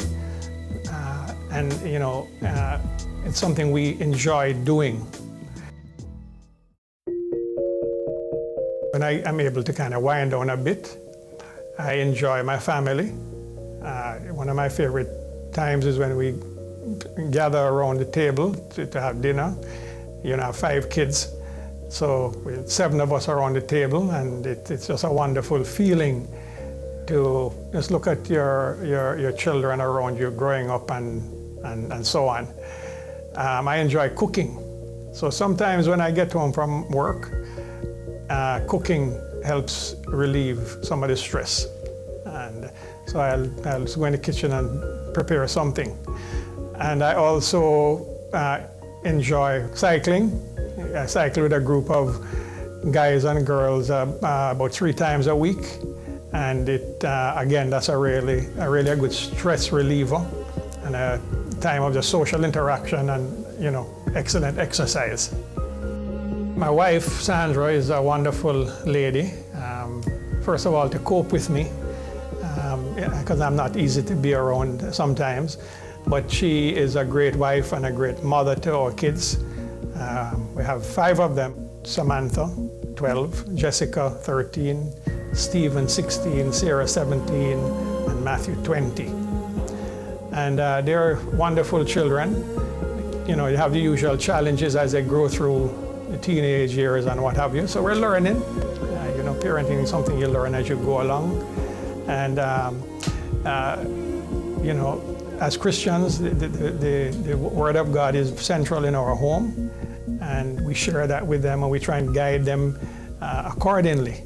It's something we enjoy doing. When I am able to kind of wind down a bit, I enjoy my family. One of my favorite times is when we gather around the table to have dinner. I have 5 kids, so with 7 of us around the table, and it's just a wonderful feeling to just look at your children around you growing up and so on. I enjoy cooking, so sometimes when I get home from work, cooking helps relieve some of the stress, and so I'll go in the kitchen and prepare something. And I also enjoy cycling. I cycle with a group of guys and girls about 3 times a week, and again, that's a really good stress reliever and a time of just social interaction and excellent exercise. My wife Sandra is a wonderful lady, first of all, to cope with me, because I'm not easy to be around sometimes. But she is a great wife and a great mother to our kids. We have 5 of them: Samantha, 12, Jessica, 13, Stephen, 16, Sarah, 17, and Matthew, 20. And they're wonderful children. You know, you have the usual challenges as they grow through the teenage years and what have you. So we're learning. You know, parenting is something you learn as you go along. And, you know, as Christians, the Word of God is central in our home. And we share that with them, and we try and guide them accordingly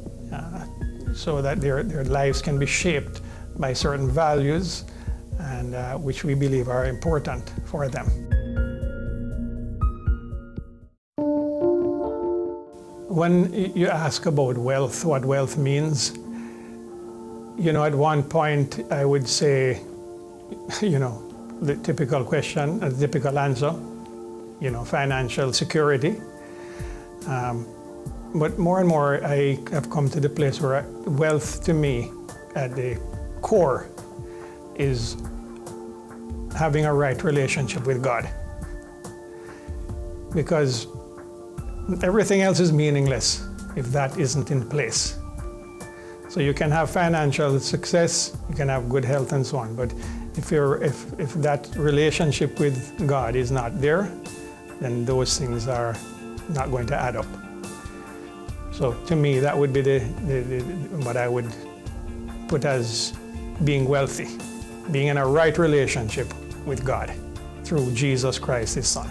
so that their lives can be shaped by certain values and which we believe are important for them. When you ask about wealth, what wealth means, you know, at one point I would say, you know, the typical question, the typical answer, you know, financial security. But more and more I have come to the place where wealth to me at the core is having a right relationship with God. Because everything else is meaningless if that isn't in place. So you can have financial success, you can have good health and so on, but if that relationship with God is not there, then those things are not going to add up. So to me, that would be what I would put as being wealthy, being in a right relationship with God through Jesus Christ, His Son.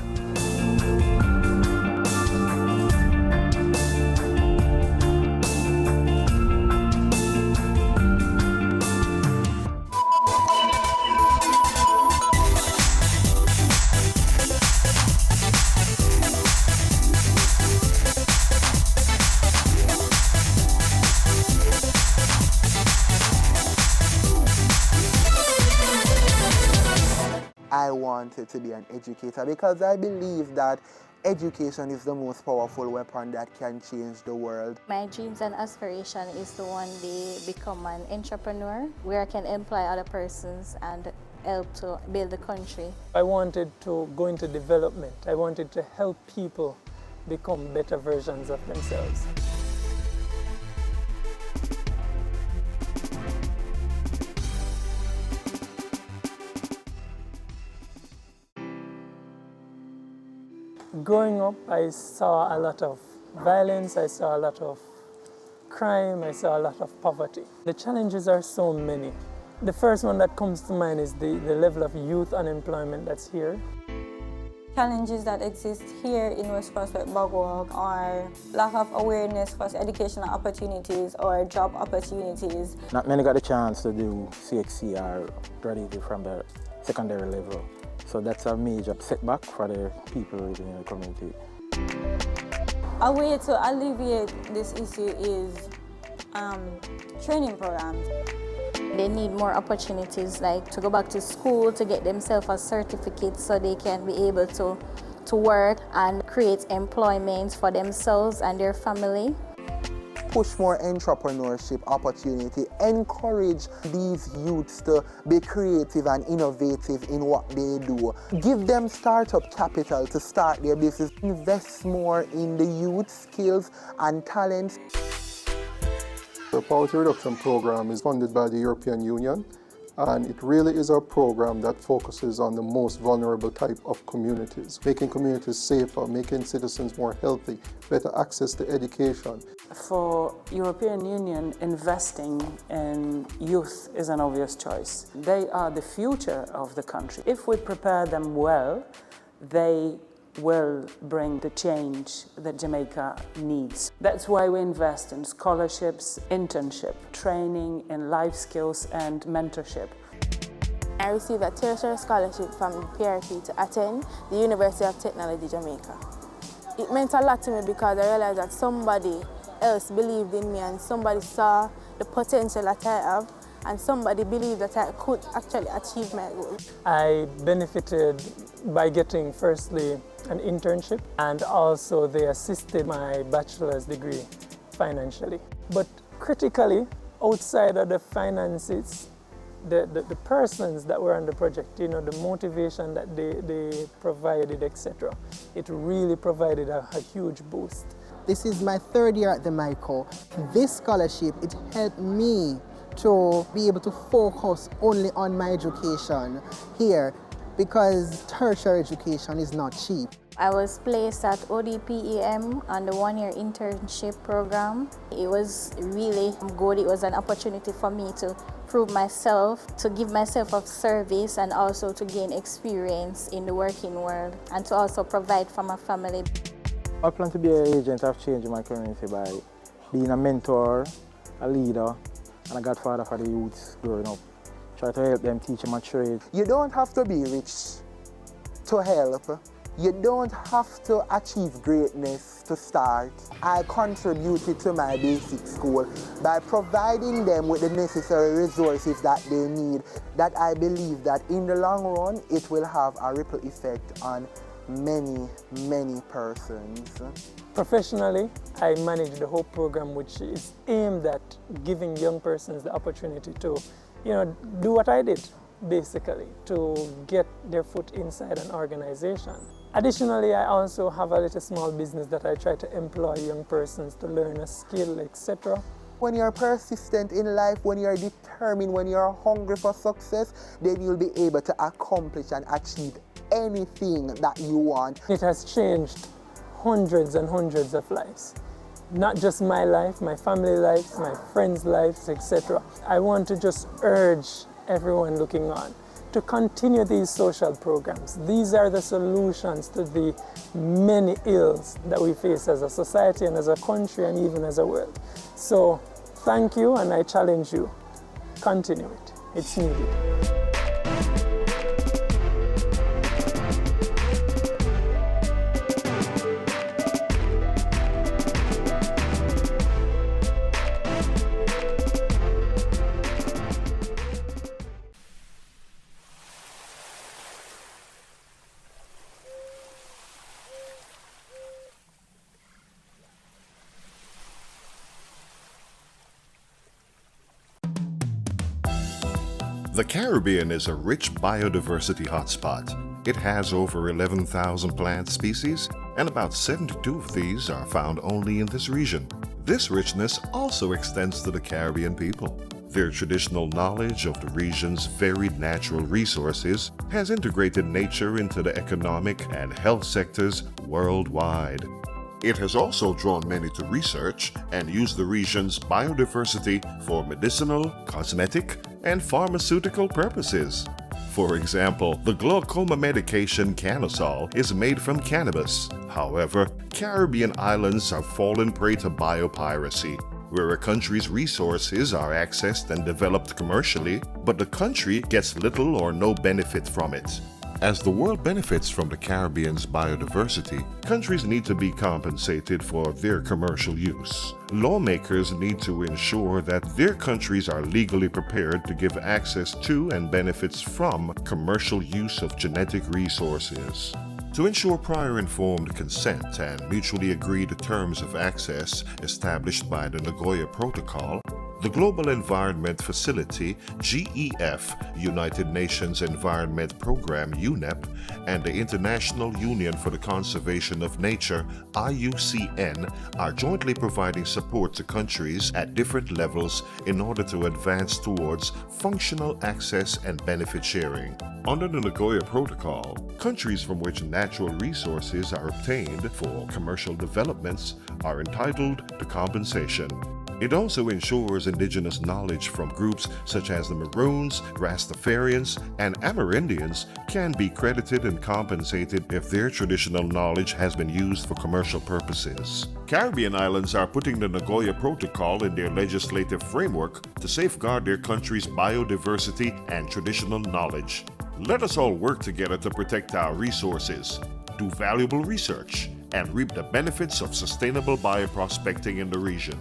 I wanted to be an educator because I believe that education is the most powerful weapon that can change the world. My dreams and aspiration is to one day become an entrepreneur where I can employ other persons and help to build the country. I wanted to go into development. I wanted to help people become better versions of themselves. Growing up, I saw a lot of violence, I saw a lot of crime, I saw a lot of poverty. The challenges are so many. The first one that comes to mind is the level of youth unemployment that's here. Challenges that exist here in West Prospect Bogwalk are lack of awareness for educational opportunities or job opportunities. Not many got the chance to do CXC or graduate from the secondary level. So that's a major setback for the people living in the community. A way to alleviate this issue is training programs. They need more opportunities, like to go back to school to get themselves a certificate so they can be able to work and create employment for themselves and their family. Push more entrepreneurship opportunity, encourage these youths to be creative and innovative in what they do. Give them startup capital to start their business. Invest more in the youth skills and talents. The Poverty Reduction Program is funded by the European Union, and it really is a program that focuses on the most vulnerable type of communities, making communities safer, making citizens more healthy, better access to education. For European Union, investing in youth is an obvious choice. They are the future of the country. If we prepare them well, they will bring the change that Jamaica needs. That's why we invest in scholarships, internship, training in life skills and mentorship. I received a tertiary scholarship from PRP to attend the University of Technology, Jamaica. It meant a lot to me because I realized that somebody else believed in me and somebody saw the potential that I have and somebody believed that I could actually achieve my goal. I benefited by getting firstly an internship, and also they assisted my bachelor's degree financially. But critically, outside of the finances, the persons that were on the project, you know, the motivation that they provided, etc., it really provided a huge boost. This is my third year at the MICO. This scholarship, it helped me to be able to focus only on my education here, because tertiary education is not cheap. I was placed at ODPEM on the one-year internship program. It was really good. It was an opportunity for me to prove myself, to give myself a service, and also to gain experience in the working world, and to also provide for my family. I plan to be an agent of change in my community by being a mentor, a leader, and a godfather for the youths growing up. Try to help them, teach them a trade. You don't have to be rich to help. You don't have to achieve greatness to start. I contributed to my basic school by providing them with the necessary resources that they need, that I believe that in the long run, it will have a ripple effect on many, many persons. Professionally, I manage the whole program, which is aimed at giving young persons the opportunity to, you know, do what I did, basically, to get their foot inside an organization. Additionally, I also have a little small business that I try to employ young persons to learn a skill, etc. When you're persistent in life, when you're determined, when you're hungry for success, then you'll be able to accomplish and achieve anything that you want. It has changed hundreds and hundreds of lives. Not just my life, my family lives, my friends' lives, etc. I want to just urge everyone looking on to continue these social programs. These are the solutions to the many ills that we face as a society and as a country and even as a world. So thank you, and I challenge you, continue it. It's needed. The Caribbean is a rich biodiversity hotspot. It has over 11,000 plant species, and about 72 of these are found only in this region. This richness also extends to the Caribbean people. Their traditional knowledge of the region's varied natural resources has integrated nature into the economic and health sectors worldwide. It has also drawn many to research and use the region's biodiversity for medicinal, cosmetic, and pharmaceutical purposes. For example, the glaucoma medication Canasol is made from cannabis. However, Caribbean islands have fallen prey to biopiracy, where a country's resources are accessed and developed commercially, but the country gets little or no benefit from it. As the world benefits from the Caribbean's biodiversity, countries need to be compensated for their commercial use. Lawmakers need to ensure that their countries are legally prepared to give access to and benefits from commercial use of genetic resources. To ensure prior informed consent and mutually agreed terms of access established by the Nagoya Protocol, the Global Environment Facility, GEF, United Nations Environment Program, UNEP, and the International Union for the Conservation of Nature, IUCN, are jointly providing support to countries at different levels in order to advance towards functional access and benefit sharing. Under the Nagoya Protocol, countries from which natural resources are obtained for commercial developments are entitled to compensation. It also ensures indigenous knowledge from groups such as the Maroons, Rastafarians, and Amerindians can be credited and compensated if their traditional knowledge has been used for commercial purposes. Caribbean islands are putting the Nagoya Protocol in their legislative framework to safeguard their country's biodiversity and traditional knowledge. Let us all work together to protect our resources, do valuable research, and reap the benefits of sustainable bioprospecting in the region.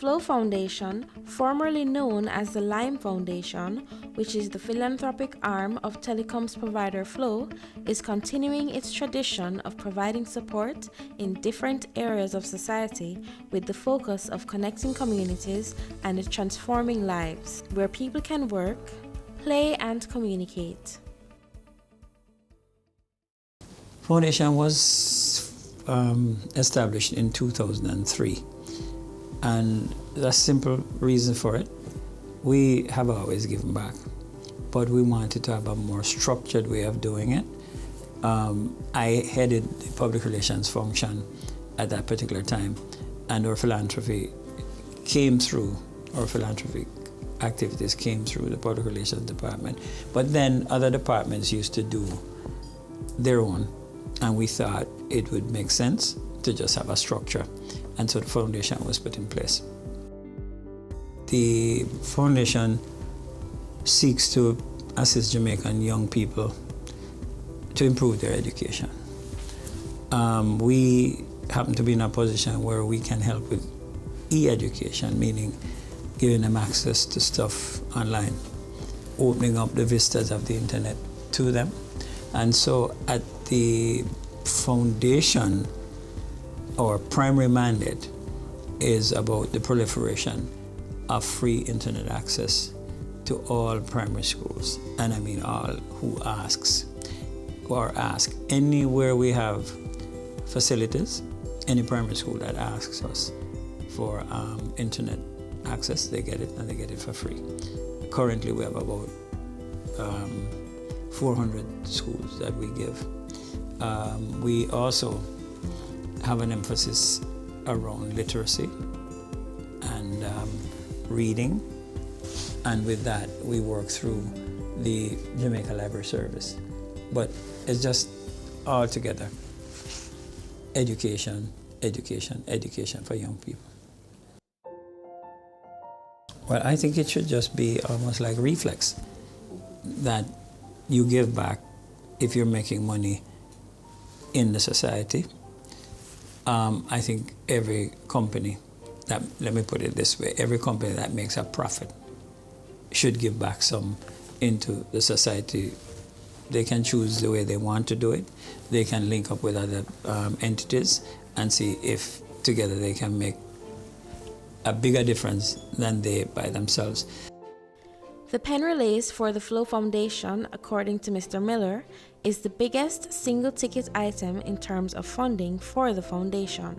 Flow Foundation, formerly known as the Lime Foundation, which is the philanthropic arm of telecoms provider Flow, is continuing its tradition of providing support in different areas of society with the focus of connecting communities and transforming lives, where people can work, play, and communicate. Foundation was established in 2003, and the simple reason for it, we have always given back, but we wanted to have a more structured way of doing it. I headed the public relations function at that particular time, and our philanthropy came through, our philanthropic activities came through the public relations department, but then other departments used to do their own, and we thought it would make sense to just have a structure, and so the foundation was put in place. The foundation seeks to assist Jamaican young people to improve their education. We happen to be in a position where we can help with e-education, meaning giving them access to stuff online, opening up the vistas of the internet to them. And so at the foundation, our primary mandate is about the proliferation of free internet access to all primary schools, and I mean all who asks or ask. Anywhere we have facilities, any primary school that asks us for internet access, they get it, and they get it for free. Currently we have about 400 schools that we give. We also have an emphasis around literacy and reading, and with that we work through the Jamaica Library Service. But it's just all together, education, education, education for young people. Well, I think it should just be almost like reflex, that you give back if you're making money in the society. I think every company that, let me put it this way, every company that makes a profit should give back some into the society. They can choose the way they want to do it. They can link up with other entities and see if together they can make a bigger difference than they by themselves. The pen relays for the Flow Foundation, according to Mr. Miller, is the biggest single-ticket item in terms of funding for the foundation.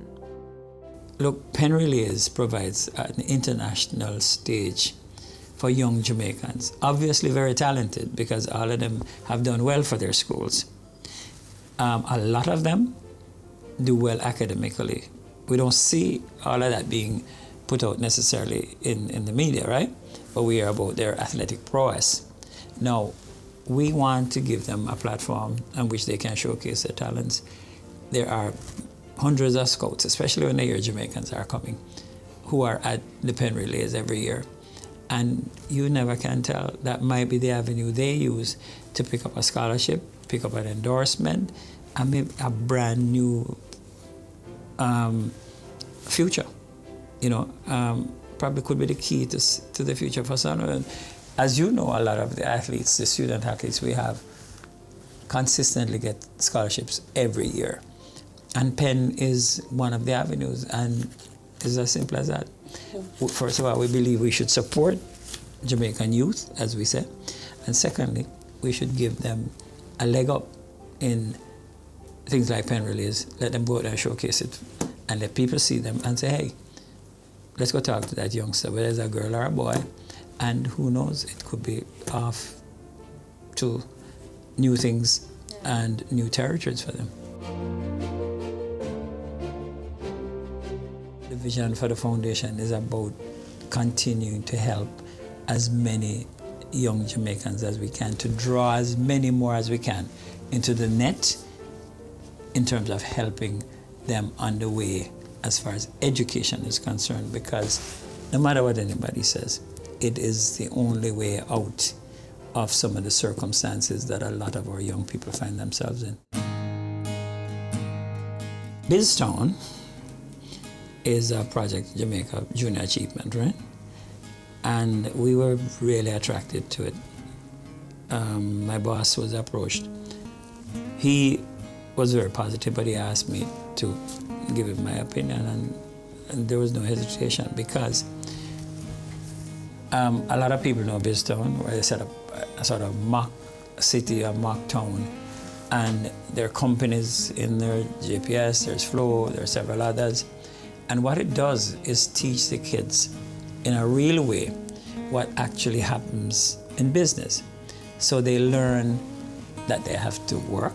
Look, pen relays provides an international stage for young Jamaicans, obviously very talented because all of them have done well for their schools. A lot of them do well academically. We don't see all of that being put out necessarily in the media, right? But we hear about their athletic prowess. Now, we want to give them a platform on which they can showcase their talents. There are hundreds of scouts, especially when they hear Jamaicans are coming, who are at the pen relays every year. And you never can tell. That might be the avenue they use to pick up a scholarship, pick up an endorsement, and maybe a brand new future. You know, probably could be the key to the future for some. And as you know, a lot of the athletes, the student athletes we have, consistently get scholarships every year. And Penn is one of the avenues, and it's as simple as that. First of all, we believe we should support Jamaican youth, as we said. And secondly, we should give them a leg up in things like pen relays. Let them go out and showcase it, and let people see them and say, hey, let's go talk to that youngster, whether it's a girl or a boy, and who knows, it could be off to new things and new territories for them. The vision for the foundation is about continuing to help as many young Jamaicans as we can, to draw as many more as we can into the net in terms of helping them on the way as far as education is concerned, because no matter what anybody says, it is the only way out of some of the circumstances that a lot of our young people find themselves in. BizTown is Project Jamaica Junior Achievement, right? And we were really attracted to it. My boss was approached. He was very positive, but he asked me to give him my opinion, and there was no hesitation because a lot of people know BizTown, where they set up a sort of mock city, a mock town, and there are companies in there, JPS, there's Flow, there are several others. And what it does is teach the kids in a real way what actually happens in business. So they learn that they have to work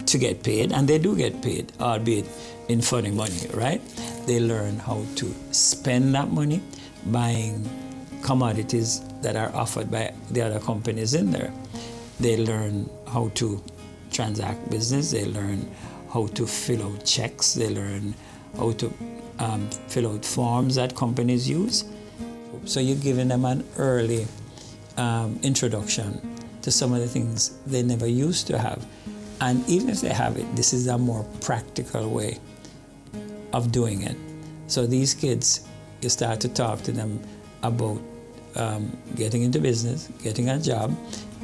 to get paid, and they do get paid, albeit in funny money, right? They learn how to spend that money buying commodities that are offered by the other companies in there. They learn how to transact business, they learn how to fill out checks, they learn how to fill out forms that companies use. So you're giving them an early introduction to some of the things they never used to have. And even if they have it, this is a more practical way of doing it. So these kids, you start to talk to them about getting into business, getting a job,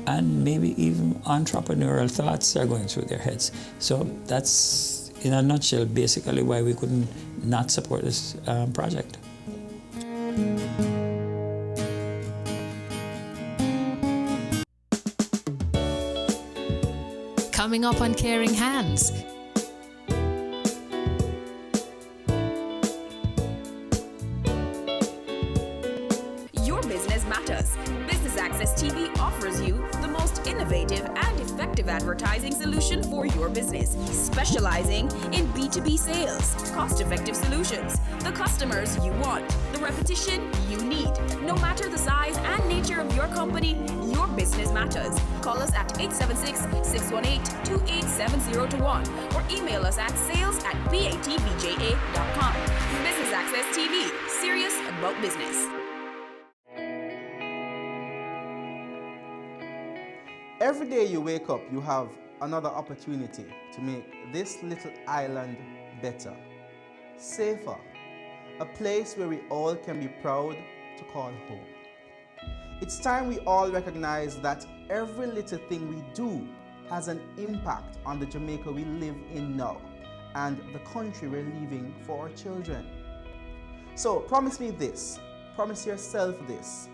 and maybe even entrepreneurial thoughts are going through their heads. So that's, in a nutshell, basically why we couldn't not support this project. Coming up on Caring Hands. Your business matters. Business Access TV offers you the most innovative and effective advertising solution for your business, specializing in B2B sales, cost-effective solutions, the customers you want, the repetition you need. No matter the size and nature of your company, your business matters. Call us at 876-618-2870 or email us at sales@batvja.com. Business Access TV, serious about business. Every day you wake up, you have another opportunity to make this little island better, safer, a place where we all can be proud to call home. It's time we all recognize that every little thing we do has an impact on the Jamaica we live in now and the country we're leaving for our children. So promise me this, promise yourself this: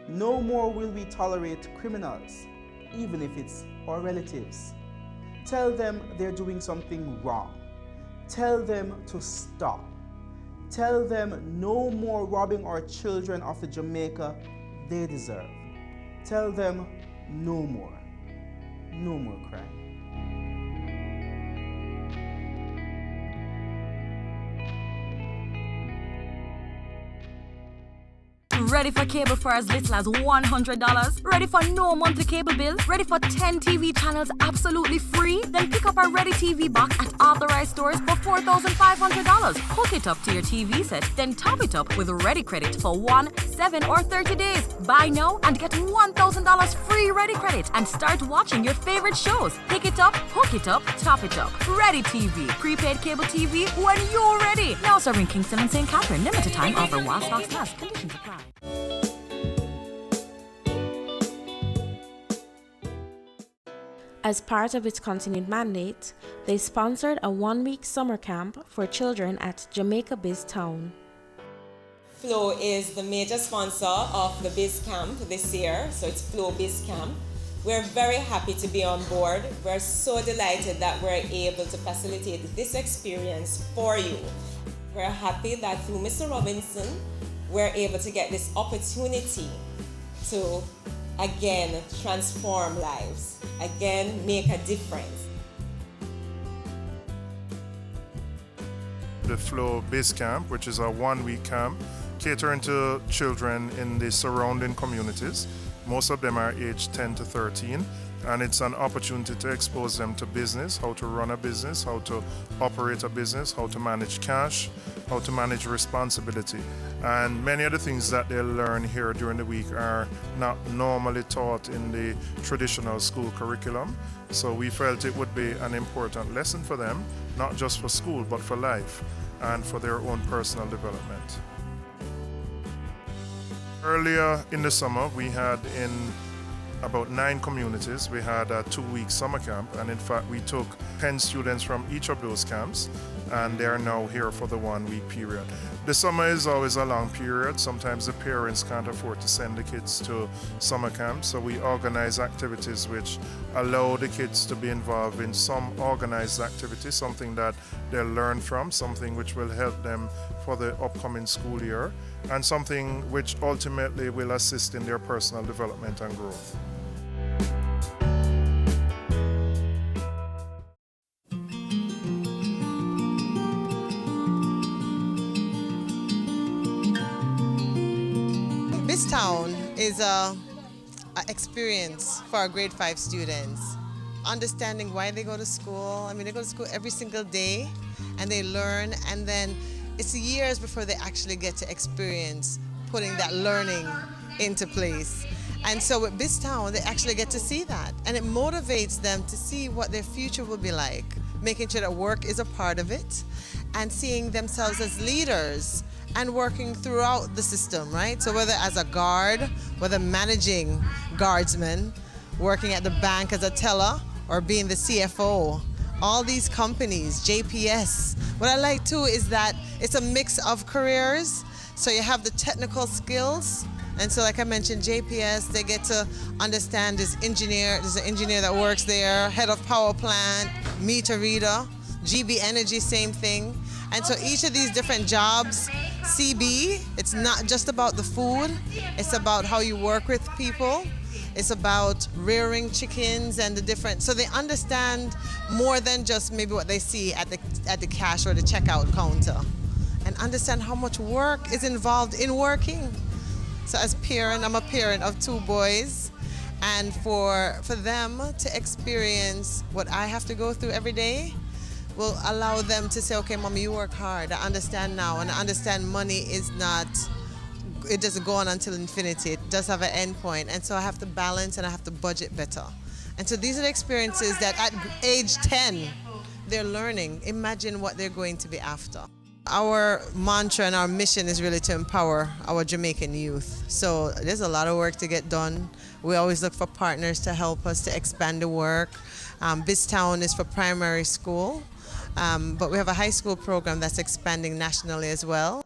no more will we tolerate criminals, even if it's our relatives. Tell them they're doing something wrong. Tell them to stop. Tell them no more robbing our children of the Jamaica they deserve. Tell them no more crime. Ready for cable for as little as $100? Ready for no monthly cable bill? Ready for 10 TV channels absolutely free? Then pick up our Ready TV box at authorized stores for $4,500. Hook it up to your TV set, then top it up with Ready Credit for 1, 7, or 30 days. Buy now and get $1,000 free Ready Credit and start watching your favorite shows. Pick it up, hook it up, top it up. Ready TV. Prepaid cable TV when you're ready. Now serving Kingston and St. Catherine. Limited time offer while stocks last. Conditions apply. As part of its continued mandate, they sponsored a 1-week summer camp for children at Jamaica BizTown. Flow is the major sponsor of the Biz Camp this year, so it's Flow Biz Camp. We're very happy to be on board. We're so delighted that we're able to facilitate this experience for you. We're happy that through Mr. Robinson, we're able to get this opportunity to again transform lives, again make a difference. The Flow Biz Camp, which is a 1-week camp catering to children in the surrounding communities. Most of them are aged 10 to 13, and it's an opportunity to expose them to business, how to run a business, how to operate a business, how to manage cash, how to manage responsibility. And many of the things that they learn here during the week are not normally taught in the traditional school curriculum. So we felt it would be an important lesson for them, not just for school, but for life. and for their own personal development. Earlier in the summer, we had in about 9 communities, we had a 2-week summer camp, and in fact we took 10 students from each of those camps, and they are now here for the 1-week period. The summer is always a long period. Sometimes the parents can't afford to send the kids to summer camp, so we organize activities which allow the kids to be involved in some organized activity, something that they'll learn from, something which will help them for the upcoming school year, and something which ultimately will assist in their personal development and growth. BizTown is an experience for our grade 5 students. Understanding why they go to school. I mean, they go to school every single day and they learn, and then it's years before they actually get to experience putting that learning into place. And so with BizTown, they actually get to see that, and it motivates them to see what their future will be like, making sure that work is a part of it, and seeing themselves as leaders and working throughout the system, right? So whether as a guard, whether managing guardsmen, working at the bank as a teller, or being the CFO, all these companies, JPS. What I like too is that it's a mix of careers. So you have the technical skills, and so like I mentioned, JPS, they get to understand there's an engineer that works there, head of power plant, meter reader, GB Energy, same thing. And so each of these different jobs, CB, it's not just about the food, it's about how you work with people. It's about rearing chickens and the different, so they understand more than just maybe what they see at the cash or the checkout counter, and understand how much work is involved in working. So as parent, I'm a parent of 2 boys, and for them to experience what I have to go through every day will allow them to say, okay, Mommy, you work hard. I understand now, and I understand money is not, it doesn't go on until infinity. It does have an end point, and so I have to balance and I have to budget better. And so these are the experiences that at age 10, they're learning. Imagine what they're going to be after. Our mantra and our mission is really to empower our Jamaican youth. So there's a lot of work to get done. We always look for partners to help us to expand the work. BizTown is for primary school, but we have a high school program that's expanding nationally as well.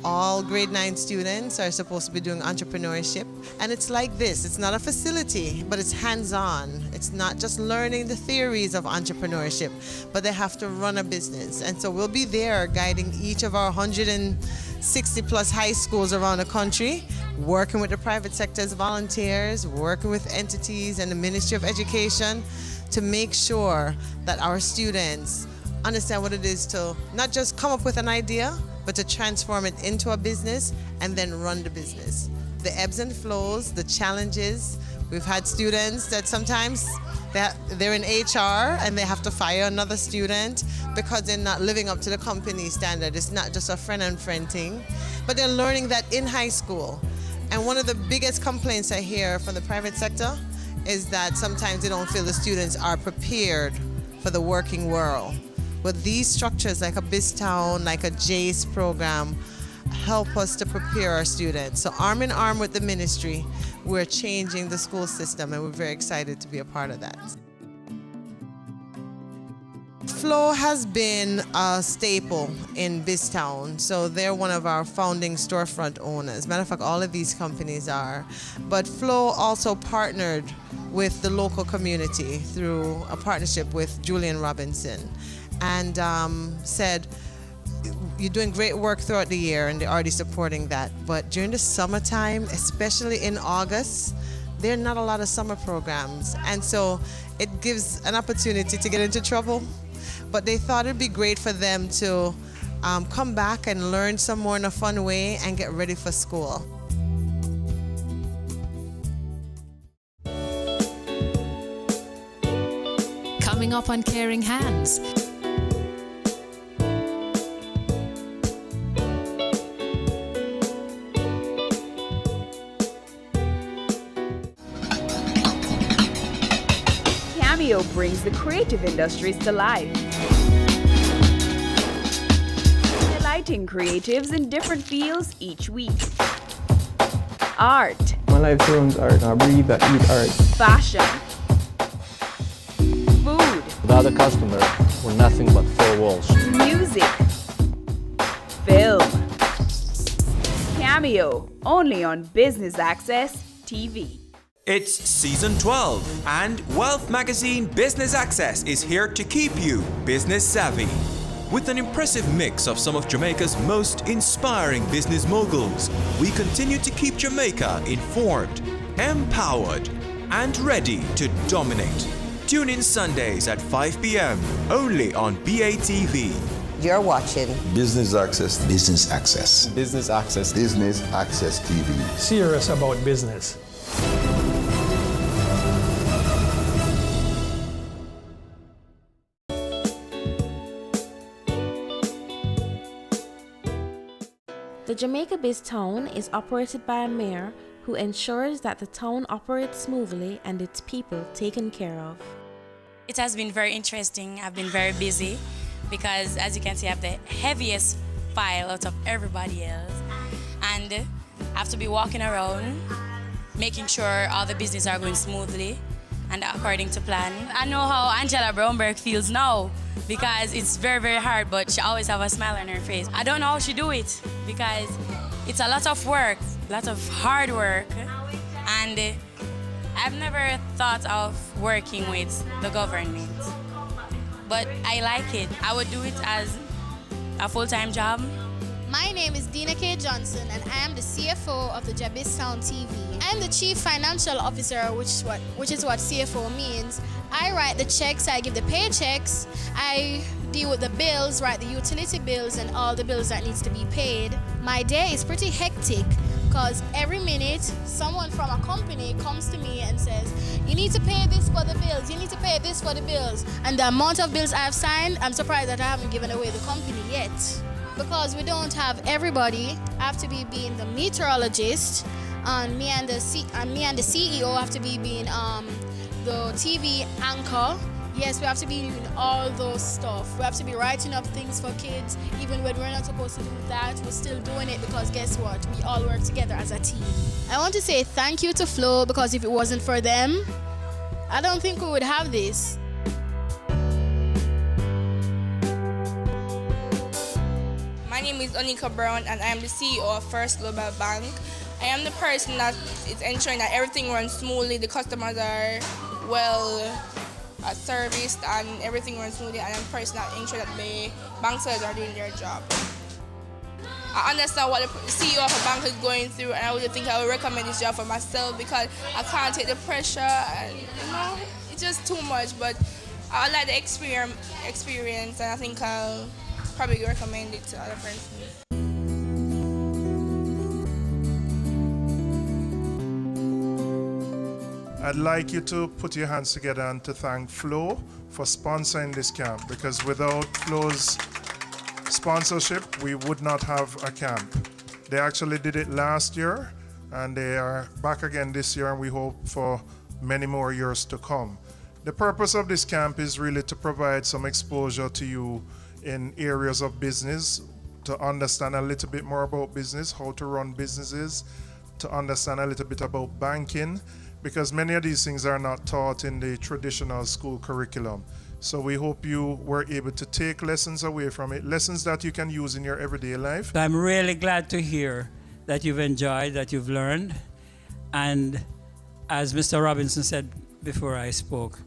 All grade 9 students are supposed to be doing entrepreneurship, and it's like this. It's not a facility, but it's hands-on. It's not just learning the theories of entrepreneurship, but they have to run a business. And so we'll be there guiding each of our 160 plus high schools around the country, working with the private sector as volunteers, working with entities and the Ministry of Education to make sure that our students understand what it is to not just come up with an idea, but to transform it into a business and then run the business. The ebbs and flows, the challenges. We've had students that sometimes they're in HR and they have to fire another student because they're not living up to the company standard. It's not just a friend and friend thing, but they're learning that in high school. And one of the biggest complaints I hear from the private sector is that sometimes they don't feel the students are prepared for the working world. But these structures like a BizTown, like a JACE program, help us to prepare our students. So arm in arm with the ministry, we're changing the school system, and we're very excited to be a part of that. Flow has been a staple in BizTown, so they're one of our founding storefront owners. Matter of fact, all of these companies are. But Flow also partnered with the local community through a partnership with Julian Robinson, and said, you're doing great work throughout the year, and they're already supporting that. But during the summertime, especially in August, there are not a lot of summer programs. And so it gives an opportunity to get into trouble. But they thought it'd be great for them to come back and learn some more in a fun way and get ready for school. Coming up on Caring Hands. Cameo brings the creative industries to life, delighting creatives in different fields each week. Art. My life turns art. I breathe, I eat art. Fashion. Food. Without a customer, we're nothing but four walls. Music. Film. Cameo, only on Business Access TV. It's season 12, and Wealth Magazine Business Access is here to keep you business savvy. With an impressive mix of some of Jamaica's most inspiring business moguls, we continue to keep Jamaica informed, empowered, and ready to dominate. Tune in Sundays at 5 p.m. only on BATV. You're watching Business Access. Business Access. Business Access. Business Access TV. Serious about business. The Jamaica Biz Town is operated by a mayor who ensures that the town operates smoothly and its people taken care of. It has been very interesting. I've been very busy because, as you can see, I have the heaviest file out of everybody else. And I have to be walking around, making sure all the business are going smoothly and according to plan. I know how Angela Brownberg feels now because it's very, very hard, but she always have a smile on her face. I don't know how she do it because it's a lot of work, a lot of hard work, and I've never thought of working with the government, but I like it. I would do it as a full-time job. My name is Dina K. Johnson, and I am the CFO of the Jabiz Town TV. I am the Chief Financial Officer, which is what CFO means. I write the checks, I give the paychecks, I deal with the bills, write the utility bills and all the bills that needs to be paid. My day is pretty hectic because every minute someone from a company comes to me and says, you need to pay this for the bills, you need to pay this for the bills. And the amount of bills I've signed, I'm surprised that I haven't given away the company yet. Because we don't have everybody, I have to be being the meteorologist, and me and the CEO have to be being the TV anchor. Yes, we have to be doing all those stuff. We have to be writing up things for kids, even when we're not supposed to do that. We're still doing it because guess what? We all work together as a team. I want to say thank you to Flow because if it wasn't for them, I don't think we would have this. My name is Onika Brown and I am the CEO of First Global Bank. I am the person that is ensuring that everything runs smoothly, the customers are well serviced and everything runs smoothly, and I'm the person that ensures that the bank sellers are doing their job. I understand what the CEO of a bank is going through, and I would think I would recommend this job for myself because I can't take the pressure and it's just too much, but I like the experience and I think I'll probably recommend it to other persons. I'd like you to put your hands together and to thank Flow for sponsoring this camp, because without Flow's sponsorship, we would not have a camp. They actually did it last year and they are back again this year, and we hope for many more years to come. The purpose of this camp is really to provide some exposure to you in areas of business, to understand a little bit more about business, how to run businesses, to understand a little bit about banking, because many of these things are not taught in the traditional school curriculum. So we hope you were able to take lessons away from it, lessons that you can use in your everyday life. I'm really glad to hear that you've enjoyed, that you've learned. And as Mr. Robinson said before I spoke,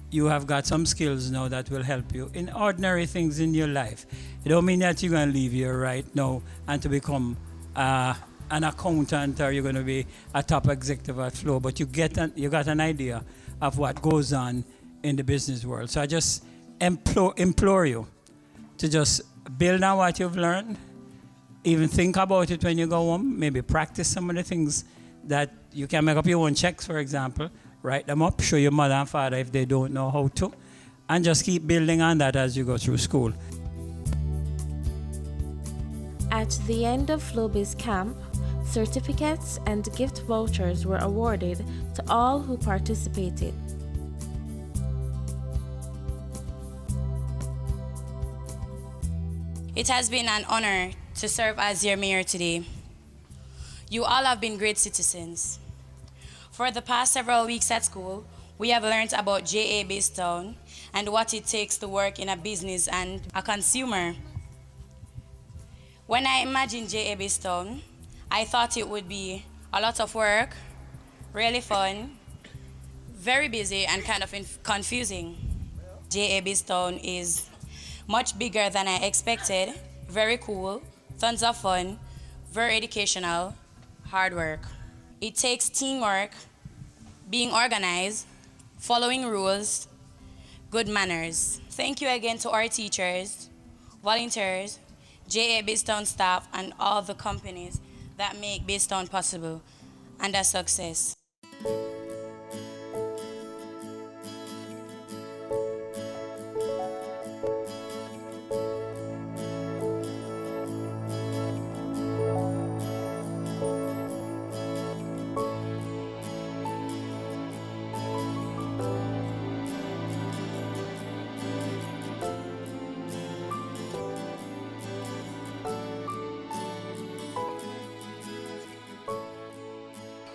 you have got some skills now that will help you in ordinary things in your life. It don't mean that you're going to leave here right now and to become an accountant or you're going to be a top executive at Flow, but you got an idea of what goes on in the business world. So I just implore you to just build on what you've learned, even think about it when you go home, maybe practice some of the things that you can make up your own checks, for example, write them up, show your mother and father if they don't know how to, and just keep building on that as you go through school. At the end of FlowBiz Camp, certificates and gift vouchers were awarded to all who participated. It has been an honor to serve as your mayor today. You all have been great citizens. For the past several weeks at school, we have learned about J.A. Baystown and what it takes to work in a business and a consumer. When I imagined J.A. Baystown, I thought it would be a lot of work, really fun, very busy, and kind of confusing. J.A. Baystown is much bigger than I expected, very cool, tons of fun, very educational, hard work. It takes teamwork, being organized, following rules, good manners. Thank you again to our teachers, volunteers, J.A. Baystown staff, and all the companies that make Baystown possible and a success.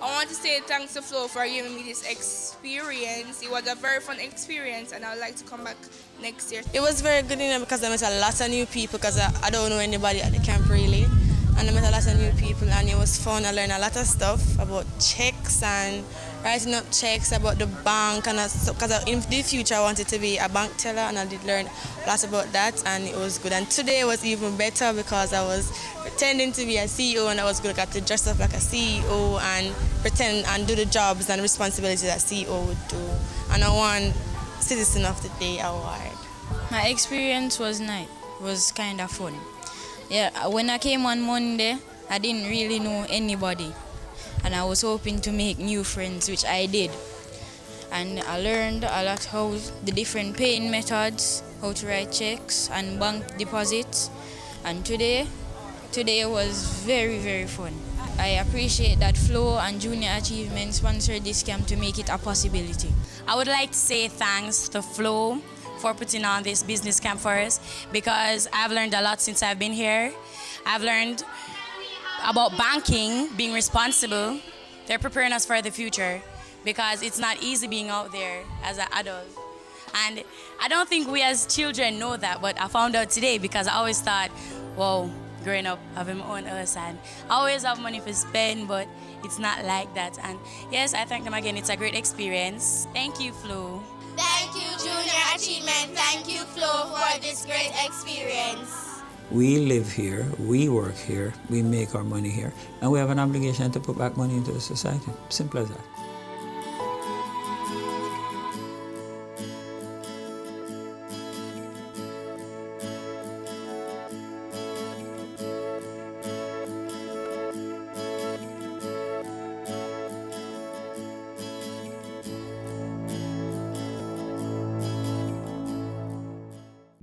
I want to say thanks to Flo for giving me this experience. It was a very fun experience and I would like to come back next year. It was very good, because I met a lot of new people because I don't know anybody at the camp really. And I met a lot of new people and it was fun. I learned a lot of stuff about checks and writing up checks, about the bank, and because in the future I wanted to be a bank teller and I did learn a lot about that and it was good. And today was even better because I was pretending to be a CEO and I was good. I got to dress up like a CEO and pretend and do the jobs and responsibilities that CEO would do. And I won Citizen of the Day award. My experience was kind of fun. Yeah, when I came on Monday, I didn't really know anybody. And I was hoping to make new friends, which I did. And I learned a lot how the different paying methods, how to write checks and bank deposits. And today was very, very fun. I appreciate that Flo and Junior Achievement sponsored this camp to make it a possibility. I would like to say thanks to Flo for putting on this business camp for us because I've learned a lot since I've been here. I've learned about banking, being responsible. They're preparing us for the future because it's not easy being out there as an adult. And I don't think we as children know that, but I found out today because I always thought, whoa, growing up, having my own house and I always have money to spend, but it's not like that. And yes, I thank them again. It's a great experience. Thank you, Flo. Thank you, Junior Achievement. Thank you, Flo, for this great experience. We live here, we work here, we make our money here, and we have an obligation to put back money into the society. Simple as that.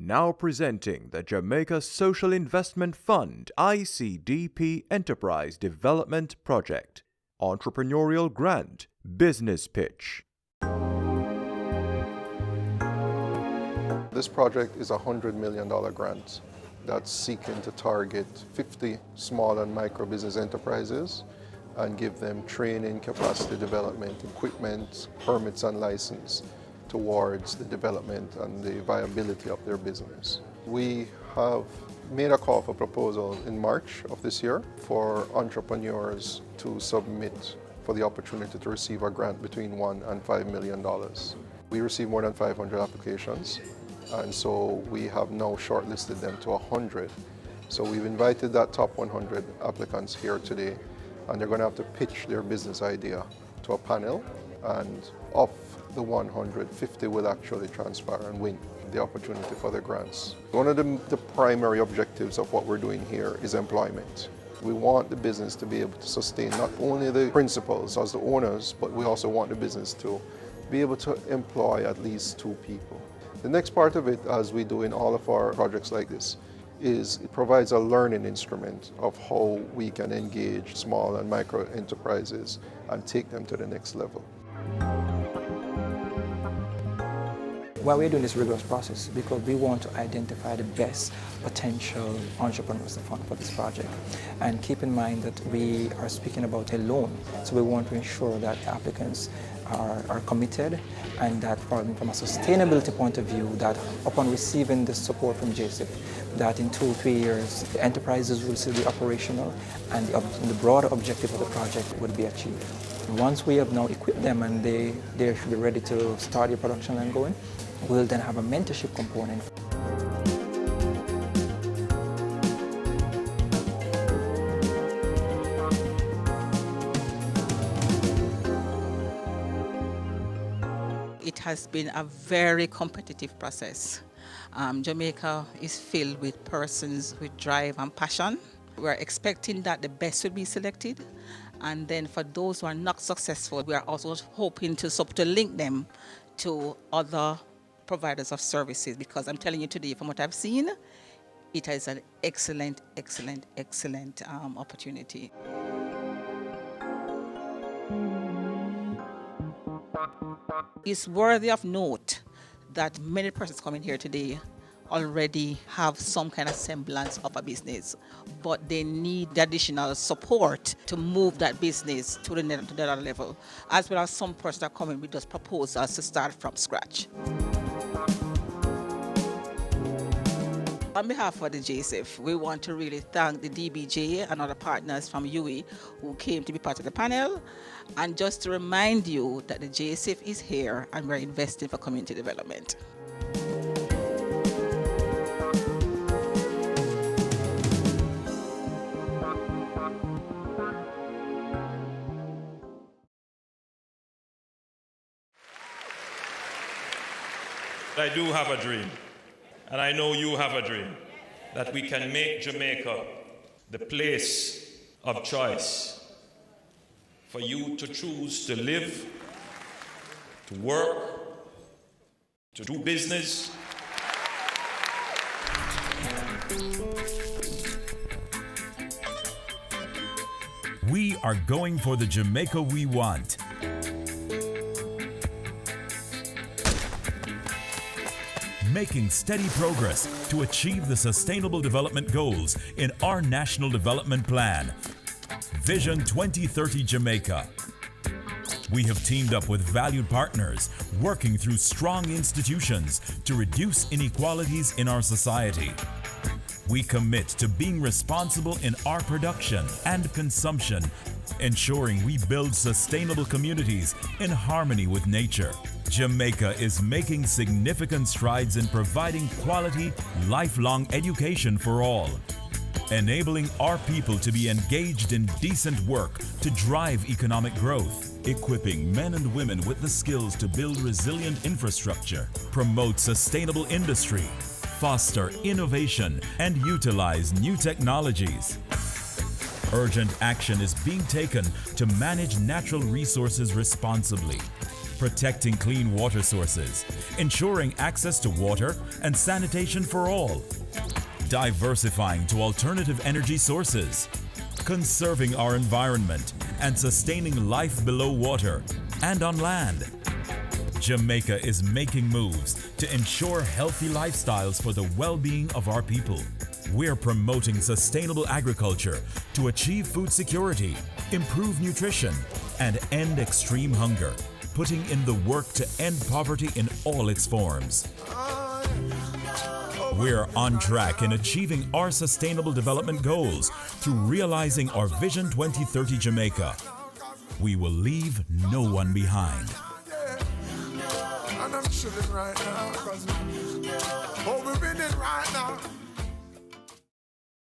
Now presenting the Jamaica Social Investment Fund ICDP Enterprise Development Project. Entrepreneurial Grant Business Pitch. This project is a $100 million grant that's seeking to target 50 small and micro business enterprises and give them training, capacity development, equipment, permits and license towards the development and the viability of their business. We have made a call for proposal in March of this year for entrepreneurs to submit for the opportunity to receive a grant between $1 and $5 million. We received more than 500 applications, and so we have now shortlisted them to 100. So we've invited that top 100 applicants here today, and they're going to have to pitch their business idea to a panel, and of the 150 will actually transpire and win the opportunity for the grants. One of the primary objectives of what we're doing here is employment. We want the business to be able to sustain not only the principals as the owners, but we also want the business to be able to employ at least 2 people. The next part of it, as we do in all of our projects like this, is it provides a learning instrument of how we can engage small and micro enterprises and take them to the next level. Why we're doing this rigorous process? Because we want to identify the best potential entrepreneurs to fund for this project. And keep in mind that we are speaking about a loan, so we want to ensure that the applicants are committed, and that from a sustainability point of view, that upon receiving the support from JSIP, that in 2-3 years the enterprises will still be operational and the broader objective of the project will be achieved. Once we have now equipped them and they should be ready to start their production line going, we'll then have a mentorship component. It has been a very competitive process. Jamaica is filled with persons with drive and passion. We're expecting that the best will be selected, and then for those who are not successful, we are also hoping to link them to other providers of services, because I'm telling you today, from what I've seen, it is an excellent opportunity. It's worthy of note that many persons coming here today already have some kind of semblance of a business, but they need the additional support to move that business to the next level, as well as some persons are coming with just proposals to start from scratch. On behalf of the JSIF, we want to really thank the DBJ and other partners from UWI who came to be part of the panel, and just to remind you that the JSIF is here and we're investing for community development. I do have a dream, and I know you have a dream, that we can make Jamaica the place of choice for you to choose to live, to work, to do business. We are going for the Jamaica we want. Making steady progress to achieve the Sustainable Development Goals in our National Development Plan, Vision 2030 Jamaica. We have teamed up with valued partners, working through strong institutions to reduce inequalities in our society. We commit to being responsible in our production and consumption, ensuring we build sustainable communities in harmony with nature. Jamaica is making significant strides in providing quality, lifelong education for all, enabling our people to be engaged in decent work to drive economic growth, equipping men and women with the skills to build resilient infrastructure, promote sustainable industry, foster innovation, and utilize new technologies. Urgent action is being taken to manage natural resources responsibly, protecting clean water sources, ensuring access to water and sanitation for all, diversifying to alternative energy sources, conserving our environment and sustaining life below water and on land. Jamaica is making moves to ensure healthy lifestyles for the well-being of our people. We're promoting sustainable agriculture to achieve food security, improve nutrition, and end extreme hunger, putting in the work to end poverty in all its forms. We're on track in achieving our Sustainable Development Goals through realizing our Vision 2030 Jamaica. We will leave no one behind. And I'm chilling right now, 'cause we're winning right now.